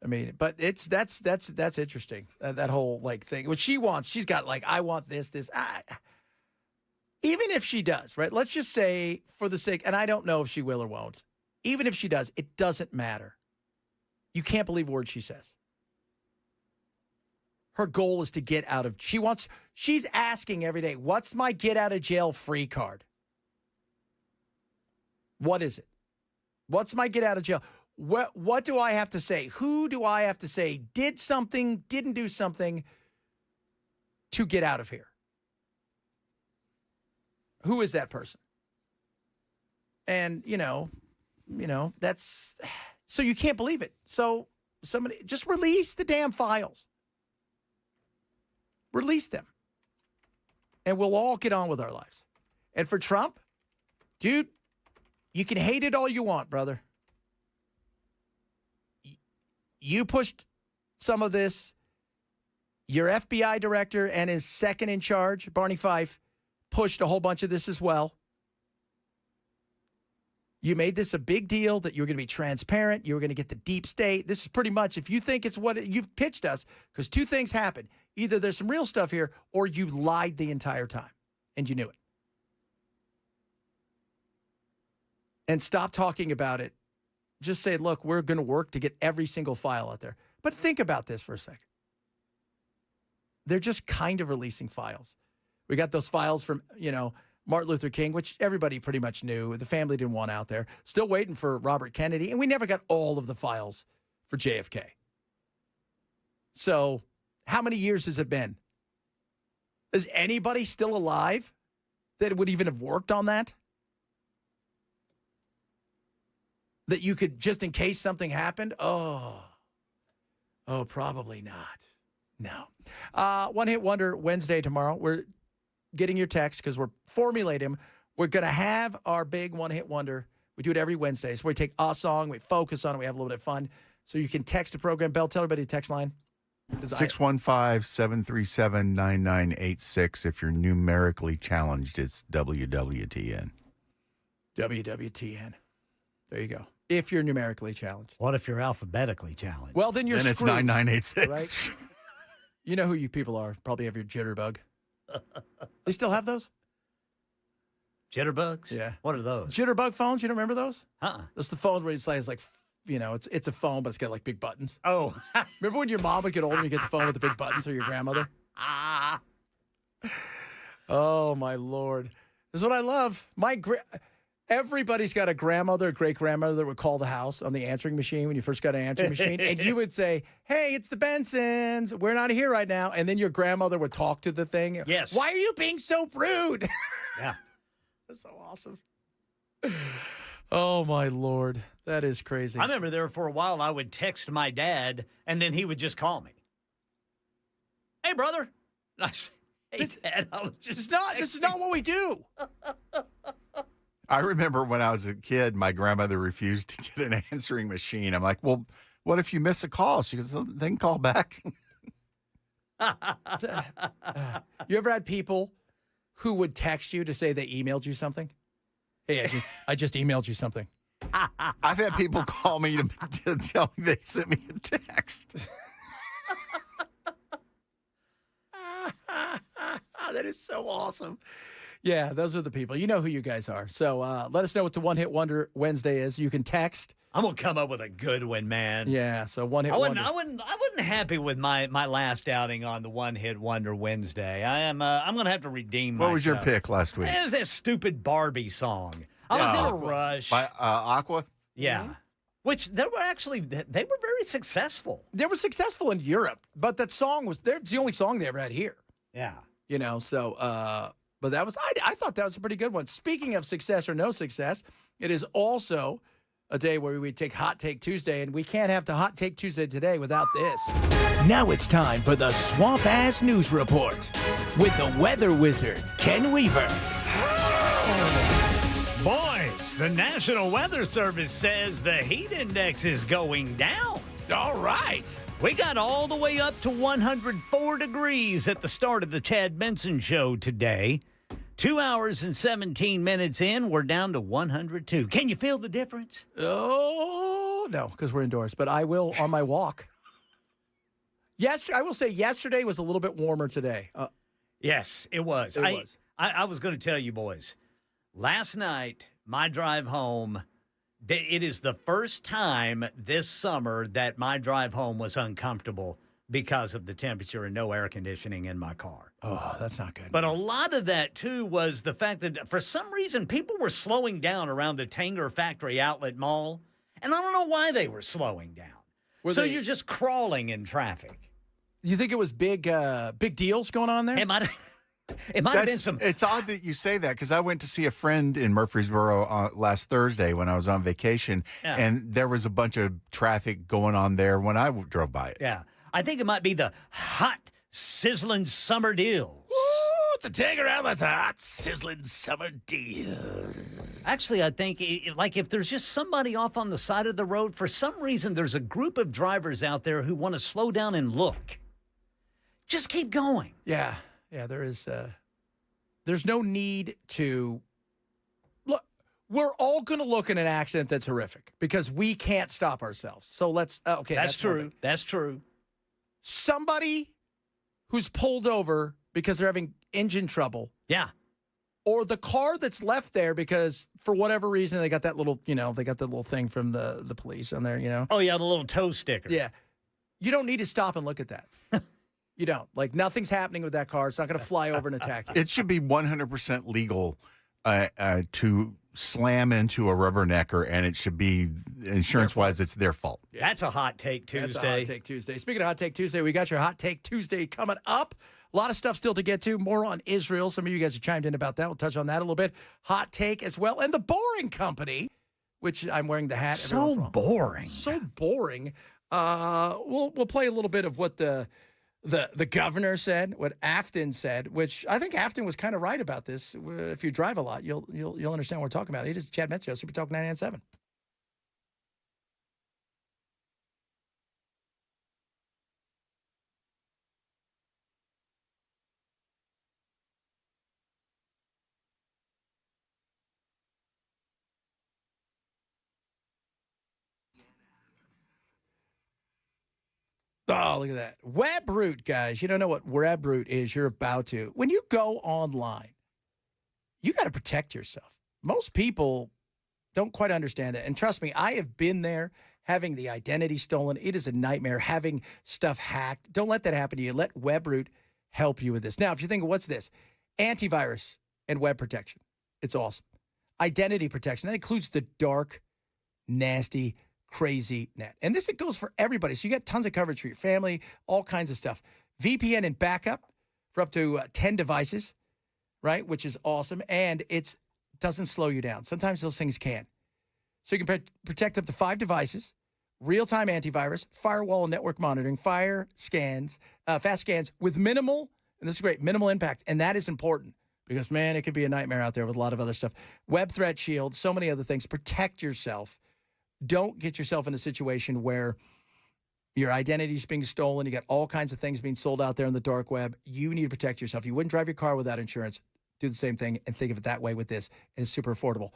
I mean, but that's interesting. That whole like thing. What she wants, she's got like, I want this. Even if she does, right? Let's just say for the sake, and I don't know if she will or won't. Even if she does, it doesn't matter. You can't believe a word she says. Her goal is to get out of. She's asking every day, "What's my get out of jail free card? What is it? What's my get out of jail? What do I have to say? Who do I have to say did something, didn't do something to get out of here? Who is that person?" And, you know, that's, so you can't believe it. So somebody, just release the damn files. Release them. And we'll all get on with our lives. And for Trump, dude, you can hate it all you want, brother. You pushed some of this. Your FBI director and his second in charge, Barney Fife, pushed a whole bunch of this as well. You made this a big deal that you were going to be transparent. You were going to get the deep state. This is pretty much, if you think it's what you've pitched us, because two things happen. Either there's some real stuff here, or you lied the entire time, and you knew it. And stop talking about it. Just say, look, we're going to work to get every single file out there. But think about this for a second. They're just kind of releasing files. We got those files from, Martin Luther King, which everybody pretty much knew. The family didn't want out there. Still waiting for Robert Kennedy. And we never got all of the files for JFK. So how many years has it been? Is anybody still alive that would even have worked on that? That you could, just in case something happened? Oh, probably not. No. One Hit Wonder Wednesday tomorrow. We're getting your text because we're formulating them. We're going to have our big One Hit Wonder. We do it every Wednesday. So we take a song, we focus on it, we have a little bit of fun. So you can text the program. Bell, tell everybody the text line. 615-737-9986. If you're numerically challenged, it's WWTN. WWTN. There you go. If you're numerically challenged. What if you're alphabetically challenged? Well, then you're screwed. It's 9986. Right? You know who you people are. Probably have your jitterbug. They still have those? Jitterbugs? Yeah. What are those? Jitterbug phones? You don't remember those? Uh-uh. That's the phone where it's like, it's a phone, but it's got like big buttons. Oh. Remember when your mom would get older and you get the phone with the big buttons, or your grandmother? Oh, my Lord. This is what I love. Everybody's got a grandmother, a great-grandmother that would call the house on the answering machine when you first got an answering machine. And you would say, "Hey, it's the Bensons. We're not here right now." And then your grandmother would talk to the thing. Yes. "Why are you being so rude?" Yeah. That's so awesome. Oh, my Lord. That is crazy. I remember there for a while I would text my dad, and then he would just call me. "Hey, brother." This is not what we do. I remember when I was a kid, my grandmother refused to get an answering machine. I'm like, well, what if you miss a call? She goes, they can call back. You ever had people who would text you to say they emailed you something? Hey, I just emailed you something. I've had people call me to tell me they sent me a text. That is so awesome. Yeah, those are the people. You know who you guys are. So let us know what the One Hit Wonder Wednesday is. You can text. I'm gonna come up with a good one, man. Yeah, so One Hit Wonder. I wasn't happy with my last outing on the One Hit Wonder Wednesday. I'm gonna have to redeem myself. What was your pick last week? It was that stupid Barbie song. I was in a rush. By Aqua? Yeah. Which they were very successful. They were successful in Europe, but that song it's the only song they ever had here. Yeah. You know, so but that was I thought that was a pretty good one. Speaking of success or no success, it is also a day where we take Hot Take Tuesday, and we can't have the Hot Take Tuesday today without this. Now it's time for the Swamp Ass News Report with the weather wizard, Ken Weaver. Boys, the National Weather Service says the heat index is going down. All right. We got all the way up to 104 degrees at the start of the Chad Benson Show today. 2 hours and 17 minutes in, we're down to 102. Can you feel the difference? Oh, no, because we're indoors, but I will on my walk. Yes, I will say yesterday was a little bit warmer today. Yes, it was. I was going to tell you, boys, last night, my drive home, it is the first time this summer that my drive home was uncomfortable because of the temperature and no air conditioning in my car. Oh, that's not good. But a lot of that, too, was the fact that for some reason people were slowing down around the Tanger Factory Outlet Mall, and I don't know why they were slowing down. You're just crawling in traffic. You think it was big deals going on there? It might have been some. It's odd that you say that because I went to see a friend in Murfreesboro last Thursday when I was on vacation, and there was a bunch of traffic going on there when I drove by it. Yeah. I think it might be the hot, sizzling summer deals. Ooh, the Tanger Outlet's hot, sizzling summer deal. Actually, I think, if there's just somebody off on the side of the road, for some reason, there's a group of drivers out there who want to slow down and look. Just keep going. Yeah. Yeah, there is. There's no need to look. We're all going to look at an accident that's horrific because we can't stop ourselves. So let's. Okay, that's true. That's true. Somebody who's pulled over because they're having engine trouble. Yeah. Or the car that's left there because for whatever reason they got that little, they got the little thing from the police on there, Oh yeah, the little tow sticker. Yeah. You don't need to stop and look at that. You don't. Like, nothing's happening with that car. It's not going to fly over and attack you. It should be 100% legal to slam into a rubbernecker, and it should be, insurance-wise, it's their fault. Yeah. That's a Hot Take Tuesday. That's a Hot Take Tuesday. Speaking of Hot Take Tuesday, we got your Hot Take Tuesday coming up. A lot of stuff still to get to. More on Israel. Some of you guys have chimed in about that. We'll touch on that a little bit. Hot Take as well. And the Boring Company, which I'm wearing the hat. So boring. So boring. We'll play a little bit of what the governor said, what Afton said, which I think Afton was kind of right about this. If you drive a lot, you'll understand what we're talking about. It is Chad Metz, Super Talk 99.7. Oh, look at that. WebRoot, guys. You don't know what WebRoot is. You're about to. When you go online, you got to protect yourself. Most people don't quite understand that. And trust me, I have been there having the identity stolen. It is a nightmare having stuff hacked. Don't let that happen to you. Let WebRoot help you with this. Now, if you're thinking, what's this? Antivirus and web protection. It's awesome. Identity protection. That includes the dark, nasty, crazy net. And this, it goes for everybody. So you got tons of coverage for your family, all kinds of stuff. VPN and backup for up to 10 devices, right? Which is awesome. And it doesn't slow you down. Sometimes those things can. So you can protect up to 5 devices, real-time antivirus, firewall and network monitoring, fast scans with minimal And this is great. Minimal impact. And that is important because, man, it could be a nightmare out there with a lot of other stuff. Web Threat Shield, so many other things. Protect yourself. Don't get yourself in a situation where your identity is being stolen. You got all kinds of things being sold out there on the dark web. You need to protect yourself. You wouldn't drive your car without insurance. Do the same thing and think of it that way with this. And it's super affordable.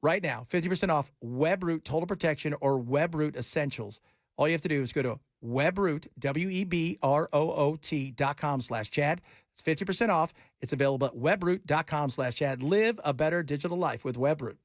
Right now, 50% off WebRoot Total Protection or WebRoot Essentials. All you have to do is go to WebRoot, WEBROOT.com/Chad. It's 50% off. It's available at webroot.com/Chad. Live a better digital life with WebRoot.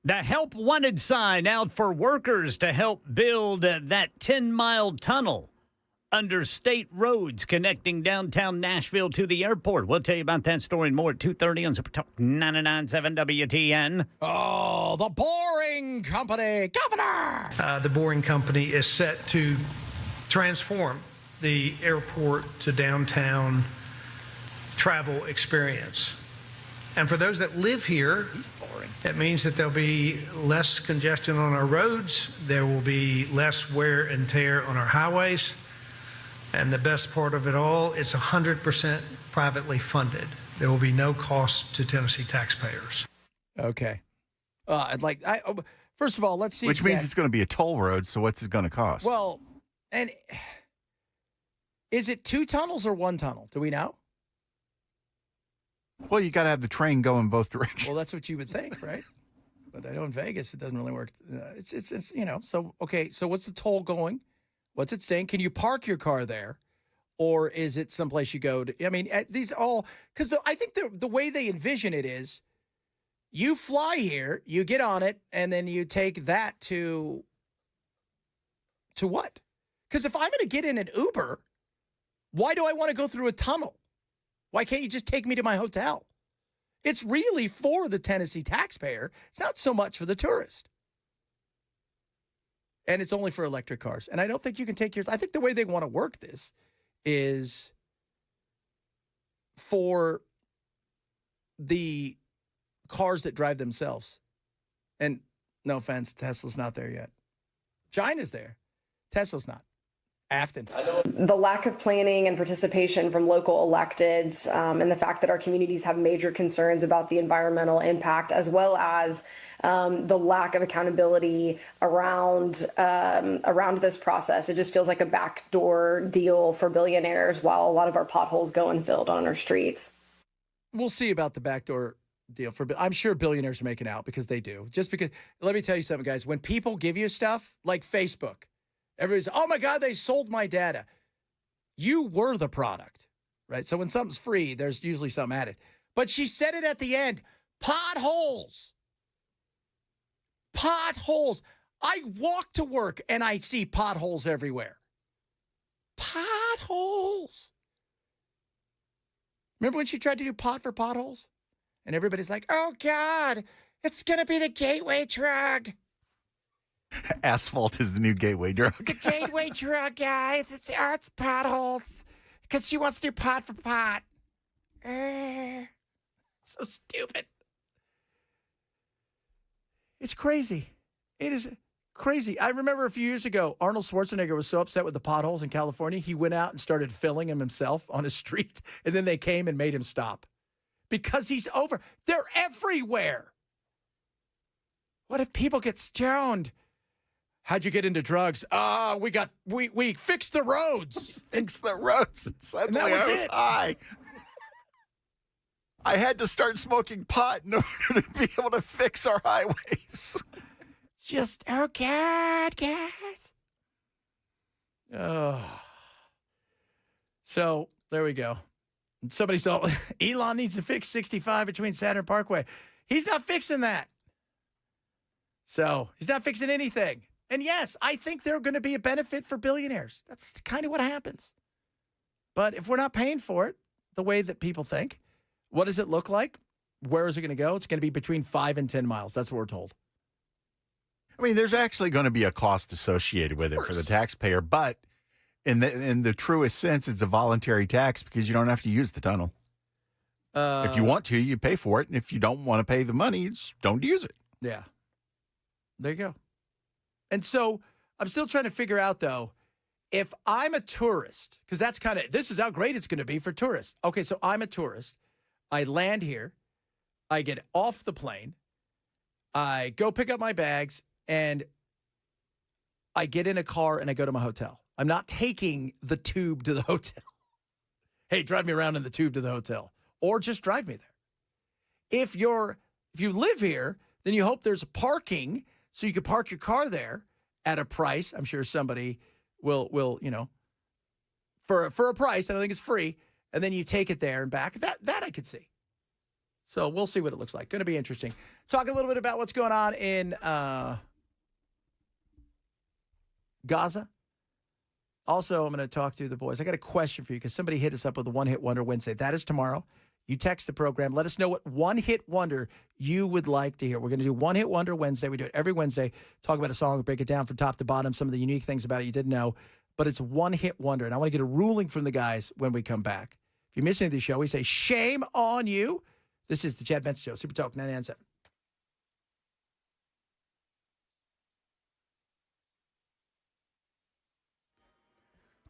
The Help Wanted sign out for workers to help build that 10-mile tunnel under state roads connecting downtown Nashville to the airport. We'll tell you about that story and more at 2:30 on Super Talk 99.7 WTN. Oh, the Boring Company, Governor! The Boring Company is set to transform the airport to downtown travel experience. And for those that live here, it means that there'll be less congestion on our roads. There will be less wear and tear on our highways. And the best part of it all, it's 100% privately funded. There will be no cost to Tennessee taxpayers. Okay. First of all, let's see. Which means it's going to be a toll road, so what's it going to cost? Well, and is it 2 tunnels or 1 tunnel? Do we know? Well, you got to have the train go in both directions. Well, that's what you would think, right? But I know in Vegas, it doesn't really work. It's so, okay, so what's the toll going? What's it staying? Can you park your car there? Or is it someplace you go to? I mean, these all, because I think the way they envision it is you fly here, you get on it, and then you take that to what? Because if I'm going to get in an Uber, why do I want to go through a tunnel? Why can't you just take me to my hotel? It's really for the Tennessee taxpayer. It's not so much for the tourist. And it's only for electric cars. And I don't think you can take I think the way they want to work this is for the cars that drive themselves. And no offense, Tesla's not there yet. China's there. Tesla's not. Afton. The lack of planning and participation from local electeds, and the fact that our communities have major concerns about the environmental impact, as well as the lack of accountability around this process. It just feels like a backdoor deal for billionaires while a lot of our potholes go unfilled on our streets. We'll see about the backdoor deal. I'm sure billionaires are making out because they do. Just because, let me tell you something, guys. When people give you stuff like Facebook, everybody's, oh my God, they sold my data. You were the product, right? So when something's free, there's usually something added. But she said it at the end, potholes. Potholes. I walk to work and I see potholes everywhere. Potholes. Remember when she tried to do pot for potholes? And everybody's like, oh God, it's going to be the gateway drug. Asphalt is the new gateway drug. It's the gateway drug, guys. It's potholes. Because she wants to do pot for pot. So stupid. It's crazy. It is crazy. I remember a few years ago, Arnold Schwarzenegger was so upset with the potholes in California, he went out and started filling them himself on his street, and then they came and made him stop. Because he's over. They're everywhere. What if people get stoned? How'd you get into drugs? We fixed the roads. Fixed the roads. And suddenly and that was I was high. I had to start smoking pot in order to be able to fix our highways. Just, oh God, guys. Oh. So there we go. Somebody saw Elon needs to fix 65 between Saturn Parkway. He's not fixing that. So he's not fixing anything. And yes, I think they're going to be a benefit for billionaires. That's kind of what happens. But if we're not paying for it the way that people think, what does it look like? Where is it going to go? It's going to be between 5 and 10 miles. That's what we're told. I mean, there's actually going to be a cost associated with it for the taxpayer, but in the truest sense, it's a voluntary tax because you don't have to use the tunnel. If you want to, you pay for it. And if you don't want to pay the money, you just don't use it. Yeah. There you go. And so I'm still trying to figure out, though, if I'm a tourist, because that's kind of, this is how great it's going to be for tourists. Okay, so I'm a tourist. I land here. I get off the plane. I go pick up my bags, and I get in a car, and I go to my hotel. I'm not taking the tube to the hotel. Hey, drive me around in the tube to the hotel, or just drive me there. If you live here, then you hope there's parking so you can park your car there at a price. I'm sure somebody will for a price. I don't think it's free, and then you take it there and back. That I could see. So we'll see what it looks like. Going to be interesting. Talk a little bit about what's going on in Gaza. Also, I'm going to talk to the boys. I got a question for you because somebody hit us up with a one-hit wonder Wednesday. That is tomorrow. You text the program. Let us know what one-hit wonder you would like to hear. We're going to do one-hit wonder Wednesday. We do it every Wednesday. Talk about a song, break it down from top to bottom, some of the unique things about it you didn't know. But it's one-hit wonder, and I want to get a ruling from the guys when we come back. If you miss any of the show, we say, shame on you. This is the Chad Benson Show, Super Talk 99.7.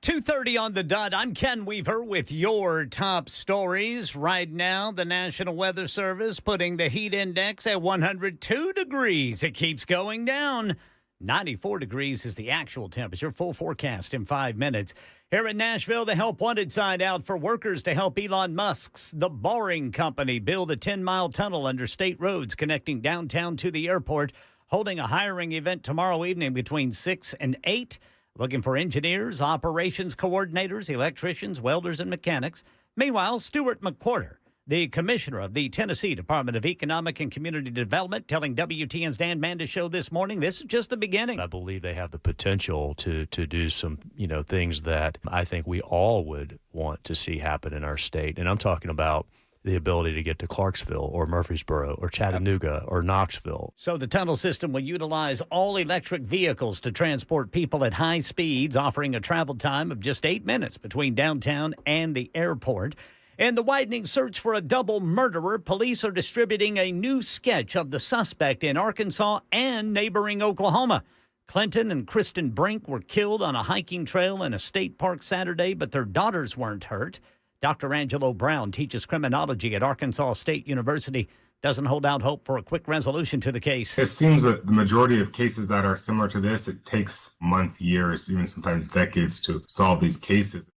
.2:30 on the dot. I'm Ken Weaver with your top stories. Right now, the National Weather Service putting the heat index at 102 degrees. It keeps going down. 94 degrees is the actual temperature. Full forecast in 5 minutes. Here in Nashville, the help wanted sign out for workers to help Elon Musk's The Boring Company build a 10-mile tunnel under state roads connecting downtown to the airport, holding a hiring event tomorrow evening between 6 and 8. Looking for engineers, operations coordinators, electricians, welders, and mechanics. Meanwhile, Stuart McWhorter, the commissioner of the Tennessee Department of Economic and Community Development, telling WTN's Dan Mandis Show this morning, this is just the beginning. I believe they have the potential to do some, things that I think we all would want to see happen in our state. And I'm talking about the ability to get to Clarksville or Murfreesboro or Chattanooga or Knoxville. So the tunnel system will utilize all electric vehicles to transport people at high speeds, offering a travel time of just 8 minutes between downtown and the airport. In the widening search for a double murderer, police are distributing a new sketch of the suspect in Arkansas and neighboring Oklahoma. Clinton and Kristen Brink were killed on a hiking trail in a state park Saturday, but their daughters weren't hurt. Dr. Angelo Brown teaches criminology at Arkansas State University. Doesn't hold out hope for a quick resolution to the case. It seems that the majority of cases that are similar to this, it takes months, years, even sometimes decades to solve these cases.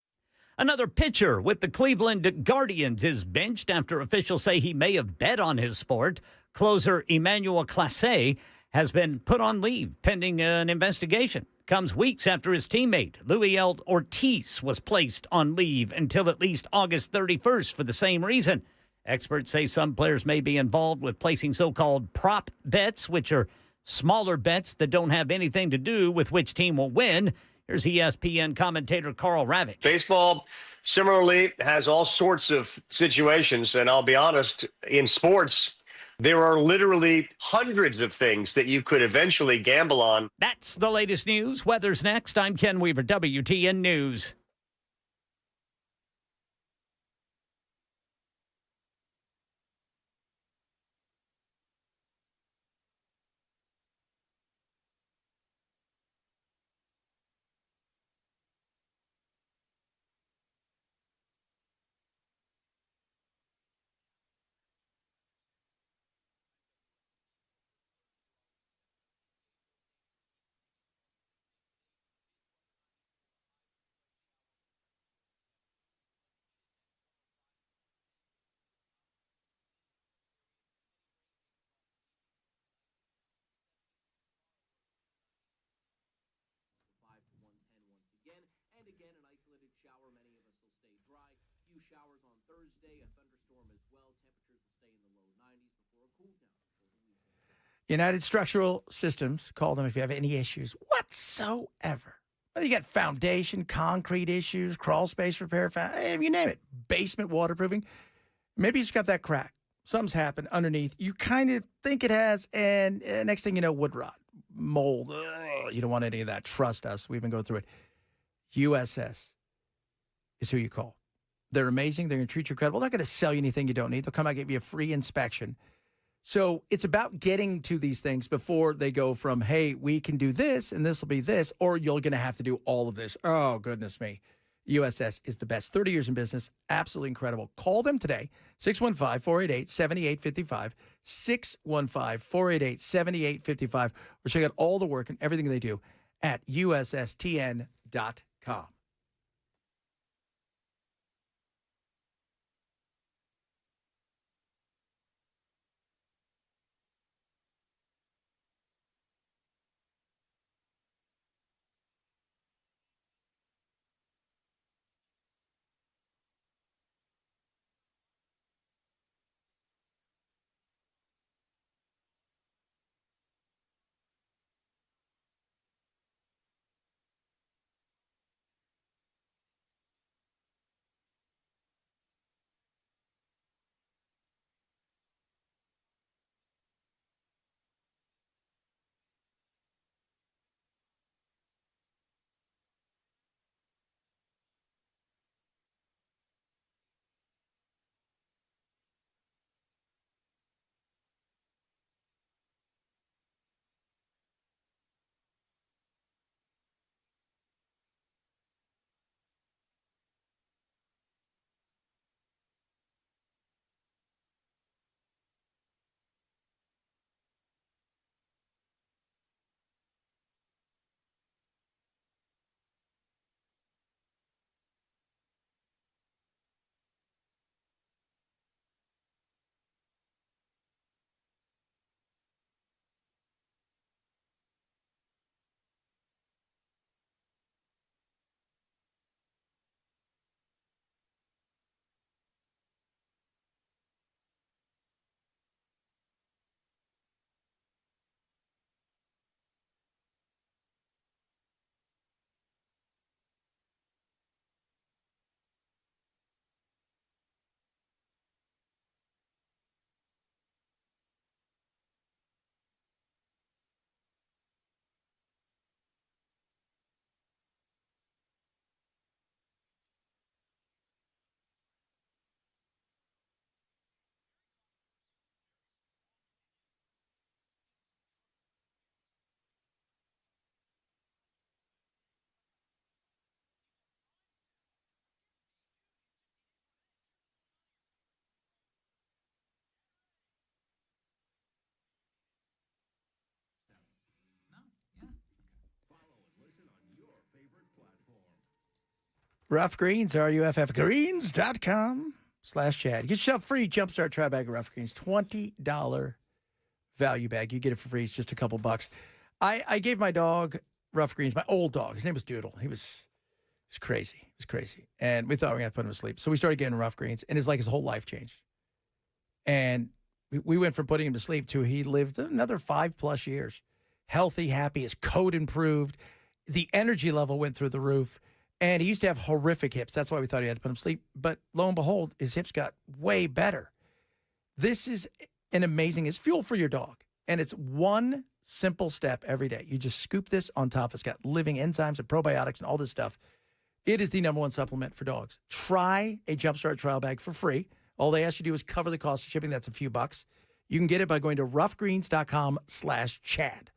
Another pitcher with the Cleveland Guardians is benched after officials say he may have bet on his sport. Closer Emmanuel Clase has been put on leave pending an investigation. Comes weeks after his teammate, Luis L. Ortiz, was placed on leave until at least August 31st for the same reason. Experts say some players may be involved with placing so-called prop bets, which are smaller bets that don't have anything to do with which team will win. Here's ESPN commentator Carl Ravitch. Baseball, similarly, has all sorts of situations, and I'll be honest, in sports, there are literally hundreds of things that you could eventually gamble on. That's the latest news. Weather's next. I'm Ken Weaver, WTN News. And again, an isolated shower. Many of us will stay dry. Few showers on Thursday, a thunderstorm as well. Temperatures will stay in the low 90s before a cool down for the weekend. United Structural Systems. Call them if you have any issues whatsoever. Whether you got foundation, concrete issues, crawl space repair, you name it, basement waterproofing. Maybe you just got that crack. Something's happened underneath. You kind of think it has, and next thing you know, wood rot, mold. Ugh, you don't want any of that. Trust us. We've been going through it. USS is who you call. They're amazing. They're going to treat you credible. They're not going to sell you anything you don't need. They'll come out and give you a free inspection. So it's about getting to these things before they go from, hey, we can do this and this will be this, or you're going to have to do all of this. Oh, goodness me. USS is the best. 30 years in business. Absolutely incredible. Call them today. 615-488-7855. 615-488-7855. Or check out all the work and everything they do at USSTN.com. Rough Greens, ruffgreens.com/Chad. Get yourself free Jumpstart Try Bag of Rough Greens, $20 value bag. You get it for free. It's just a couple bucks. I gave my dog Rough Greens, my old dog. His name was Doodle. He was crazy. He was crazy. And we thought we were going to put him to sleep. So we started getting Rough Greens, and his whole life changed. And we went from putting him to sleep to he lived another 5+ years. Healthy, happy. His coat improved. The energy level went through the roof. And he used to have horrific hips. That's why we thought he had to put him to sleep. But lo and behold, his hips got way better. This is it's fuel for your dog. And it's one simple step every day. You just scoop this on top. It's got living enzymes and probiotics and all this stuff. It is the #1 supplement for dogs. Try a Jumpstart trial bag for free. All they ask you to do is cover the cost of shipping. That's a few bucks. You can get it by going to roughgreens.com/Chad.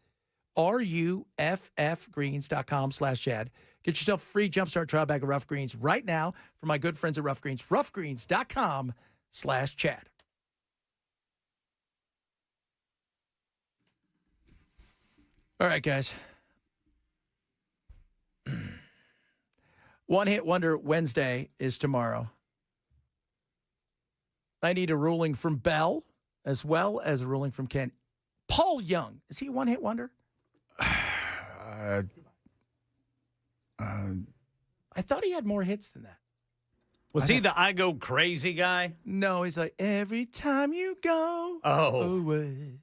ruffgreens.com/Chad. Get yourself a free Jumpstart trial bag of Rough Greens right now from my good friends at Rough Greens. roughgreens.com/Chad. All right, guys. One Hit Wonder Wednesday is tomorrow. I need a ruling from Bell as well as a ruling from Ken. Paul Young, is he a one-hit wonder? I thought he had more hits than that. Was he the I Go Crazy guy? No, he's like, every time you go away,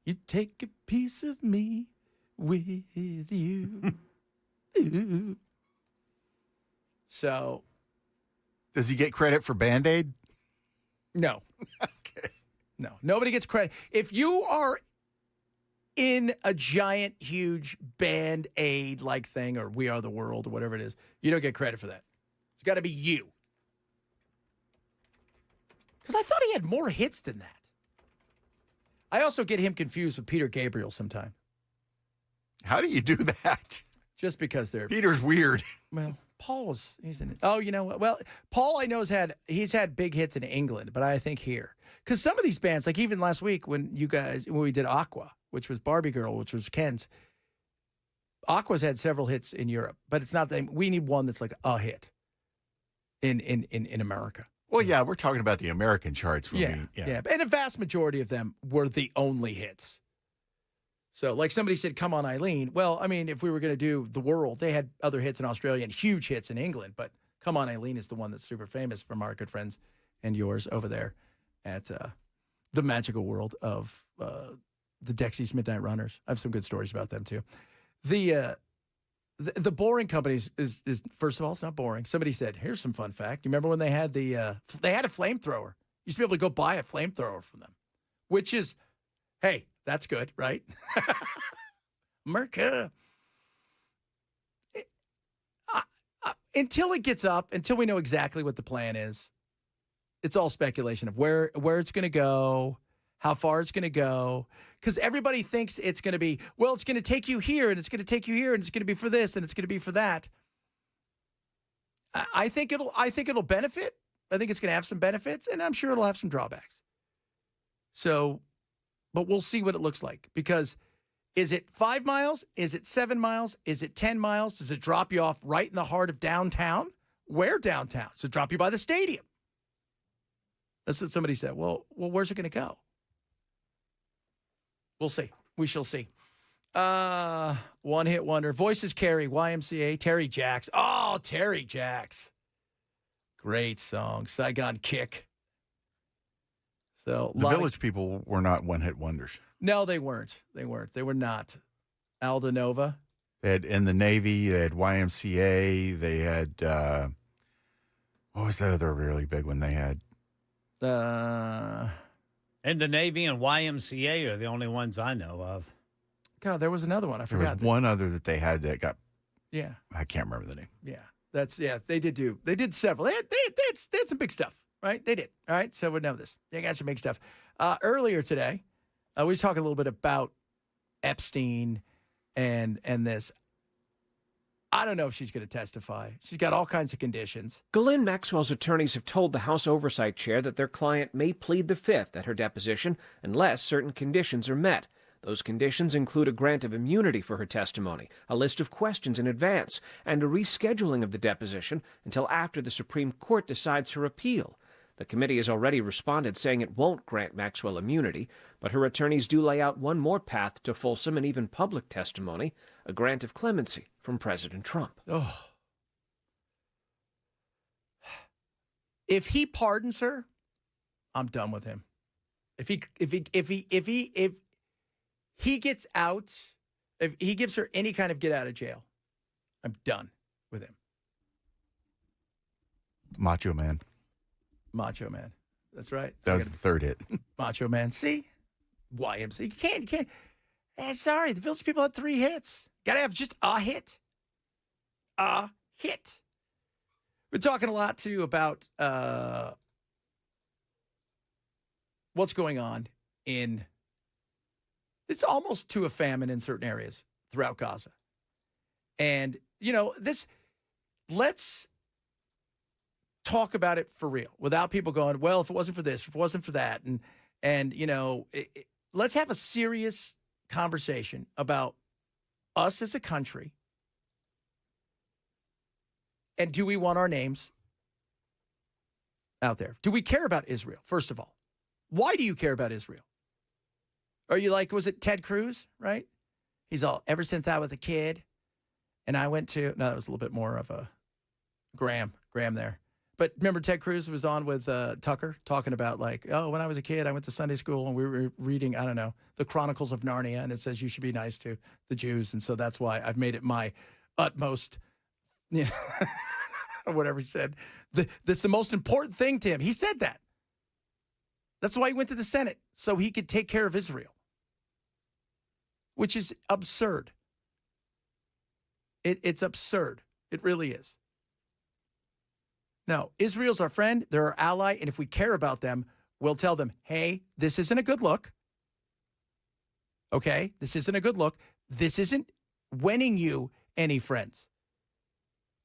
you take a piece of me with you. Ooh. So. Does he get credit for Band-Aid? No. Okay. No, nobody gets credit. If you are in a giant, huge Band-Aid like thing, or We Are the World, or whatever it is, you don't get credit for that. It's got to be you. Because I thought he had more hits than that. I also get him confused with Peter Gabriel sometime. How do you do that? Just because they're... Peter's weird. Well, he's in it. Oh, you know what? Well, Paul, I know he's had big hits in England, but I think here. Because some of these bands, like even last week when we did Aqua, which was Barbie Girl, which was Ken's, Aqua's had several hits in Europe, but it's not that we need one that's like a hit in America. Well, yeah, we're talking about the American charts. Yeah. And a vast majority of them were the only hits. So, like somebody said, Come On, Eileen. Well, I mean, if we were going to do the world, they had other hits in Australia and huge hits in England, but Come On, Eileen is the one that's super famous from our good friends and yours over there at the magical world of the Dexys Midnight Runners. I have some good stories about them, too. The boring companies is first of all, it's not boring. Somebody said, here's some fun fact. You remember when they had they had a flamethrower? You used to be able to go buy a flamethrower from them, which is, hey, that's good, right? America. Until it gets up, until we know exactly what the plan is, it's all speculation of where it's going to go, how far it's going to go. Because everybody thinks it's going to be, well, it's going to take you here, and it's going to take you here, and it's going to be for this, and it's going to be for that. I think it'll benefit. I think it's going to have some benefits, and I'm sure it'll have some drawbacks. So, but we'll see what it looks like. Because is it 5 miles? Is it 7 miles? Is it 10 miles? Does it drop you off right in the heart of downtown? Where downtown? Does it drop you by the stadium? That's what somebody said. Well, where's it going to go? We'll see. We shall see. One hit wonder. Voices Carry, YMCA, Terry Jacks. Oh, Terry Jacks. Great song. Saigon Kick. So the Village People were not one hit wonders. No, they weren't. They were not. Alda Nova. They had In the Navy. They had YMCA. They had, what was the other really big one they had? And the Navy and YMCA are the only ones I know of. God, there was another one. I forgot. There was one other that they had that got. Yeah. I can't remember the name. Yeah. They did several. They had some big stuff, right? They did. All right. So we know this. They got some big stuff. Earlier today, we were talking a little bit about Epstein and this. I don't know if she's going to testify. She's got all kinds of conditions. Ghislaine Maxwell's attorneys have told the House Oversight Chair that their client may plead the Fifth at her deposition unless certain conditions are met. Those conditions include a grant of immunity for her testimony, a list of questions in advance, and a rescheduling of the deposition until after the Supreme Court decides her appeal. The committee has already responded, saying it won't grant Maxwell immunity, but her attorneys do lay out one more path to fulsome and even public testimony, a grant of clemency from President Trump. Oh. If he pardons her, I'm done with him. If he gets out, if he gives her any kind of get out of jail, I'm done with him. Macho Man. Macho Man. That's right. That was the third hit. Macho Man. See? YMC. You can't. Sorry, the Village People had 3 hits. Got to have just a hit. A hit. We're talking a lot, too, about what's going on in, it's almost to a famine in certain areas throughout Gaza. And, let's talk about it for real without people going, well, if it wasn't for this, if it wasn't for that. And let's have a serious conversation about us as a country. And do we want our names out there? Do we care about Israel, first of all? Why do you care about Israel? Are you like, was it Ted Cruz, right? He's all, ever since I was a kid, and I went to, no, that was a little bit more of a Graham there. But remember Ted Cruz was on with Tucker talking about like, oh, when I was a kid, I went to Sunday school and we were reading, I don't know, the Chronicles of Narnia, and it says you should be nice to the Jews. And so that's why I've made it my utmost, or whatever he said. That's the most important thing to him. He said that. That's why he went to the Senate, so he could take care of Israel, which is absurd. It's absurd. It really is. No, Israel's our friend. They're our ally. And if we care about them, we'll tell them, hey, this isn't a good look. Okay? This isn't a good look. This isn't winning you any friends.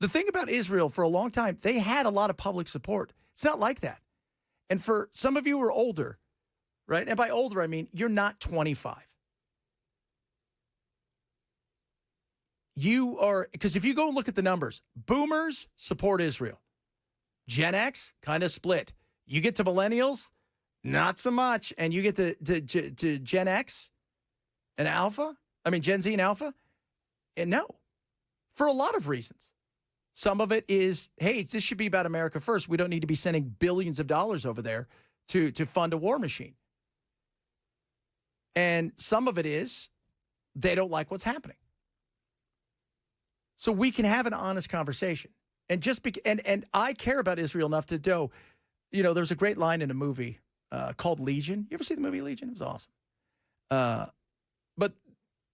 The thing about Israel, for a long time, they had a lot of public support. It's not like that. And for some of you who are older, right? And by older, I mean, you're not 25. You are, because if you go and look at the numbers, boomers support Israel. Gen X, kind of split. You get to millennials, not so much. And you get to Gen X and Alpha, Gen Z and Alpha, and no, for a lot of reasons. Some of it is, hey, this should be about America first. We don't need to be sending billions of dollars over there to fund a war machine. And some of it is they don't like what's happening. So we can have an honest conversation. And and I care about Israel enough to know, there's a great line in a movie called Legion. You ever see the movie Legion? It was awesome. But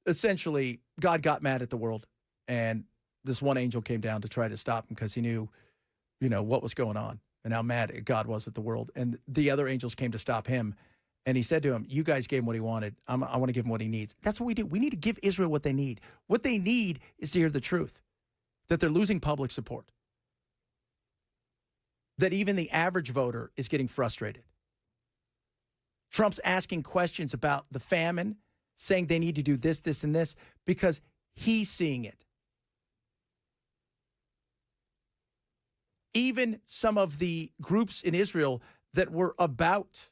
essentially, God got mad at the world, and this one angel came down to try to stop him because he knew, what was going on and how mad God was at the world. And the other angels came to stop him. And he said to him, you guys gave him what he wanted. I want to give him what he needs. That's what we do. We need to give Israel what they need. What they need is to hear the truth, that they're losing public support, that even the average voter is getting frustrated. Trump's asking questions about the famine, saying they need to do this, this, and this, because he's seeing it. Even some of the groups in Israel that were about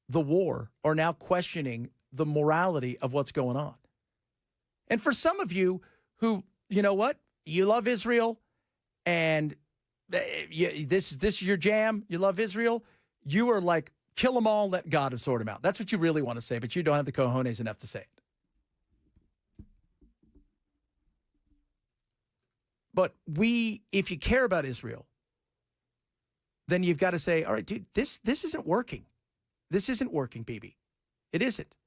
the war are now questioning the morality of what's going on. And for some of you who, you know what, you love Israel and this is your jam, you love Israel, you are like, kill them all, let God sort them out. That's what you really want to say, but you don't have the cojones enough to say it. But if you care about Israel, then you've got to say, all right, dude, this isn't working. This isn't working, BB. It isn't.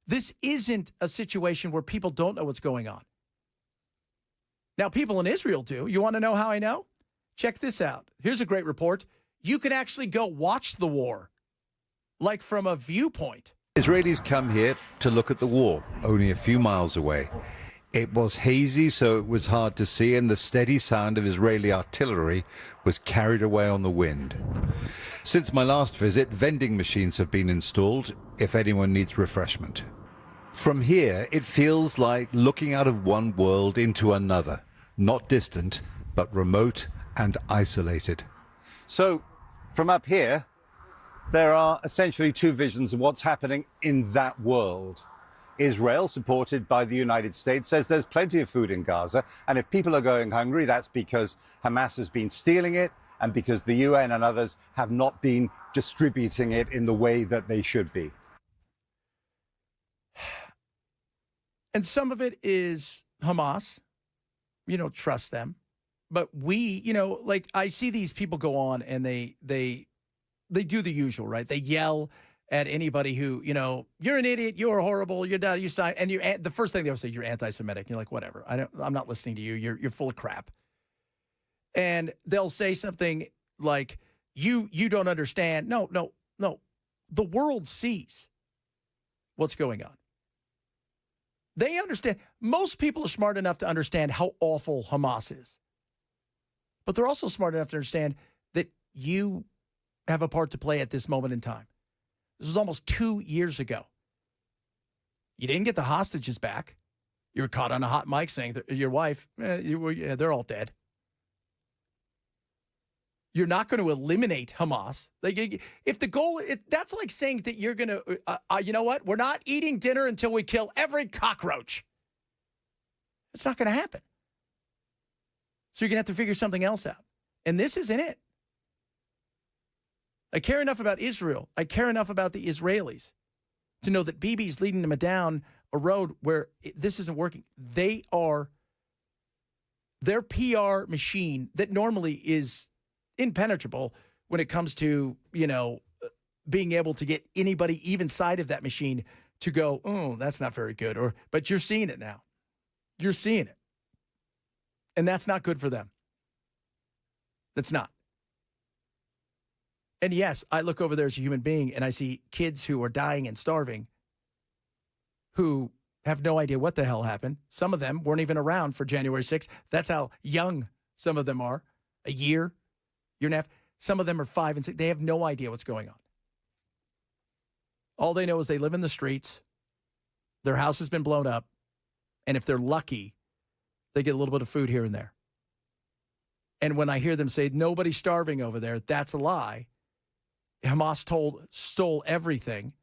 This isn't a situation where people don't know what's going on. Now, people in Israel do. You want to know how I know? Check this out. Here's a great report. You can actually go watch the war, like from a viewpoint. Israelis come here to look at the war, only a few miles away. It was hazy, so it was hard to see, and the steady sound of Israeli artillery was carried away on the wind. Since my last visit, vending machines have been installed if anyone needs refreshment. From here, it feels like looking out of one world into another, not distant, but remote and isolated. So, from up here, there are essentially two visions of what's happening in that world. Israel, supported by the United States, says there's plenty of food in Gaza, and if people are going hungry, that's because Hamas has been stealing it and because the UN and others have not been distributing it in the way that they should be. And some of it is Hamas. You don't trust them. But we, like I see these people go on and they do the usual, right? They yell at anybody who, you're an idiot, you're horrible, you're done, you sign, and the first thing they'll say, you're anti-Semitic. You're like, whatever. I'm not listening to you. You're full of crap. And they'll say something like, you don't understand. No. The world sees what's going on. They understand. Most people are smart enough to understand how awful Hamas is. But they're also smart enough to understand that you have a part to play at this moment in time. This was almost 2 years ago. You didn't get the hostages back. You were caught on a hot mic saying that your wife, they're all dead. You're not going to eliminate Hamas. If the goal, that's like saying that you're going to, you know what? We're not eating dinner until we kill every cockroach. It's not going to happen. So you're going to have to figure something else out. And this isn't it. I care enough about Israel. I care enough about the Israelis to know that Bibi's leading them down a road where this isn't working. Their PR machine that normally is impenetrable when it comes to, being able to get anybody even side of that machine to go, oh, that's not very good. But you're seeing it now. You're seeing it. And that's not good for them. That's not. And yes, I look over there as a human being and I see kids who are dying and starving who have no idea what the hell happened. Some of them weren't even around for January 6th. That's how young some of them are. A year and a half. Some of them are 5 and 6. They have no idea what's going on. All they know is they live in the streets. Their house has been blown up. And if they're lucky, they get a little bit of food here and there. And when I hear them say, nobody's starving over there, that's a lie. Hamas stole everything.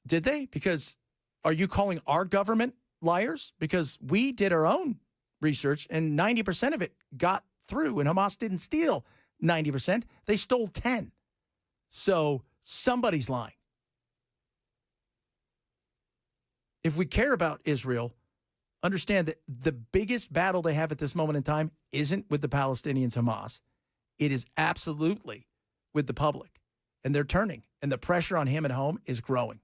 Did they? Because are you calling our government liars? Because we did our own research and 90% of it got through and Hamas didn't steal 90%. They stole 10. So somebody's lying. If we care about Israel, understand that the biggest battle they have at this moment in time isn't with the Palestinians, Hamas. It is absolutely with the public. And they're turning. And the pressure on him at home is growing.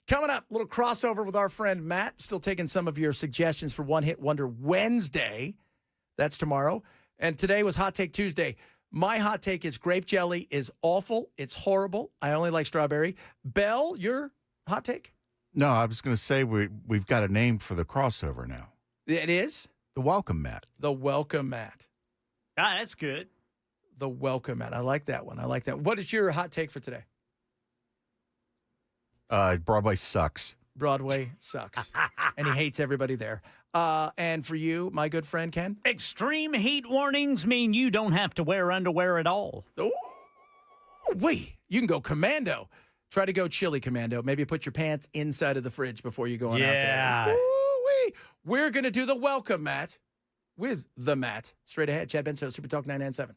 Coming up, a little crossover with our friend Matt. Still taking some of your suggestions for One Hit Wonder Wednesday. That's tomorrow. And today was Hot Take Tuesday. My hot take is grape jelly is awful. It's horrible. I only like strawberry. Belle, your hot take? No, I was going to say we've got a name for the crossover now. It is? The Welcome Mat. The Welcome Mat. Ah, that's good. The Welcome Mat. I like that one. What is your hot take for today? Broadway sucks. Broadway sucks. And he hates everybody there. And for you, my good friend Ken? Extreme heat warnings mean you don't have to wear underwear at all. Oh, wait. You can go commando. Try to go chili commando. Maybe put your pants inside of the fridge before you go on out there. Ooh-wee. We're going to do the Welcome Mat with the Mat. Straight ahead. Chad Benso, Super Talk 997.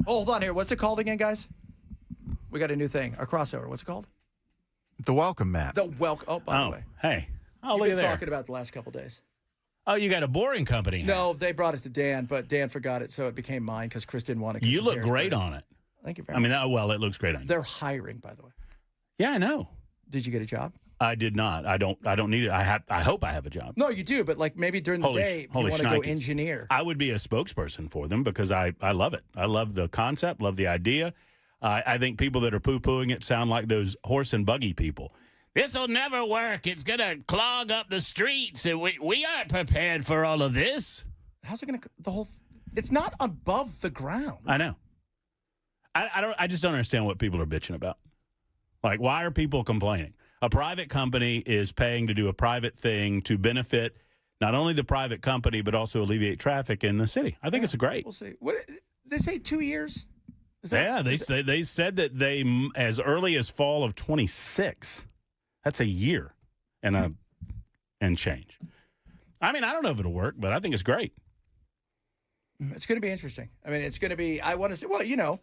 Hold on here. What's it called again, guys? We got a new thing, a crossover. What's it called? The welcome mat. The welcome. Oh, by the way. Hey. Oh, You've look been at there. talking about the last couple days. Oh, you got a boring company. No, they brought it to Dan, but Dan forgot it, so it became mine because Chris didn't want it. You look great on it. Thank you very I much. mean, well, it looks great on you. They're hiring, by the way. Yeah, I know. Did you get a job? I did not. I don't need it. I hope I have a job. No, you do, but like maybe during the day you want to go engineer. I would be a spokesperson for them because I love it. I love the concept, love the idea. I think people that are poo-pooing it sound like those horse and buggy people. This will never work. It's going to clog up the streets. And we aren't prepared for all of this. How's it going to it's not above the ground. I know. I just don't understand what people are bitching about. Like, why are people complaining? A private company is paying to do a private thing to benefit not only the private company, but also alleviate traffic in the city. I think it's great. We'll see. What they say 2 years? They said that they as early as fall of 26. That's a year and change. I mean, I don't know if it'll work, but I think it's great. It's going to be interesting. I mean, it's going to be. I want to say. Well,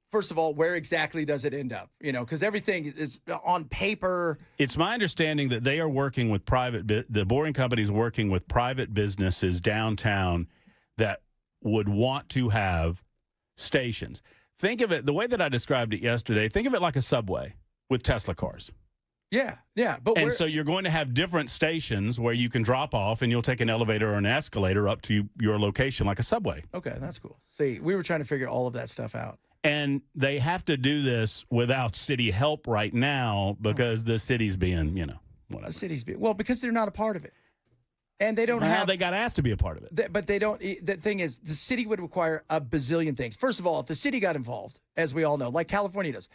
first of all, where exactly does it end up? Because everything is on paper. It's my understanding that they are working with the boring companies working with private businesses downtown that would want to have stations. Think of it the way that I described it yesterday. Think of it like a subway with Tesla cars. Yeah. And so you're going to have different stations where you can drop off and you'll take an elevator or an escalator up to your location like a subway. Okay, that's cool. See, we were trying to figure all of that stuff out. And they have to do this without city help right now because the city's being, whatever. The city's being, because they're not a part of it. And they don't have. They got asked to be a part of it. But they don't. The thing is, the city would require a bazillion things. First of all, if the city got involved, as we all know, like California does,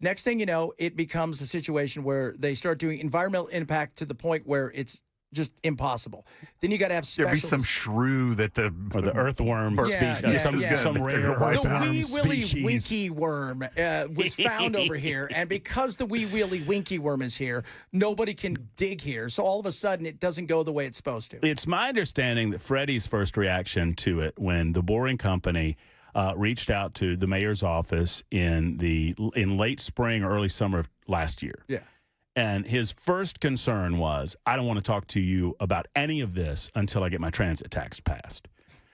next thing you know, it becomes a situation where they start doing environmental impact to the point where it's just impossible. Then you got to have There'd be specialists. some shrew that or the earthworm species, some rare the wee willy species. winky worm was found over here, and because the wee willy winky worm is here, nobody can dig here. So all of a sudden, it doesn't go the way it's supposed to. It's my understanding that Freddie's first reaction to it when the boring company reached out to the mayor's office in late spring or early summer of last year. Yeah. And his first concern was, I don't want to talk to you about any of this until I get my transit tax passed.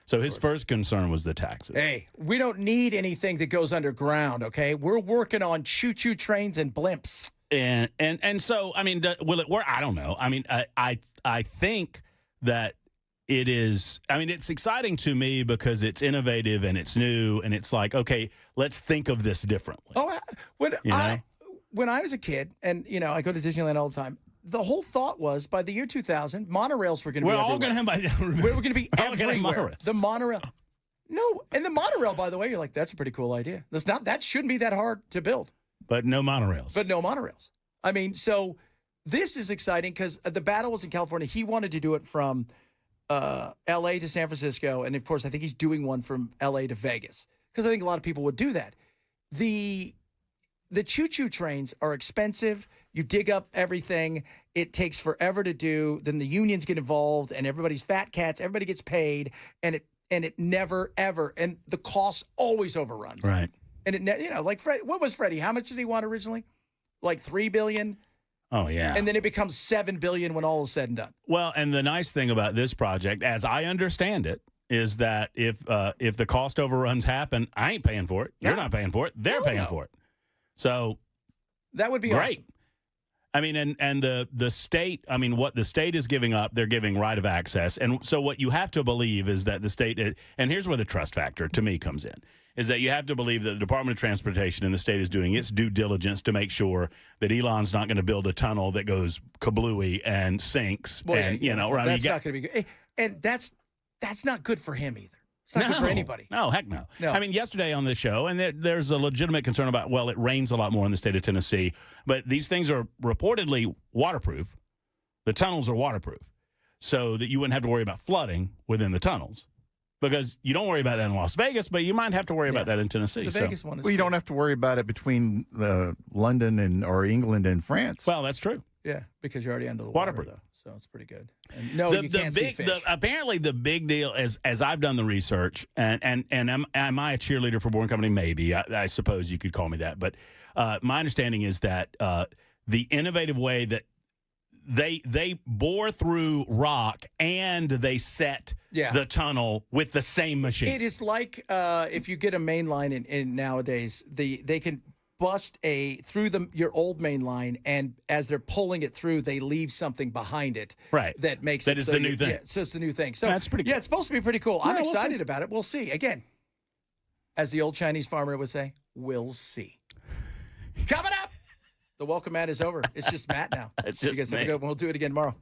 So his first concern was the taxes. Hey, we don't need anything that goes underground, okay? We're working on choo-choo trains and blimps. And so, I mean, will it work? I don't know. I mean, I think that it is, I mean, it's exciting to me because it's innovative and it's new and it's like, okay, let's think of this differently. Oh, when I was a kid, and, I go to Disneyland all the time, the whole thought was by the year 2000, monorails were going to be everywhere. We're all going to have We're going to be everywhere. monorails. The monorail. No, and the monorail, by the way, you're like, that's a pretty cool idea. That shouldn't be that hard to build. But no monorails. I mean, so this is exciting because the battle was in California. He wanted to do it from L.A. to San Francisco, and, of course, I think he's doing one from L.A. to Vegas because I think a lot of people would do that. The choo-choo trains are expensive. You dig up everything. It takes forever to do. Then the unions get involved, and everybody's fat cats. Everybody gets paid, and it never ever. And the cost always overruns. Right. And like Fred. What was Freddie? How much did he want originally? Like $3 billion. Oh yeah. And then it becomes $7 billion when all is said and done. Well, and the nice thing about this project, as I understand it, is that if the cost overruns happen, I ain't paying for it. You're not paying for it. They're paying for it. So that would be great. Awesome. I mean, and the state, I mean, what the state is giving up, they're giving right of access. And so what you have to believe is that the state, and here's where the trust factor to me comes in, is that you have to believe that the Department of Transportation and the state is doing its due diligence to make sure that Elon's not going to build a tunnel that goes kablooey and sinks. Well, and, that's not going to be good. And that's not good for him either. It's not good for anybody. No, heck no. I mean, yesterday on this show, and there's a legitimate concern about, well, it rains a lot more in the state of Tennessee, but these things are reportedly waterproof. The tunnels are waterproof so that you wouldn't have to worry about flooding within the tunnels because you don't worry about that in Las Vegas, but you might have to worry about that in Tennessee. The Vegas one is you don't have to worry about it between London or England and France. Well, that's true. Yeah, because you're already under the water, Waterproof. though. So it's pretty good. And no, you can't see fish. Apparently, the big deal is, as I've done the research, and am I a cheerleader for Boring Company? Maybe. I suppose you could call me that. But my understanding is that the innovative way that they bore through rock and they set the tunnel with the same machine. It is like if you get a main line in nowadays, they can bust through your old main line, and as they're pulling it through, they leave something behind it. Right. That makes that it is so the new thing. Yeah, so it's the new thing. So that's pretty cool. Yeah, it's supposed to be pretty cool. Yeah, I'm we'll excited see. about it. We'll see. Again, as the old Chinese farmer would say, we'll see. Coming up, the welcome mat is over. It's just Matt now. It's You just guys have a me. good one. We'll do it again tomorrow.